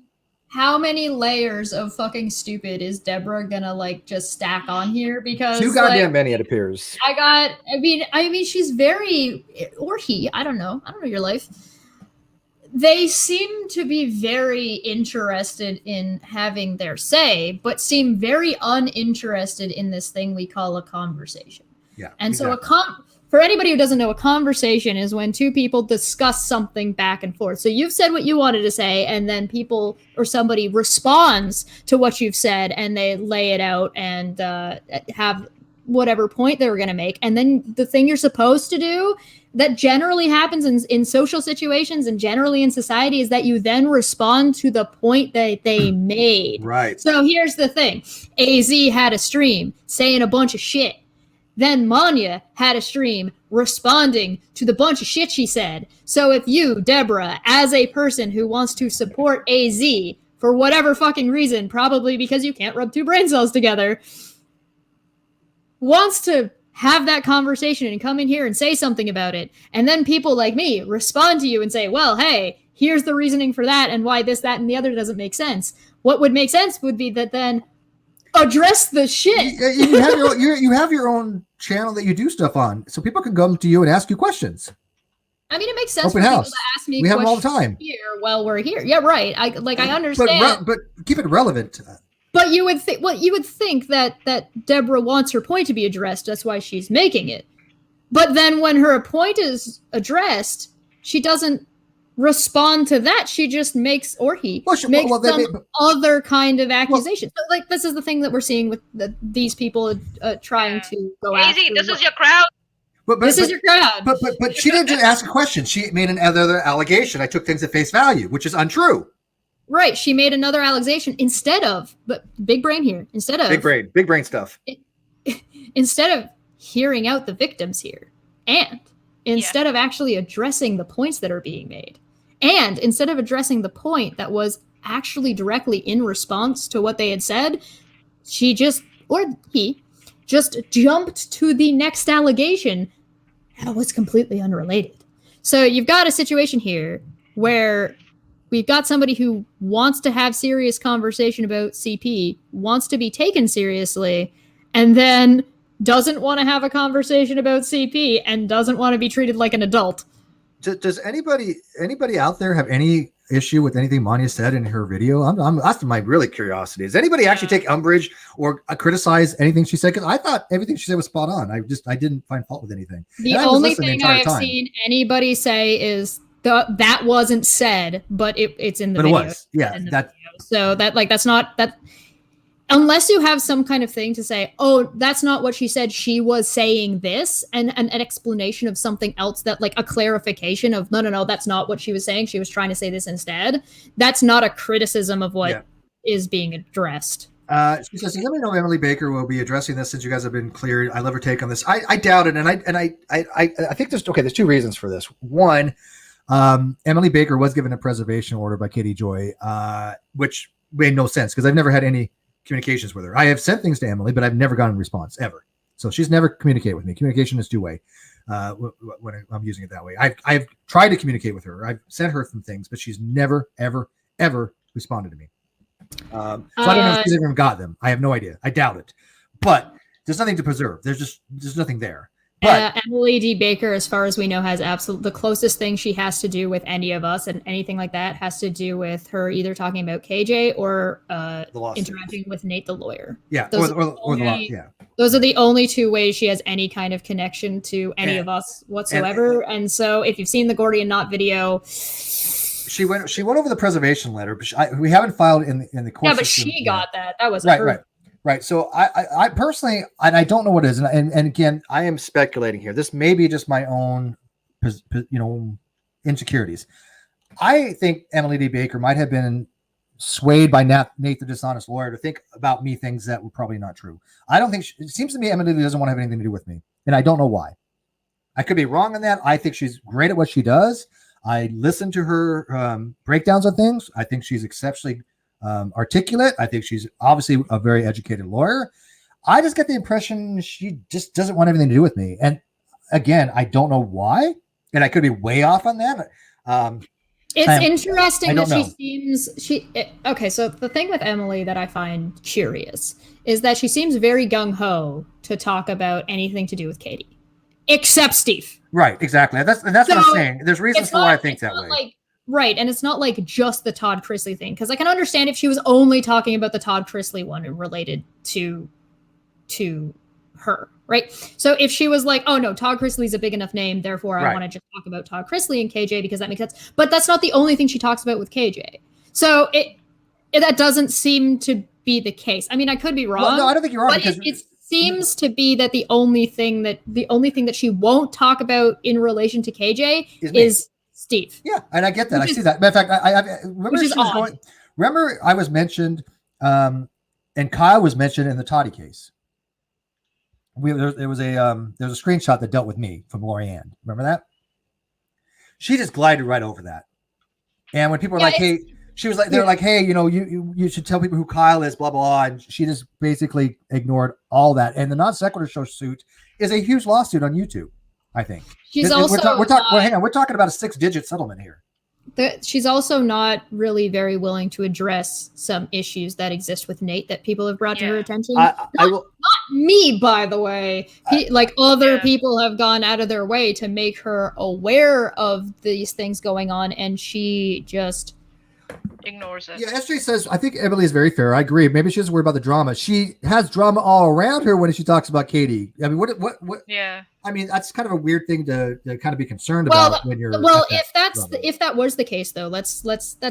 How many layers of fucking stupid is Deborah gonna like just stack on here? Because too goddamn many, it appears. I mean, she's very, or he, I don't know your life. They seem to be very interested in having their say, but seem very uninterested in this thing we call a conversation. Yeah. And exactly. So for anybody who doesn't know, a conversation is when two people discuss something back and forth. So you've said what you wanted to say, and then people or somebody responds to what you've said, and they lay it out and have whatever point they were going to make. And then the thing you're supposed to do that generally happens in social situations and generally in society is that you then respond to the point that they made. Right. So here's the thing. AZ had a stream saying a bunch of shit. Then Manya had a stream responding to the bunch of shit she said. So if you, Deborah, as a person who wants to support AZ for whatever fucking reason, probably because you can't rub two brain cells together, wants to have that conversation and come in here and say something about it, and then people like me respond to you and say, well, hey, here's the reasoning for that and why this, that, and the other doesn't make sense. What would make sense would be that then address the shit. You have your own channel that you do stuff on, so people can come to you and ask you questions. I mean, it makes sense Open for house. people to ask me we have them all questions the time here while we're here. Yeah, right. I understand, but keep it relevant. But you would think that Deborah wants her point to be addressed. That's why she's making it. But then when her point is addressed, she doesn't respond to that. She just makes other kind of accusation. Like, this is the thing that we're seeing with these people trying to go after. This is your crowd. This is your crowd. But she didn't just ask a question. She made another allegation. I took things at face value, which is untrue. Right. She made another allegation instead of, but big brain here, big brain stuff. Instead of hearing out the victims here, and instead of actually addressing the points that are being made, and instead of addressing the point that was actually directly in response to what they had said, he just jumped to the next allegation that was completely unrelated. So you've got a situation here where we've got somebody who wants to have serious conversation about CP, wants to be taken seriously, and then doesn't want to have a conversation about CP and doesn't want to be treated like an adult. Does anybody out there have any issue with anything Manya said in her video? I'm asking my really curiosity. Does anybody actually take umbrage or criticize anything she said? Because I thought everything she said was spot on. I didn't find fault with anything. The only thing I have seen anybody say is that wasn't said, but it's in the video. It was. Yeah. So that's not that. Unless you have some kind of thing to say, oh, that's not what she said. She was saying this, and an explanation of something else, that like a clarification of no, that's not what she was saying. She was trying to say this instead. That's not a criticism of what is being addressed. She says, let me know Emily Baker will be addressing this since you guys have been cleared. I love her take on this. I doubt it. And I think there's two reasons for this. One, Emily Baker was given a preservation order by Katie Joy, which made no sense because I've never had any communications with her. I have sent things to Emily, but I've never gotten a response ever. So she's never communicated with me. Communication is two-way when I'm using it that way. I've tried to communicate with her. I've sent her some things, but she's never, ever, ever responded to me. So I don't know if she's even got them. I have no idea. I doubt it. But there's nothing to preserve. There's nothing there. But Emily D. Baker, as far as we know, has the closest thing she has to do with any of us and anything like that has to do with her either talking about KJ or interacting with Nate the lawyer. Yeah, those Those are the only two ways she has any kind of connection to any of us whatsoever. And so if you've seen the Gordian Knot video, she went over the preservation letter, but we haven't filed in the court. Yeah, but she got that. That was Right. So I personally, and I don't know what it is. And again, I am speculating here. This may be just my own, insecurities. I think Emily D. Baker might have been swayed by Nate the dishonest lawyer to think about me things that were probably not true. I don't think it seems to me Emily doesn't want to have anything to do with me, and I don't know why. I could be wrong on that. I think she's great at what she does. I listen to her breakdowns of things. I think she's exceptionally articulate. I think she's obviously a very educated lawyer. I just get the impression she just doesn't want anything to do with me. And again, I don't know why, and I could be way off on that. It's interesting that okay, so the thing with Emily that I find curious is that she seems very gung-ho to talk about anything to do with Katie, except Steve. Right, exactly. That's what I'm saying. There's reasons for why I think that way. Right, and it's not like just the Todd Chrisley thing, because I can understand if she was only talking about the Todd Chrisley one related to her, right? So if she was like, oh no, Todd Chrisley's a big enough name, therefore I want to just talk about Todd Chrisley and KJ because that makes sense. But that's not the only thing she talks about with KJ. So that doesn't seem to be the case. I mean, I could be wrong. Well, no, I don't think you're wrong. But it seems to be that the only thing that she won't talk about in relation to KJ is Steve. Yeah, and I get that. I see that. Matter of fact, I remember remember I was mentioned, and Kyle was mentioned in the Toddy case. There was a screenshot that dealt with me from Lorianne. Remember that? She just glided right over that. And when people were like, "Hey," she was like, "They're like, hey, you should tell people who Kyle is," blah blah, and she just basically ignored all that. And the non sequitur show suit is a huge lawsuit on YouTube. I think she's also hang on, we're talking about a 6-digit settlement here. She's also not really very willing to address some issues that exist with Nate that people have brought to her attention. Not me, by the way. Other people have gone out of their way to make her aware of these things going on, and she just ignores it. Yeah, SJ says, I think Emily is very fair. I agree. Maybe she doesn't worry about the drama. She has drama all around her when she talks about Katie. I mean, what? Yeah. I mean, that's kind of a weird thing to kind of be concerned about when you're. Well, if that was the case, though, that's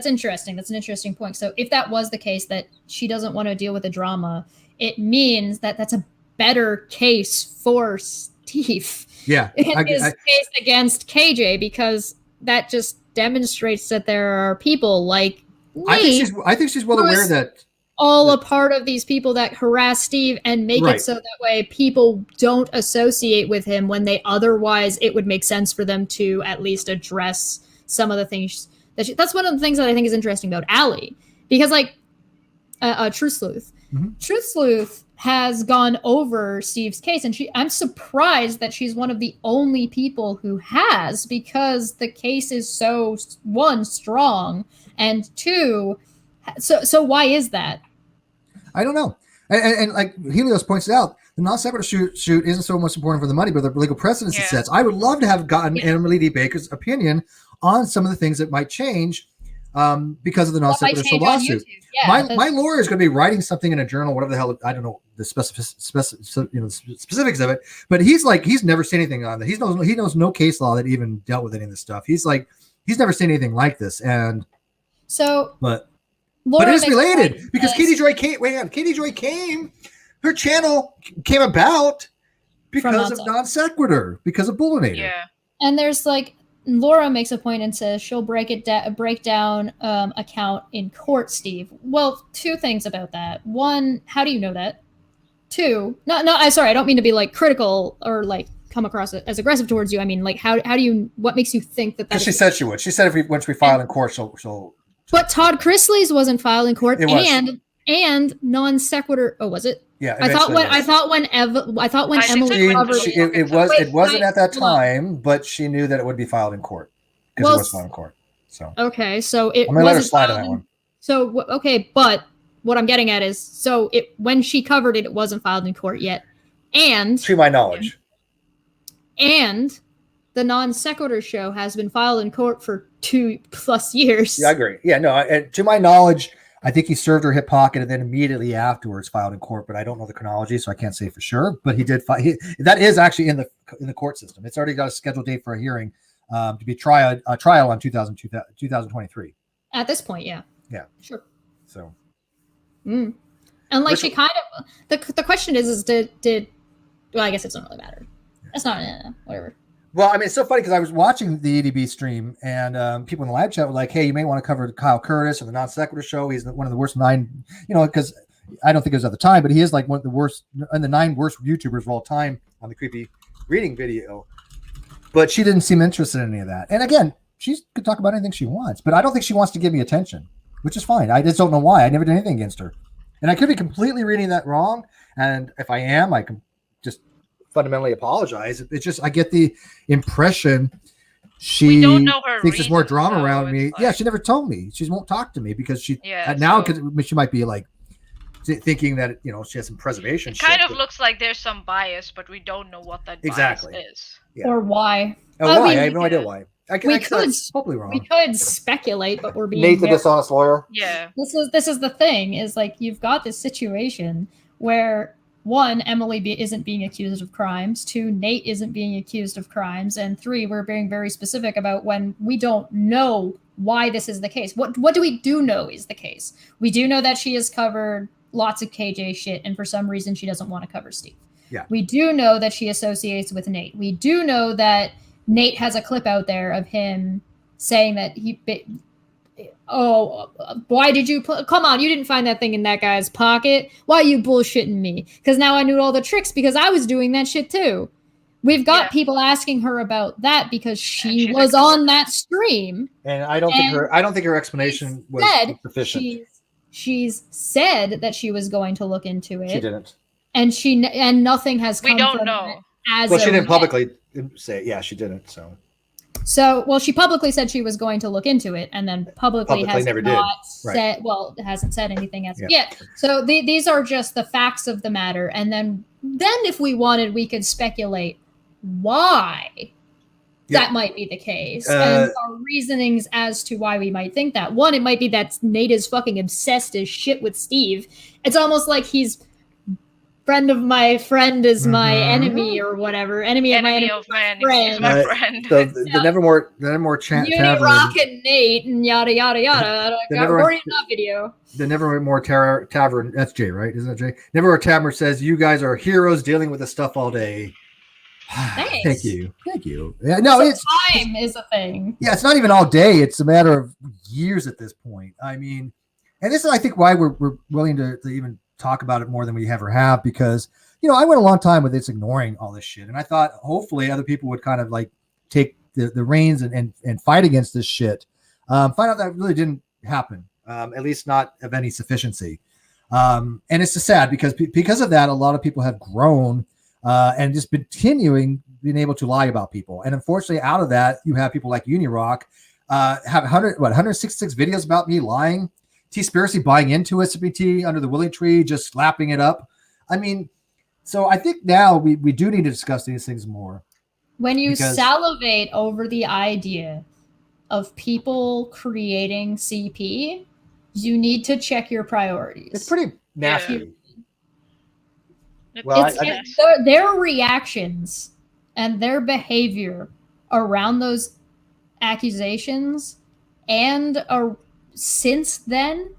interesting. That's an interesting point. So if that was the case, that she doesn't want to deal with the drama, it means that that's a better case for Steve. Yeah. In his case against KJ, because that just demonstrates that there are people like Nate. I think she's well aware that a part of these people that harass Steve and make it so that way people don't associate with him when they otherwise it would make sense for them to at least address some of the things that's one of the things that I think is interesting about Allie, because Truth Sleuth. Mm-hmm. Truth Sleuth has gone over Steve's case, and I'm surprised that she's one of the only people who has, because the case is so, one, strong, and two, so why is that? I don't know. And like Helios points out, the non-sequitur shoot isn't so much important for the money, but the legal precedence it sets. I would love to have gotten Emily D. Baker's opinion on some of the things that might change because of the non-sequitur lawsuit. My lawyer is going to be writing something in a journal, whatever the hell, I don't know the specifics of it, but he's never seen anything on that. He knows no case law that even dealt with any of this stuff. He's never seen anything like this. And but it is related because Katie Joy came, her channel came about because of non sequitur, because of Bullinator. Yeah. And there's Laura makes a point and says she'll break down account in court, Steve. Well, two things about that. One, how do you know that? Two, I'm sorry, I don't mean to be critical or come across as aggressive towards you. I mean, how do you, what makes you think that? Because she said she would. She said once we file in court, she'll. But Todd Chrisley's wasn't filed in court, and non sequitur. Oh, was it? Yeah, I thought when Emily covered it wasn't at that time, but she knew that it would be filed in court because it was filed in court. So okay, so it. I'm gonna let her slide on that one. So okay, but what I'm getting at is, when she covered it, it wasn't filed in court yet, and to my knowledge, and the non sequitur show has been filed in court for 2+ years. Yeah, I agree. Yeah, no, and to my knowledge, I think he served her hip pocket and then immediately afterwards filed in court, but I don't know the chronology, so I can't say for sure. But he did. That is actually in the court system. It's already got a scheduled date for a hearing to be a trial on 2023. At this point, yeah. Yeah. Sure. So. And she kind of the question is did well, I guess it doesn't really matter. That's not whatever. Well, I mean, it's so funny because I was watching the EDB stream and people in the live chat were like, hey, you may want to cover Kyle Curtis or the Non Sequitur show. He's one of the worst 9, because I don't think it was at the time, but he is like one of the worst and the 9 worst YouTubers of all time on the creepy reading video. But she didn't seem interested in any of that. And again, she could talk about anything she wants, but I don't think she wants to give me attention, which is fine. I just don't know why. I never did anything against her. And I could be completely reading that wrong. And if I am, I can just fundamentally apologize. It's just I get the impression she don't know her thinks there's more reasons, drama though. around me. It's Yeah, like- she never told me. She won't talk to me because she so- she might be like thinking that she has some preservation. It kind shit, of but- looks like there's some bias, but we don't know what that Exactly. bias is. Yeah. Or why. Oh, I why? mean, I have no idea yeah. why. We I could- hopefully wrong. We could speculate, but we're being Nate the very- dishonest lawyer. Yeah. This is the thing, is like you've got this situation where 1, Emily isn't being accused of crimes, 2, Nate isn't being accused of crimes, and 3, we're being very specific about when we don't know why this is the case. What do we do know is the case? We do know that she has covered lots of KJ shit, and for some reason she doesn't want to cover Steve. Yeah. We do know that she associates with Nate. We do know that Nate has a clip out there of him saying that why did you come on, you didn't find that thing in that guy's pocket, why are you bullshitting me, because now I knew all the tricks because I was doing that shit too. We've got people asking her about that because she was on that stream, and I don't think her explanation was sufficient. She's said that she was going to look into it. She didn't, and nothing has come. We don't from know. it as well, she of didn't yet. publicly say it. Yeah, she didn't. So, she publicly said she was going to look into it, and then publicly has never not did. said, hasn't said anything as of yet. So these are just the facts of the matter. And then if we wanted, we could speculate why that might be the case. And our reasonings as to why we might think that. 1, it might be that Nate is fucking obsessed as shit with Steve. It's almost like he's friend of my friend is my enemy or whatever. Enemy of my enemy is my friend. The Nevermore Tavern. UNIRock and Nate and yada yada yada. Already in that video. The Nevermore Tavern. That's Jay, right? Isn't that Jay? Nevermore Tavern says you guys are heroes dealing with this stuff all day. Thanks. Thank you. Yeah, no, time is a thing. Yeah, it's not even all day. It's a matter of years at this point. I mean, and this is, I think, why we're willing to even talk about it more than we ever have, because I went a long time with this ignoring all this shit, and I thought hopefully other people would kind of like take the reins and fight against this shit. Find out that really didn't happen, at least not of any sufficiency, and it's just sad because of that, a lot of people have grown and just being able to lie about people, and unfortunately, out of that, you have people like UNIRock have 166 videos about me lying. Tea Spiracy buying into it, sipping tea under the willing tree, just slapping it up. I mean, so I think now we do need to discuss these things more. When you salivate over the idea of people creating CP, you need to check your priorities. It's pretty nasty. Yeah. Well, their reactions and their behavior around those accusations and since then,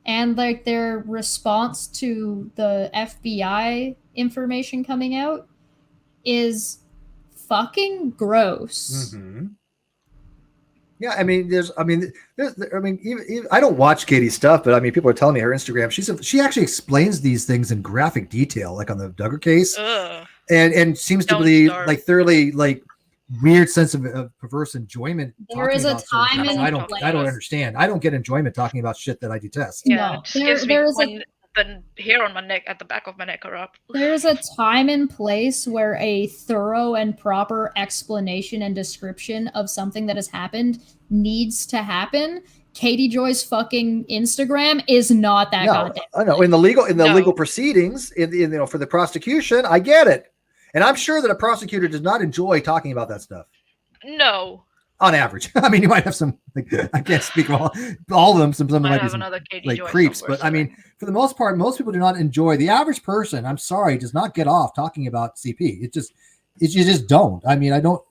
and like their response to the FBI information coming out is fucking gross. Mm-hmm. Yeah, I mean, even I don't watch Katie's stuff, but I mean, people are telling me her Instagram. She actually explains these things in graphic detail, like on the Duggar case, and seems to be like thoroughly like weird sense of perverse enjoyment. There is a time and I don't understand. I don't get enjoyment talking about shit that I detest. Yeah, there is the hair on my neck, at the back of my neck, are up. There is a time and place where a thorough and proper explanation and description of something that has happened needs to happen. Katie Joy's fucking Instagram is not that goddamn. I know in the legal proceedings, for the prosecution, I get it. And I'm sure that a prosecutor does not enjoy talking about that stuff. No. On average. I mean, you might have some, I can't speak for all of them. Some might be some, creeps. But I mean, for the most part, most people do not enjoy. The average person, I'm sorry, does not get off talking about CP. You just don't. I mean, I don't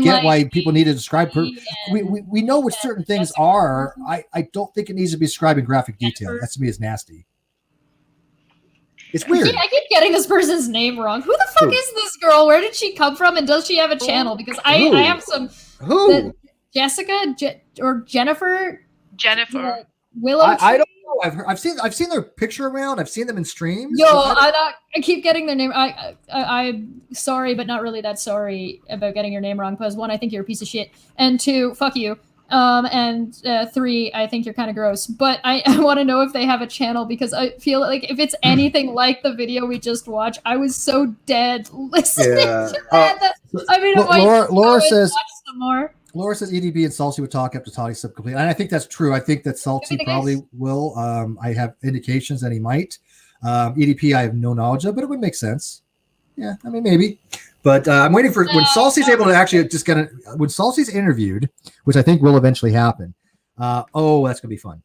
get why people need to describe. We know what certain things are. I don't think it needs to be described in graphic detail. That to me is nasty. It's weird. I keep getting this person's name wrong. Who the fuck is this girl? Where did she come from? And does she have a channel? Because I have some. Who? Jessica or Jennifer? Jennifer. Willow. I don't know. I've seen their picture around. I've seen them in streams. Yo, I keep getting their name. I'm sorry, but not really that sorry about getting your name wrong. Because 1, I think you're a piece of shit, and 2, fuck you. And 3, I think you're kind of gross. But I want to know if they have a channel, because I feel like if it's anything like the video we just watched, I was so dead listening to that. I mean, Laura says watch some more. Laura says EDB and Salty would talk after Toddy's subcomplete. And I think that's true. I think that Salty probably will. I have indications that he might. EDP, I have no knowledge of, but it would make sense. Yeah, I mean, maybe. But I'm waiting for when Salty's able to actually just get when Salty's interviewed, which I think will eventually happen. That's going to be fun.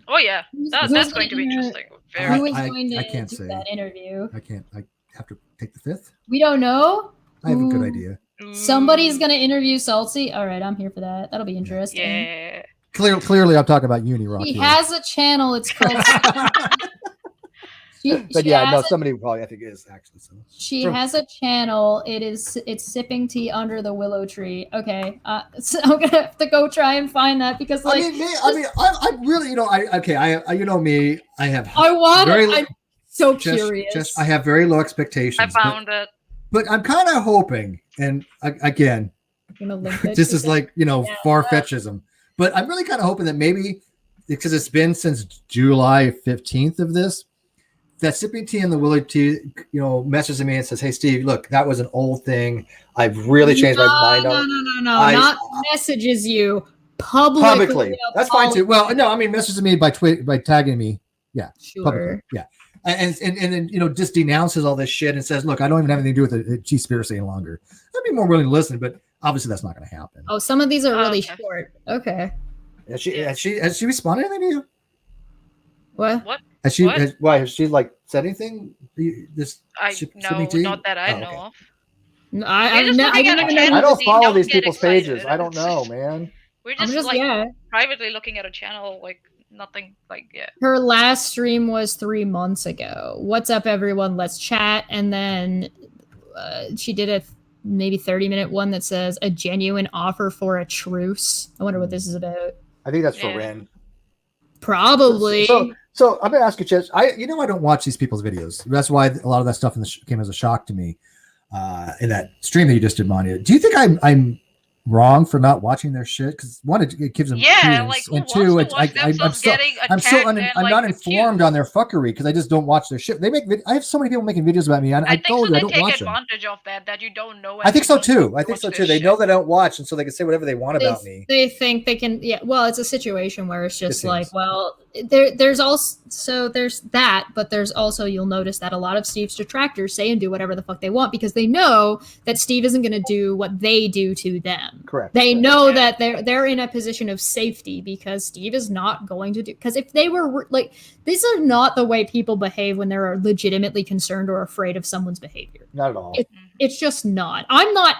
Oh, yeah. That's going to be interesting. Who is going I to can't do say. that interview? I can't. I have to take the 5th. We don't know. I have a good idea. Somebody's going to interview Salty. All right, I'm here for that. That'll be interesting. Yeah. Clearly, I'm talking about UNIRock. He has a channel. It's called. Somebody probably I think is actually. So. She has a channel. It's sipping tea under the willow tree. Okay, so I'm gonna have to go try and find that, because like I really you know me, I have. I'm so curious. I have very low expectations. I found it. But I'm kind of hoping, and again, this is like far-fetchism. But I'm really kind of hoping that maybe, because it's been since July 15th of this, that sipping tea and the willow tea, messages me and says, "Hey, Steve, look, that was an old thing. I've really changed my mind on." No, not messages you publicly. That's fine too. Well, no, I mean messages me by tagging me. Yeah, sure. Publicly. Yeah. And then just denounces all this shit and says, "Look, I don't even have anything to do with the Tea Spiracy any longer." I'd be more willing to listen, but obviously that's not going to happen. Oh, some of these are really short. Okay. Has she responded to anything to you? What? Has she? Has she like said anything? Not that I know of. I don't follow these people's pages. I don't know, man. We're just privately looking at a channel, like nothing, Her last stream was 3 months ago. What's up, everyone? Let's chat. And then she did a maybe 30-minute one that says a genuine offer for a truce. I wonder what this is about. I think that's for Ren. Probably. So I'm gonna ask you, Chess. I don't watch these people's videos. That's why a lot of that stuff came as a shock to me in that stream that you just did, Manya. Do you think I'm wrong for not watching their shit? Because 1, it gives them credence, and 2, I'm not informed on their fuckery because I just don't watch their shit. I have so many people making videos about me. I told you I don't watch them. They take advantage of that you don't know. I think so too. They know that I don't watch, and so they can say whatever they want about me. They think they can. Yeah. Well, it's a situation where it's just there's that, but there's also, you'll notice that a lot of Steve's detractors say and do whatever the fuck they want because they know that Steve isn't going to do what they do to them. Correct. They know that they're in a position of safety because Steve is not going to do. Because if they were like, these are not the way people behave when they're legitimately concerned or afraid of someone's behavior. Not at all. It's just not. I'm not,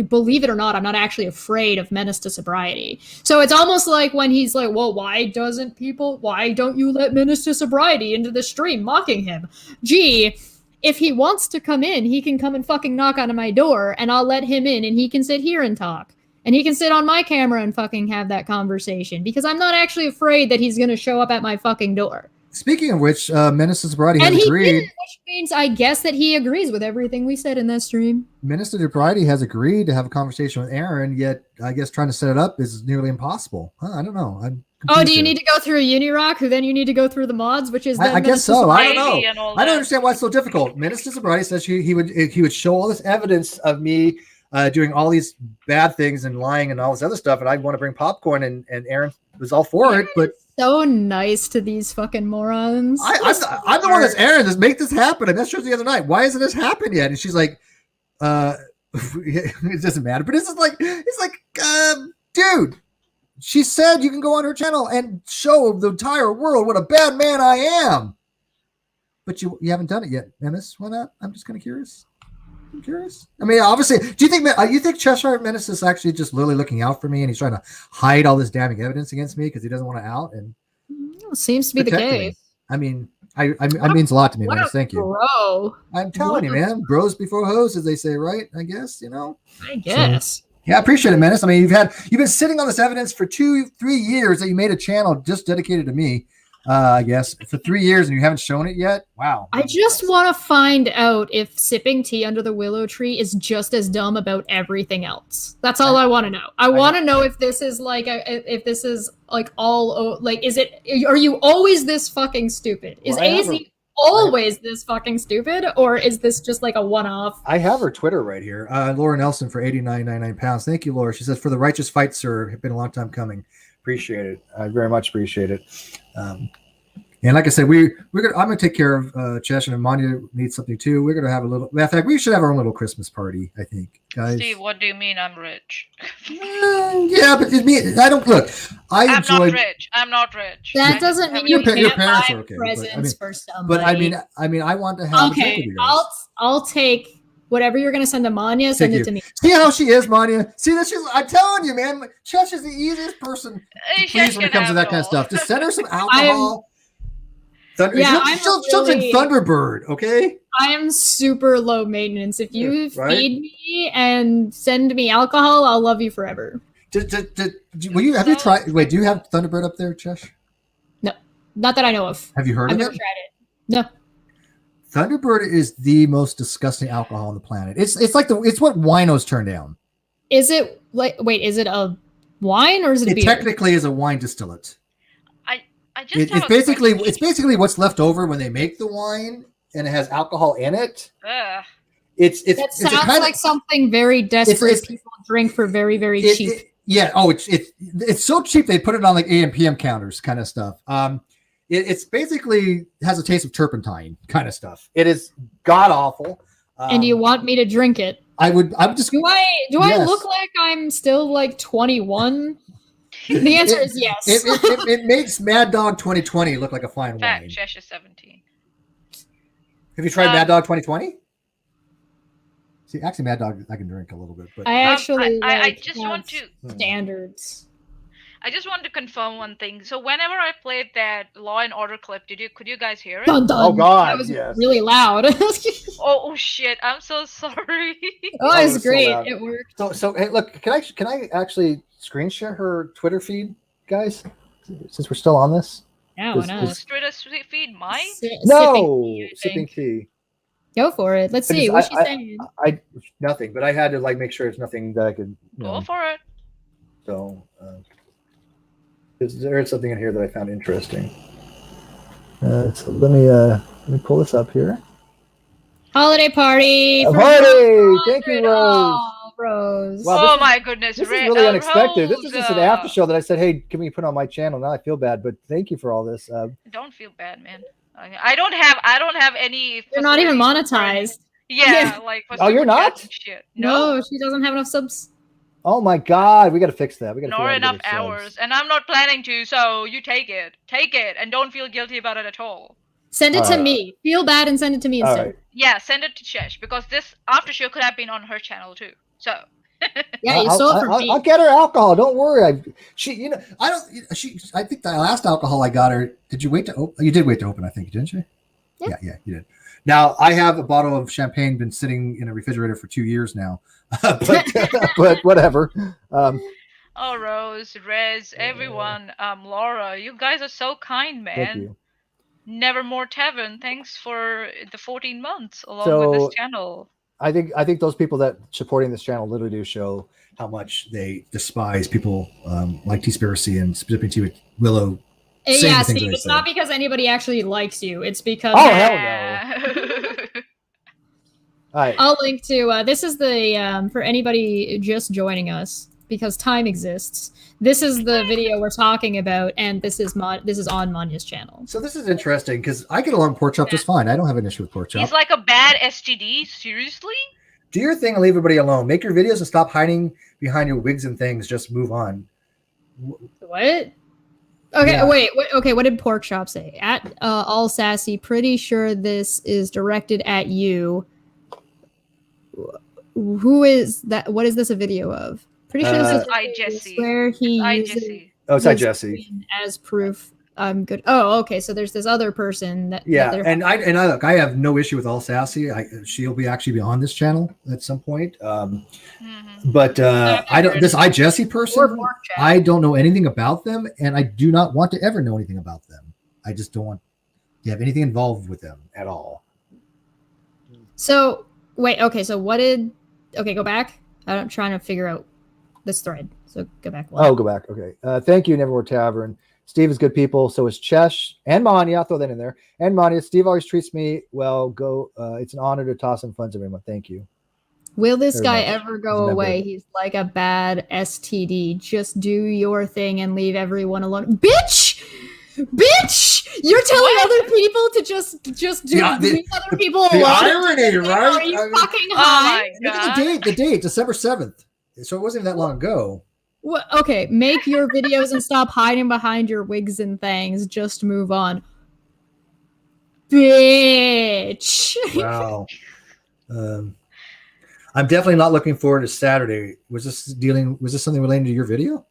believe it or not, I'm not actually afraid of Menace to Sobriety. So it's almost like when he's like, well, why don't you let Menace to Sobriety into the stream, mocking him? Gee, if he wants to come in, he can come and fucking knock on my door and I'll let him in and he can sit here and talk. And he can sit on my camera and fucking have that conversation because I'm not actually afraid that he's going to show up at my fucking door. Speaking of which, Menace to Sobriety has agreed. Which means I guess that he agrees with everything we said in that stream. Menace to Sobriety has agreed to have a conversation with Aaron, yet I guess trying to set it up is nearly impossible. I don't know. Do you need to go through a UNIRock, who then you need to go through the mods, which is I guess so. I don't know. I don't understand why it's so difficult. Menace to Sobriety says he would show all this evidence of me doing all these bad things and lying and all this other stuff, and I want to bring popcorn, and Aaron was all for it, but so nice to these fucking morons. I'm the one that's Aaron. Let's make this happen. I messaged her the other night. Why hasn't this happened yet? And she's like, it doesn't matter. But it's like, dude, she said you can go on her channel and show the entire world what a bad man I am. But you haven't done it yet, Menace. Why not? I'm just kind of curious. I'm curious. I mean, obviously, do you think Cheshire Menace is actually just literally looking out for me, and he's trying to hide all this damning evidence against me because he doesn't want to out? And seems to be the case. I mean, I means a lot to me, Menace. Thank you. Bro. I'm telling you, man. Bros before hoes, as they say, right? I guess, I guess. So, yeah, I appreciate it, Menace. I mean, you've been sitting on this evidence for 2-3 years that you made a channel just dedicated to me. I guess for 3 years and you haven't shown it yet. Wow. I just want to find out if sipping tea under the willow tree is just as dumb about everything else. That's all I want to know. I want to know if this is like is it? Are you always this fucking stupid? Is AZ always this fucking stupid, or is this just like a one-off? I have her Twitter right here. Laura Nelson for 89.99 pounds. Thank you, Laura. She says, "For the righteous fight, sir. It's been a long time coming. Appreciate it. I very much appreciate it." And like I said, I'm gonna take care of Chesh, and Manya needs something too. We're gonna have a little. In fact, we should have our own little Christmas party. I think, guys. Steve, what do you mean I'm rich? Yeah, but I don't look. I'm not rich. That doesn't mean you your can't parents buy are okay, presents for somebody. But I mean, I want to have. Okay, I'll take whatever you're gonna send to Manya. Send it to me. See how she is, Manya. See that I'm telling you, man. Chesh is the easiest person to please when it comes to that kind of stuff. Just send her some alcohol. She'll drink Thunderbird, okay? I am super low maintenance. If you feed me and send me alcohol, I'll love you forever. Have you tried? Wait, do you have Thunderbird up there, Chesh? No, not that I know of. Have you heard of it? I've never tried it. No. Thunderbird is the most disgusting alcohol on the planet. It's what winos turn down. Is it is it a wine or is it a beer? It technically is a wine distillate. It's basically what's left over when they make the wine, and it has alcohol in it. That sounds like something very desperate people drink for very, very cheap. It's so cheap they put it on like AM PM counters kind of stuff. It's basically has a taste of turpentine kind of stuff. It is god awful. And you want me to drink it? I would just. Do I look like I'm still like 21? The answer is yes. It makes Mad Dog 2020 look like a fine wine. Chesh is 17. Have you tried Mad Dog 2020? See, actually, Mad Dog I can drink a little bit, but I actually I just want to standards. I just want to confirm one thing. So whenever I played that Law and Order clip, could you guys hear it? Dun, dun. Oh God, that was yes. really loud. oh shit! I'm so sorry. Oh, it's great. So it worked. So hey, look, can I actually screen share her Twitter feed, guys? Since we're still on this. Yeah, why not? Twitter feed mine? Sipping tea. Go for it. Let's see. What's she saying? I nothing, but I had to make sure it's nothing that I could. Go for it. So. There is something in here that I found interesting. So let me pull this up here. Holiday party. Thank you, Rose. Oh, Rose. Wow, my goodness. This is really unexpected. This is just an after show that I said, hey, can we put on my channel? Now I feel bad, but thank you for all this. Don't feel bad, man. I don't have any. You're not even monetized. Yeah. Oh, you're not? Shit. No, she doesn't have enough subs. Oh my God, we got to fix that. Nor enough hours, and I'm not planning to. So you take it, and don't feel guilty about it at all. Send it to me. Feel bad and send it to me instead. Right. Yeah, send it to Chesh because this after show could have been on her channel too. So. Yeah, you saw it for me. I'll get her alcohol. Don't worry. I think the last alcohol I got her. Did you wait to open? You did wait to open, I think, didn't you? Yeah, you did. Now I have a bottle of champagne been sitting in a refrigerator for 2 years now. but whatever. Oh, Rose, Rez, everyone, Laura, you guys are so kind, man. Thank you. Nevermore Tavern, thanks for the 14 months along with this channel. I think those people that supporting this channel literally do show how much they despise people like Tea Spiracy and sipping tea with Willow. Yeah, Steve, it's not because anybody actually likes you. It's because hell no. Right. I'll link to this is the for anybody just joining us because time exists. This is the video we're talking about, and this is on Manya's channel. So this is interesting because I get along with Pork Chop just fine. I don't have an issue with Pork Chop. He's like a bad STD. Seriously? Do your thing and leave everybody alone. Make your videos and stop hiding behind your wigs and things. Just move on. What? Okay, yeah. Wait. Okay, what did Pork Chop say? At all sassy. Pretty sure this is directed at you. Who is that? What is this a video of? Pretty sure this is I Jesse. Where he I Jesse. Oh, it's I Jesse as proof. I'm good. Oh, okay. So there's this other person that. Yeah, that and I look, I have no issue with All Sassy. She'll be on this channel at some point. But I don't. This iJesse person, I don't know anything about them, and I do not want to ever know anything about them. I just don't want to have anything involved with them at all. So wait, okay. So what did? Okay, go back. I'm trying to figure out this thread. So go back. Oh, go back. Okay. Thank you, Nevermore Tavern. Steve is good people. So is Chesh and Manya. I'll throw that in there. And Manya. Steve always treats me well. Go. It's an honor to toss some funds every month. Thank you. Will this guy ever go away? He's like a bad STD. Just do your thing and leave everyone alone. Bitch! You're telling other people to just leave other people alone. The irony, right? Are you fucking high? Look at the date, December 7th. So it wasn't even that long ago. Well, okay, make your videos and stop hiding behind your wigs and things. Just move on. Bitch. Wow. I'm definitely not looking forward to Saturday. Was this something related to your video?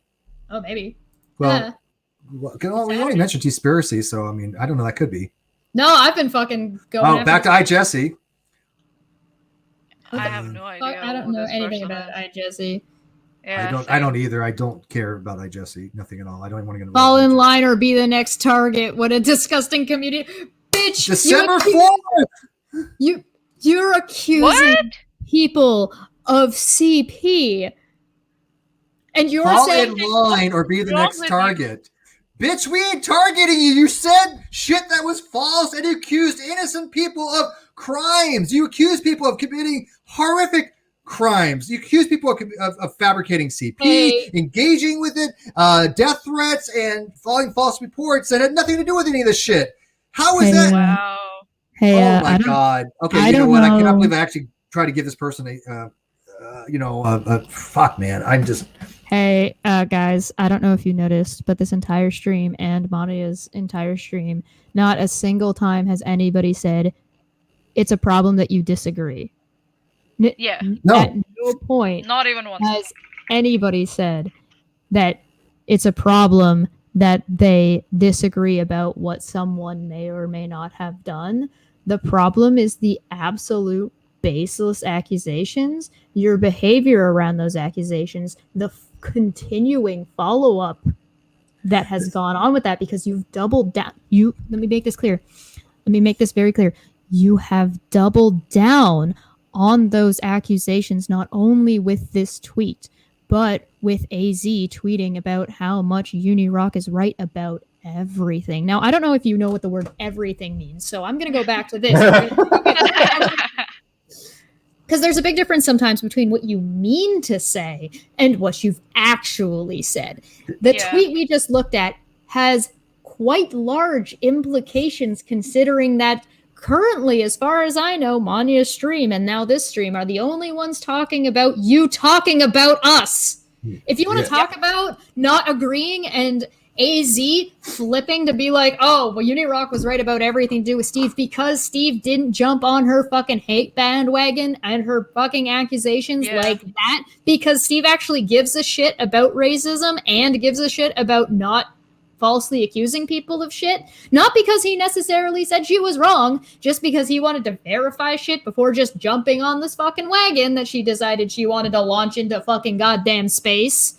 Oh, maybe. Well, we already mentioned Tea Spiracy, so I mean, I don't know. That could be. No, I've been fucking going. Oh, back to iJesse. I have no idea. I don't know anything about iJesse. Yeah, I don't either. I don't care about iJesse. Nothing at all. I don't even want to get involved. Fall in line or be the next target. What a disgusting community, bitch! December 4th. You're accusing people of CP, and you're saying fall in line or be the next target. Bitch, we ain't targeting you. You said shit that was false and you accused innocent people of crimes. You accused people of committing horrific crimes. You accuse people of fabricating CP, engaging with it, death threats, and filing false reports that had nothing to do with any of this shit. How is that? Wow. Hey, oh my God. Okay, you know what? I cannot believe I actually tried to give this person a fuck, man. I'm just. Hey, guys, I don't know if you noticed, but this entire stream and Manya's entire stream, not a single time has anybody said it's a problem that you disagree. Yeah. No. At no point Not even once has anybody said that it's a problem that they disagree about what someone may or may not have done. The problem is the absolute baseless accusations, your behavior around those accusations, the continuing follow-up that has gone on with that, because you've doubled down. Let me make this clear. Let me make this very clear. You have doubled down on those accusations, not only with this tweet, but with AZ tweeting about how much UNIRock is right about everything. Now, I don't know if you know what the word everything means, so I'm going to go back to this. Because there's a big difference sometimes between what you mean to say and what you've actually said. The tweet we just looked at has quite large implications, considering that currently, as far as I know, Manya's stream and now this stream are the only ones talking about you talking about us. If you want to talk about not agreeing and AZ flipping to be like, oh, well, UNIRock was right about everything to do with Steve because Steve didn't jump on her fucking hate bandwagon and her fucking accusations like that, because Steve actually gives a shit about racism and gives a shit about not falsely accusing people of shit, not because he necessarily said she was wrong, just because he wanted to verify shit before just jumping on this fucking wagon that she decided she wanted to launch into fucking goddamn space.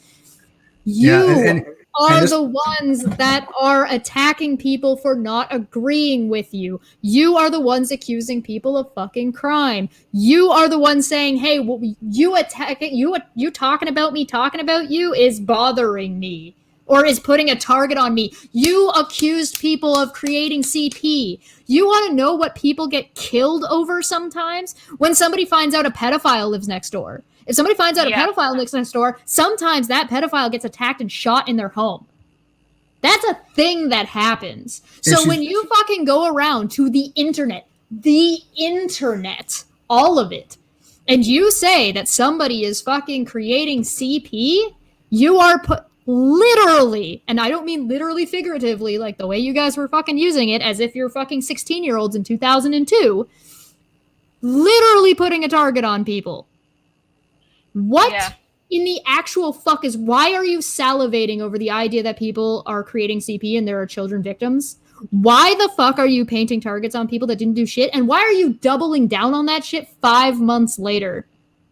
You are the ones that are attacking people for not agreeing with you. You are the ones accusing people of fucking crime. You are the ones saying, hey, well, you talking about me talking about you is bothering me, or is putting a target on me. You accused people of creating CP. You want to know what people get killed over sometimes? When somebody finds out a pedophile lives next door. If somebody finds out a pedophile lives next door, sometimes that pedophile gets attacked and shot in their home. That's a thing that happens. So when you fucking go around to the internet, all of it, and you say that somebody is fucking creating CP, you are literally, and I don't mean literally figuratively, like the way you guys were fucking using it as if you're fucking 16-year-olds in 2002, literally putting a target on people. What in the actual fuck is why are you salivating over the idea that people are creating CP and there are children victims? Why the fuck are you painting targets on people that didn't do shit? And why are you doubling down on that shit 5 months later?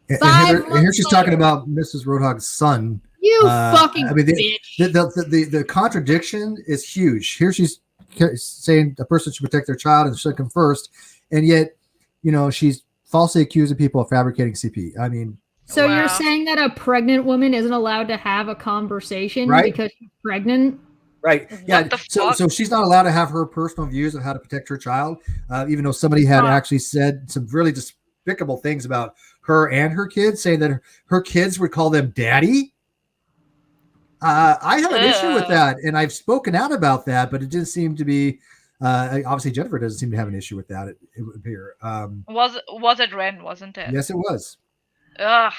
And here she's talking about Mrs. Roadhog's son. You fucking bitch. The contradiction is huge. Here she's saying a person should protect their child and should come first, and yet, she's falsely accusing people of fabricating CP. I mean, so you're saying that a pregnant woman isn't allowed to have a conversation because she's pregnant? Right. Yeah. So she's not allowed to have her personal views of how to protect her child, even though somebody had actually said some really despicable things about her and her kids, saying that her kids would call them daddy. I have an issue with that, and I've spoken out about that, but it didn't seem to be. Obviously, Jennifer doesn't seem to have an issue with that. It would appear. Was it Ren? Wasn't it? Yes, it was. Ugh.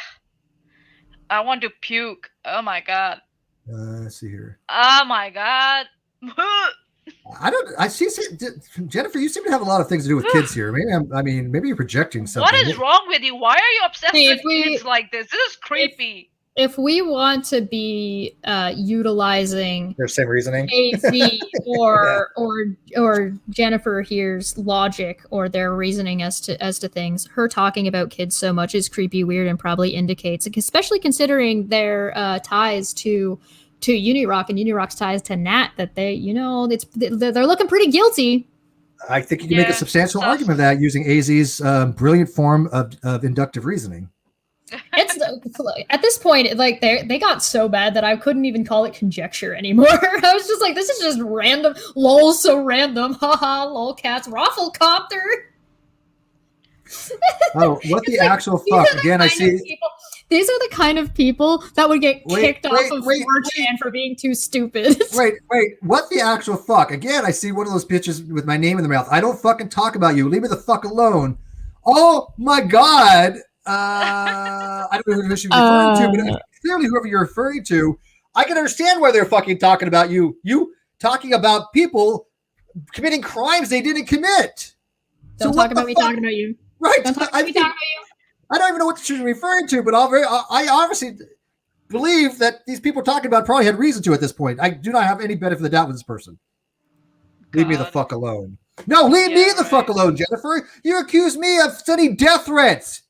I want to puke. Oh my god. Let's see here. Oh my god. I see. Jennifer, you seem to have a lot of things to do with kids here. Maybe you're projecting something. What is wrong with you? Why are you obsessed with kids like this? This is creepy. If we want to be utilizing their same reasoning, AV or Jennifer here's logic or their reasoning as to things, her talking about kids so much is creepy, weird, and probably indicates, especially considering their ties to UNIRock and UNIRock's ties to Nat, that they're looking pretty guilty. I think you can make a substantial argument of that using AZ's brilliant form of inductive reasoning. It's at this point, like they got so bad that I couldn't even call it conjecture anymore. I was just like, this is just random. Lol, so random. Haha, lol, cats, rafflecopter. Oh, what the actual fuck? Again, I see. These are the kind of people that would get kicked off of 4chan for being too stupid. Wait. What the actual fuck? Again, I see one of those pictures with my name in the mouth. I don't fucking talk about you. Leave me the fuck alone. Oh my god. I don't know who she's referring to, but clearly whoever you're referring to, I can understand why they're fucking talking about you. You talking about people committing crimes they didn't commit. Don't talk about me talking about you. Right. Don't talk about me talking about you. I don't even know what she's referring to, but I obviously believe that these people talking about probably had reason to at this point. I do not have any benefit of the doubt with this person. Leave me the fuck alone. No, leave me the fuck alone, Jennifer. You accuse me of sending death threats.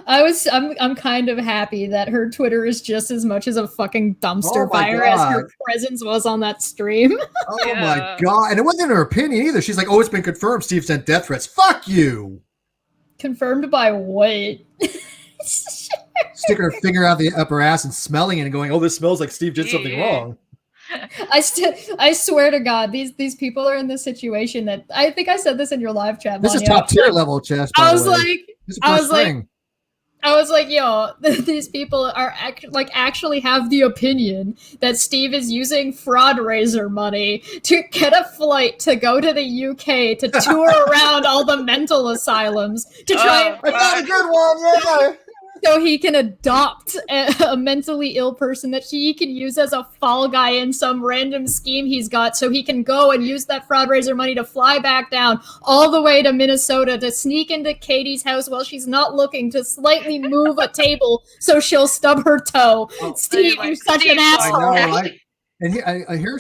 I'm kind of happy that her Twitter is just as much as a fucking dumpster fire as her presence was on that stream. Oh my god. And it wasn't her opinion either. She's like, oh, it's been confirmed Steve sent death threats. Fuck you. Confirmed by what? Sticking her finger out the upper ass and smelling it and going, oh, this smells like Steve did something wrong. I swear to God, these people are in this situation that I think I said this in your live chat. This is top tier level chess. I was like, yo, these people are actually have the opinion that Steve is using fraud raiser money to get a flight to go to the UK to tour around all the mental asylums to try. I got a good one, yeah. So he can adopt a mentally ill person that he can use as a fall guy in some random scheme he's got, so he can go and use that fraud raiser money to fly back down all the way to Minnesota to sneak into Katie's house while she's not looking, to slightly move a table so she'll stub her toe. Steve, you're such an asshole. I know, and I hear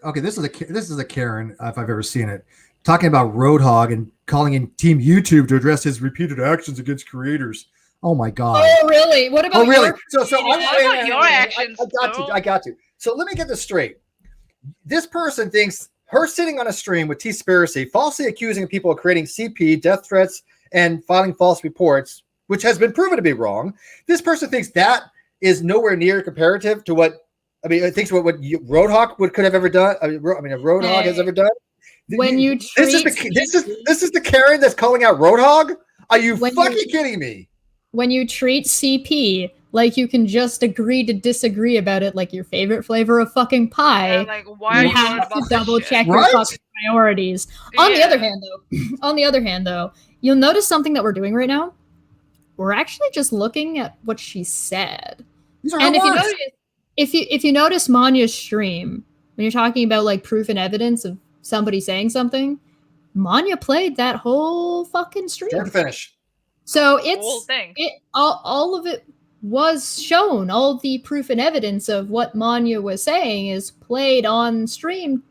okay, this is a Karen, if I've ever seen it, talking about Roadhog and calling in Team YouTube to address his repeated actions against creators. Oh my god! Oh really? What about? Oh really? Your your actions? I got you. So let me get this straight. This person thinks her sitting on a stream with Tea Spiracy, falsely accusing people of creating CP, death threats, and filing false reports, which has been proven to be wrong. This person thinks that is nowhere near comparative to what it thinks what Roadhog could have ever done. A Roadhog has ever done. When you this is the Karen that's calling out Roadhog. Are you fucking kidding me? When you treat CP like you can just agree to disagree about it, like your favorite flavor of fucking pie, why you have to double check your fucking priorities. On the other hand, though, you'll notice something that we're doing right now. We're actually just looking at what she said. And if you notice Manya's stream, when you're talking about like proof and evidence of somebody saying something, Manya played that whole fucking stream. Start to finish. So it's all of it. was shown. All the proof and evidence of what Manya was saying is played on stream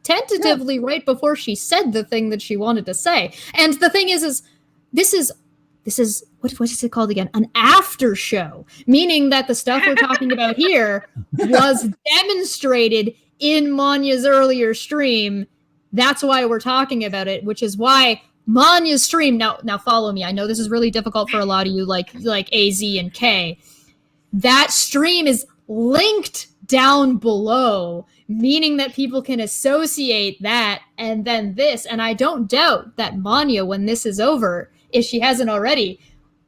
tentatively right before she said the thing that she wanted to say. And the thing is this is what is it called again? An after show, meaning that the stuff we're talking about here was demonstrated in Manya's earlier stream. That's why we're talking about it, which is why Manya's stream. Now follow me. I know this is really difficult for a lot of you, like AZ and K. That stream is linked down below, meaning that people can associate that and then this. And I don't doubt that Manya, when this is over, if she hasn't already,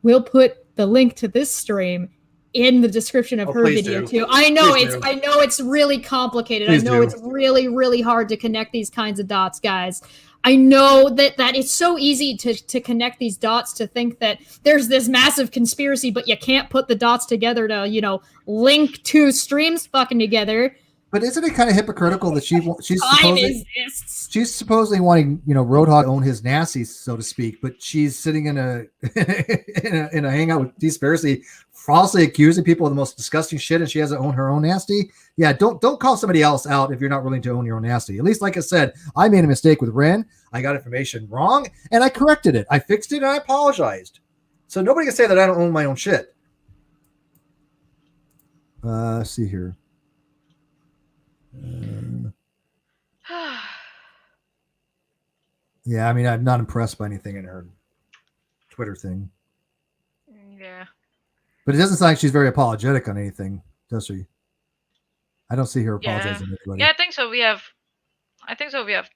will put the link to this stream in the description of her video too. I know it's really complicated. I know it's really, really hard to connect these kinds of dots, guys. I know that it's so easy to connect these dots, to think that there's this massive conspiracy, but you can't put the dots together to, link two streams fucking together. But isn't it kind of hypocritical that she's supposedly wanting, Roadhog to own his nasty, so to speak, but she's sitting in a in a hangout with Tea Spiracy, falsely accusing people of the most disgusting shit, and she hasn't owned her own nasty? Yeah, don't call somebody else out if you're not willing to own your own nasty. At least, like I said, I made a mistake with Ren. I got information wrong, and I corrected it. I fixed it, and I apologized. So nobody can say that I don't own my own shit. Let's see here. Yeah, I mean, I'm not impressed by anything in her Twitter thing. Yeah. But it doesn't sound like she's very apologetic on anything, does she? I don't see her apologizing to anybody. Yeah, I think so. We have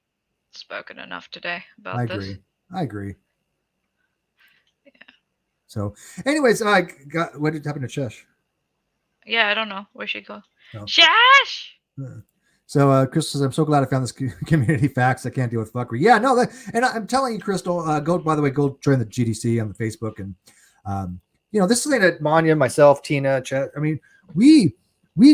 spoken enough today about this. I agree. Yeah. So, anyways, what did happen to Chesh? Yeah, I don't know. Where'd she go? No. Chesh! So, Crystal says, I'm so glad I found this community facts. I can't deal with fuckery. Yeah, no, and I'm telling you, Crystal, go join the GDC on the Facebook. And, this is something that Manya, myself, Tina, Chet, I mean, we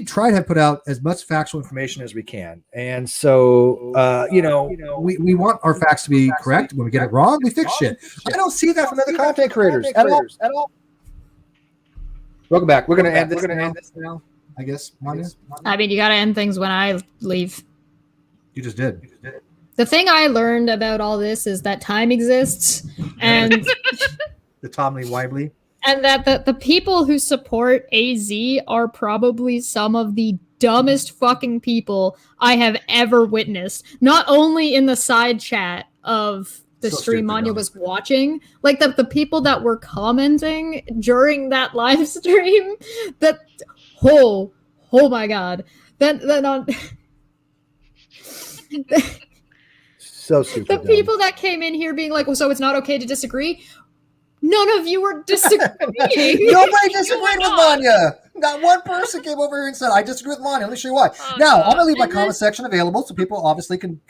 try to put out as much factual information as we can. And so, we want our facts to be correct. When we get it wrong, we fix shit. I don't see that from other content creators at all. Welcome back. We're going to end this now. I guess, Manya? I mean, you got to end things when I leave. You just did. The thing I learned about all this is that time exists, and the Tomly Wibely, and that the people who support AZ are probably some of the dumbest fucking people I have ever witnessed. Not only in the side chat of the stream Manya was watching, like the people that were commenting during that live stream, that oh my god, then on so stupid. The people that came in here being like, well, so it's not okay to disagree. None of you were disagreeing. Nobody disagreed with Manya. Not one person came over here and said, I disagree with Manya. Let me show you why. Now, I'm going to leave my comment section available so people obviously can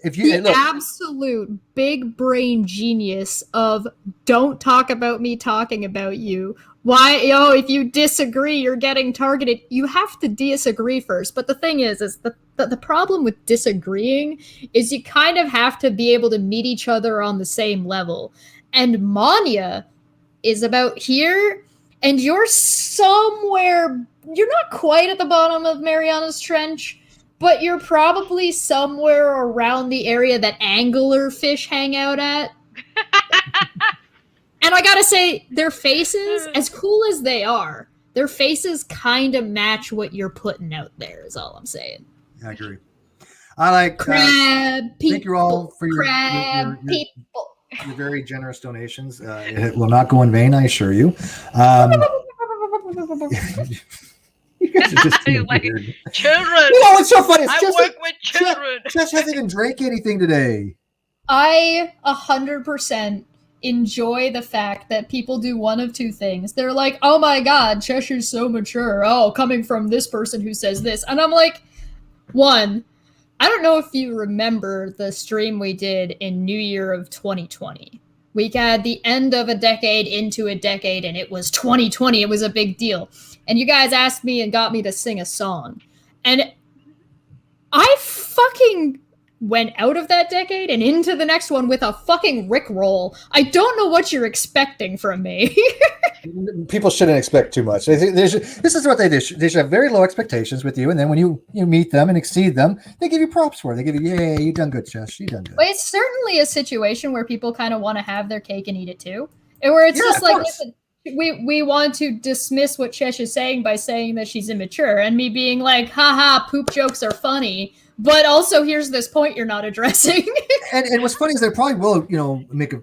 if you the absolute big brain genius of don't talk about me talking about you. Why, if you disagree, you're getting targeted. You have to disagree first. But the thing is the problem with disagreeing is you kind of have to be able to meet each other on the same level. And Manya is about here, and you're somewhere, you're not quite at the bottom of Mariana's Trench, but you're probably somewhere around the area that anglerfish hang out at. And I gotta say, their faces, as cool as they are, their faces kind of match what you're putting out there, is all I'm saying. I agree. I like crab people. Thank you all for your very generous donations. It will not go in vain, I assure you. You guys are just like weird. Children. It's so funny. I work with children. Jess hasn't even drank anything today. I 100% enjoy the fact that people do one of two things. They're like, oh my god, Cheshire's so mature. Oh, coming from this person who says this. And I'm like, one, I don't know if you remember the stream we did in New Year of 2020. We had the end of a decade into a decade, and it was 2020. It was a big deal. And you guys asked me and got me to sing a song. And I fucking went out of that decade and into the next one with a fucking Rickroll. I don't know what you're expecting from me. People shouldn't expect too much. This is what they do. They should have very low expectations with you, and then when you meet them and exceed them, they give you props for it. They give you, "Yay, you done good, Chess. You done good." But it's certainly a situation where people kind of want to have their cake and eat it too, and where it's just like, listen, we want to dismiss what Chesh is saying by saying that she's immature, and me being like, haha, poop jokes are funny, but also here's this point you're not addressing. and what's funny is they probably will, make a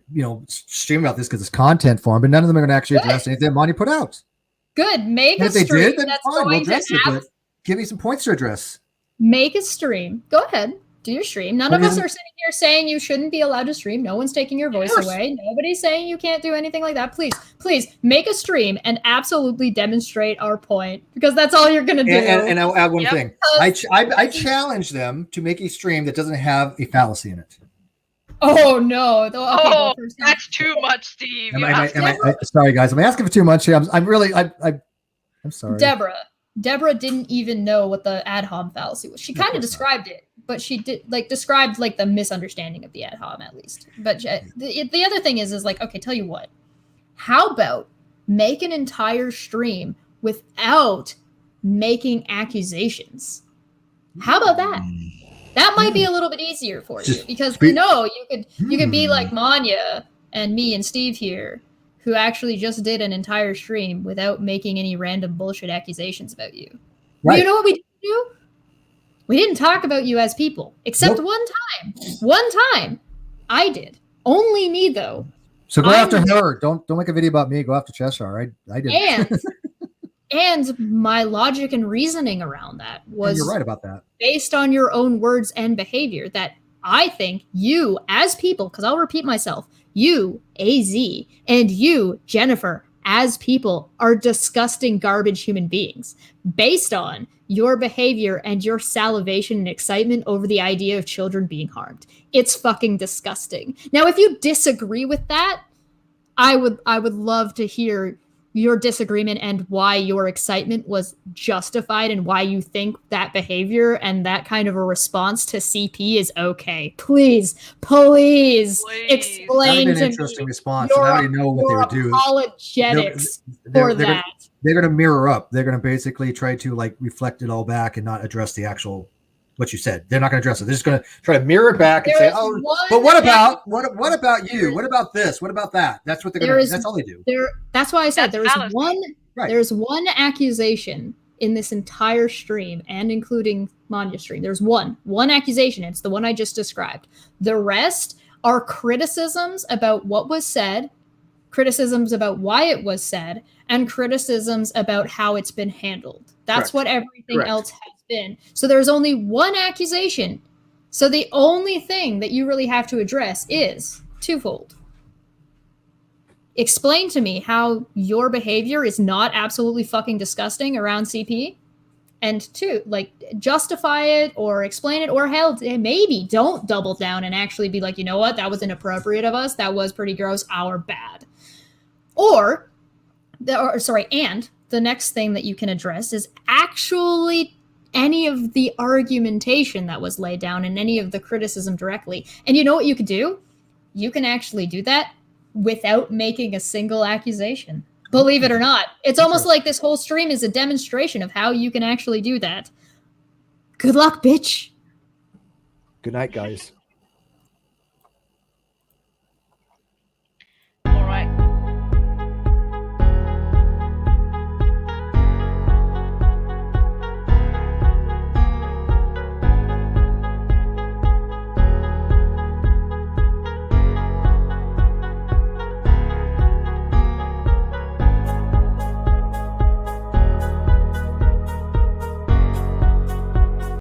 stream about this because it's content form, but none of them are going to actually address anything Manya put out. Good, make and a if they stream did, then that's fine, we'll going address to it, have. but give me some points to address. Make a stream. Go ahead. Do your stream. None of us are sitting here saying you shouldn't be allowed to stream. No one's taking your voice away. Nobody's saying you can't do anything like that. Please make a stream and absolutely demonstrate our point, because that's all you're going to do. And I'll add one thing. I challenge them to make a stream that doesn't have a fallacy in it. Oh no! That's too much, Steve. Sorry, guys. Am I asking for too much here? I'm sorry. Deborah didn't even know what the ad hom fallacy was. She kind of described it, but she did described the misunderstanding of the ad hom at least. But the other thing is like, okay, tell you what, how about make an entire stream without making accusations? How about that? That might be a little bit easier for you, because you could be like Manya and me and Steve here, who actually just did an entire stream without making any random bullshit accusations about you. Right. You know what we didn't do? We didn't talk about you as people, except one time. One time, I did. Only me, though. So go after her. Don't make a video about me. Go after Cheshire. I did. And my logic and reasoning around that was, you're right about that, based on your own words and behavior, that I think you as people, because I'll repeat myself, you, AZ, and you, Jennifer, as people are disgusting garbage human beings based on your behavior and your salivation and excitement over the idea of children being harmed. It's fucking disgusting. Now, if you disagree with that, I would love to hear your disagreement and why your excitement was justified and why you think that behavior and that kind of a response to CP is okay. Please explain to interesting response. Now you know what they would do. Apologetics for that. They're going to mirror up. They're going to basically try to reflect it all back and not address the actual what you said. They're not going to address it. They're just going to try to mirror it back and say, "Oh, but what about you? What about this? What about that?" That's what they're going to do. That's all they do. That's why I said there is one. Right. There's one accusation in this entire stream, and including Manya's stream. There's one accusation. It's the one I just described. The rest are criticisms about what was said, criticisms about why it was said, and criticisms about how it's been handled. That's what everything else has been. So there's only one accusation. So the only thing that you really have to address is twofold. Explain to me how your behavior is not absolutely fucking disgusting around CP. And two, justify it or explain it, or hell, maybe don't double down and actually be like, you know what, that was inappropriate of us. That was pretty gross. Our bad. And the next thing that you can address is actually any of the argumentation that was laid down and any of the criticism directly. And you know what you could do? You can actually do that without making a single accusation. Believe it or not. It's almost like this whole stream is a demonstration of how you can actually do that. Good luck, bitch. Good night, guys.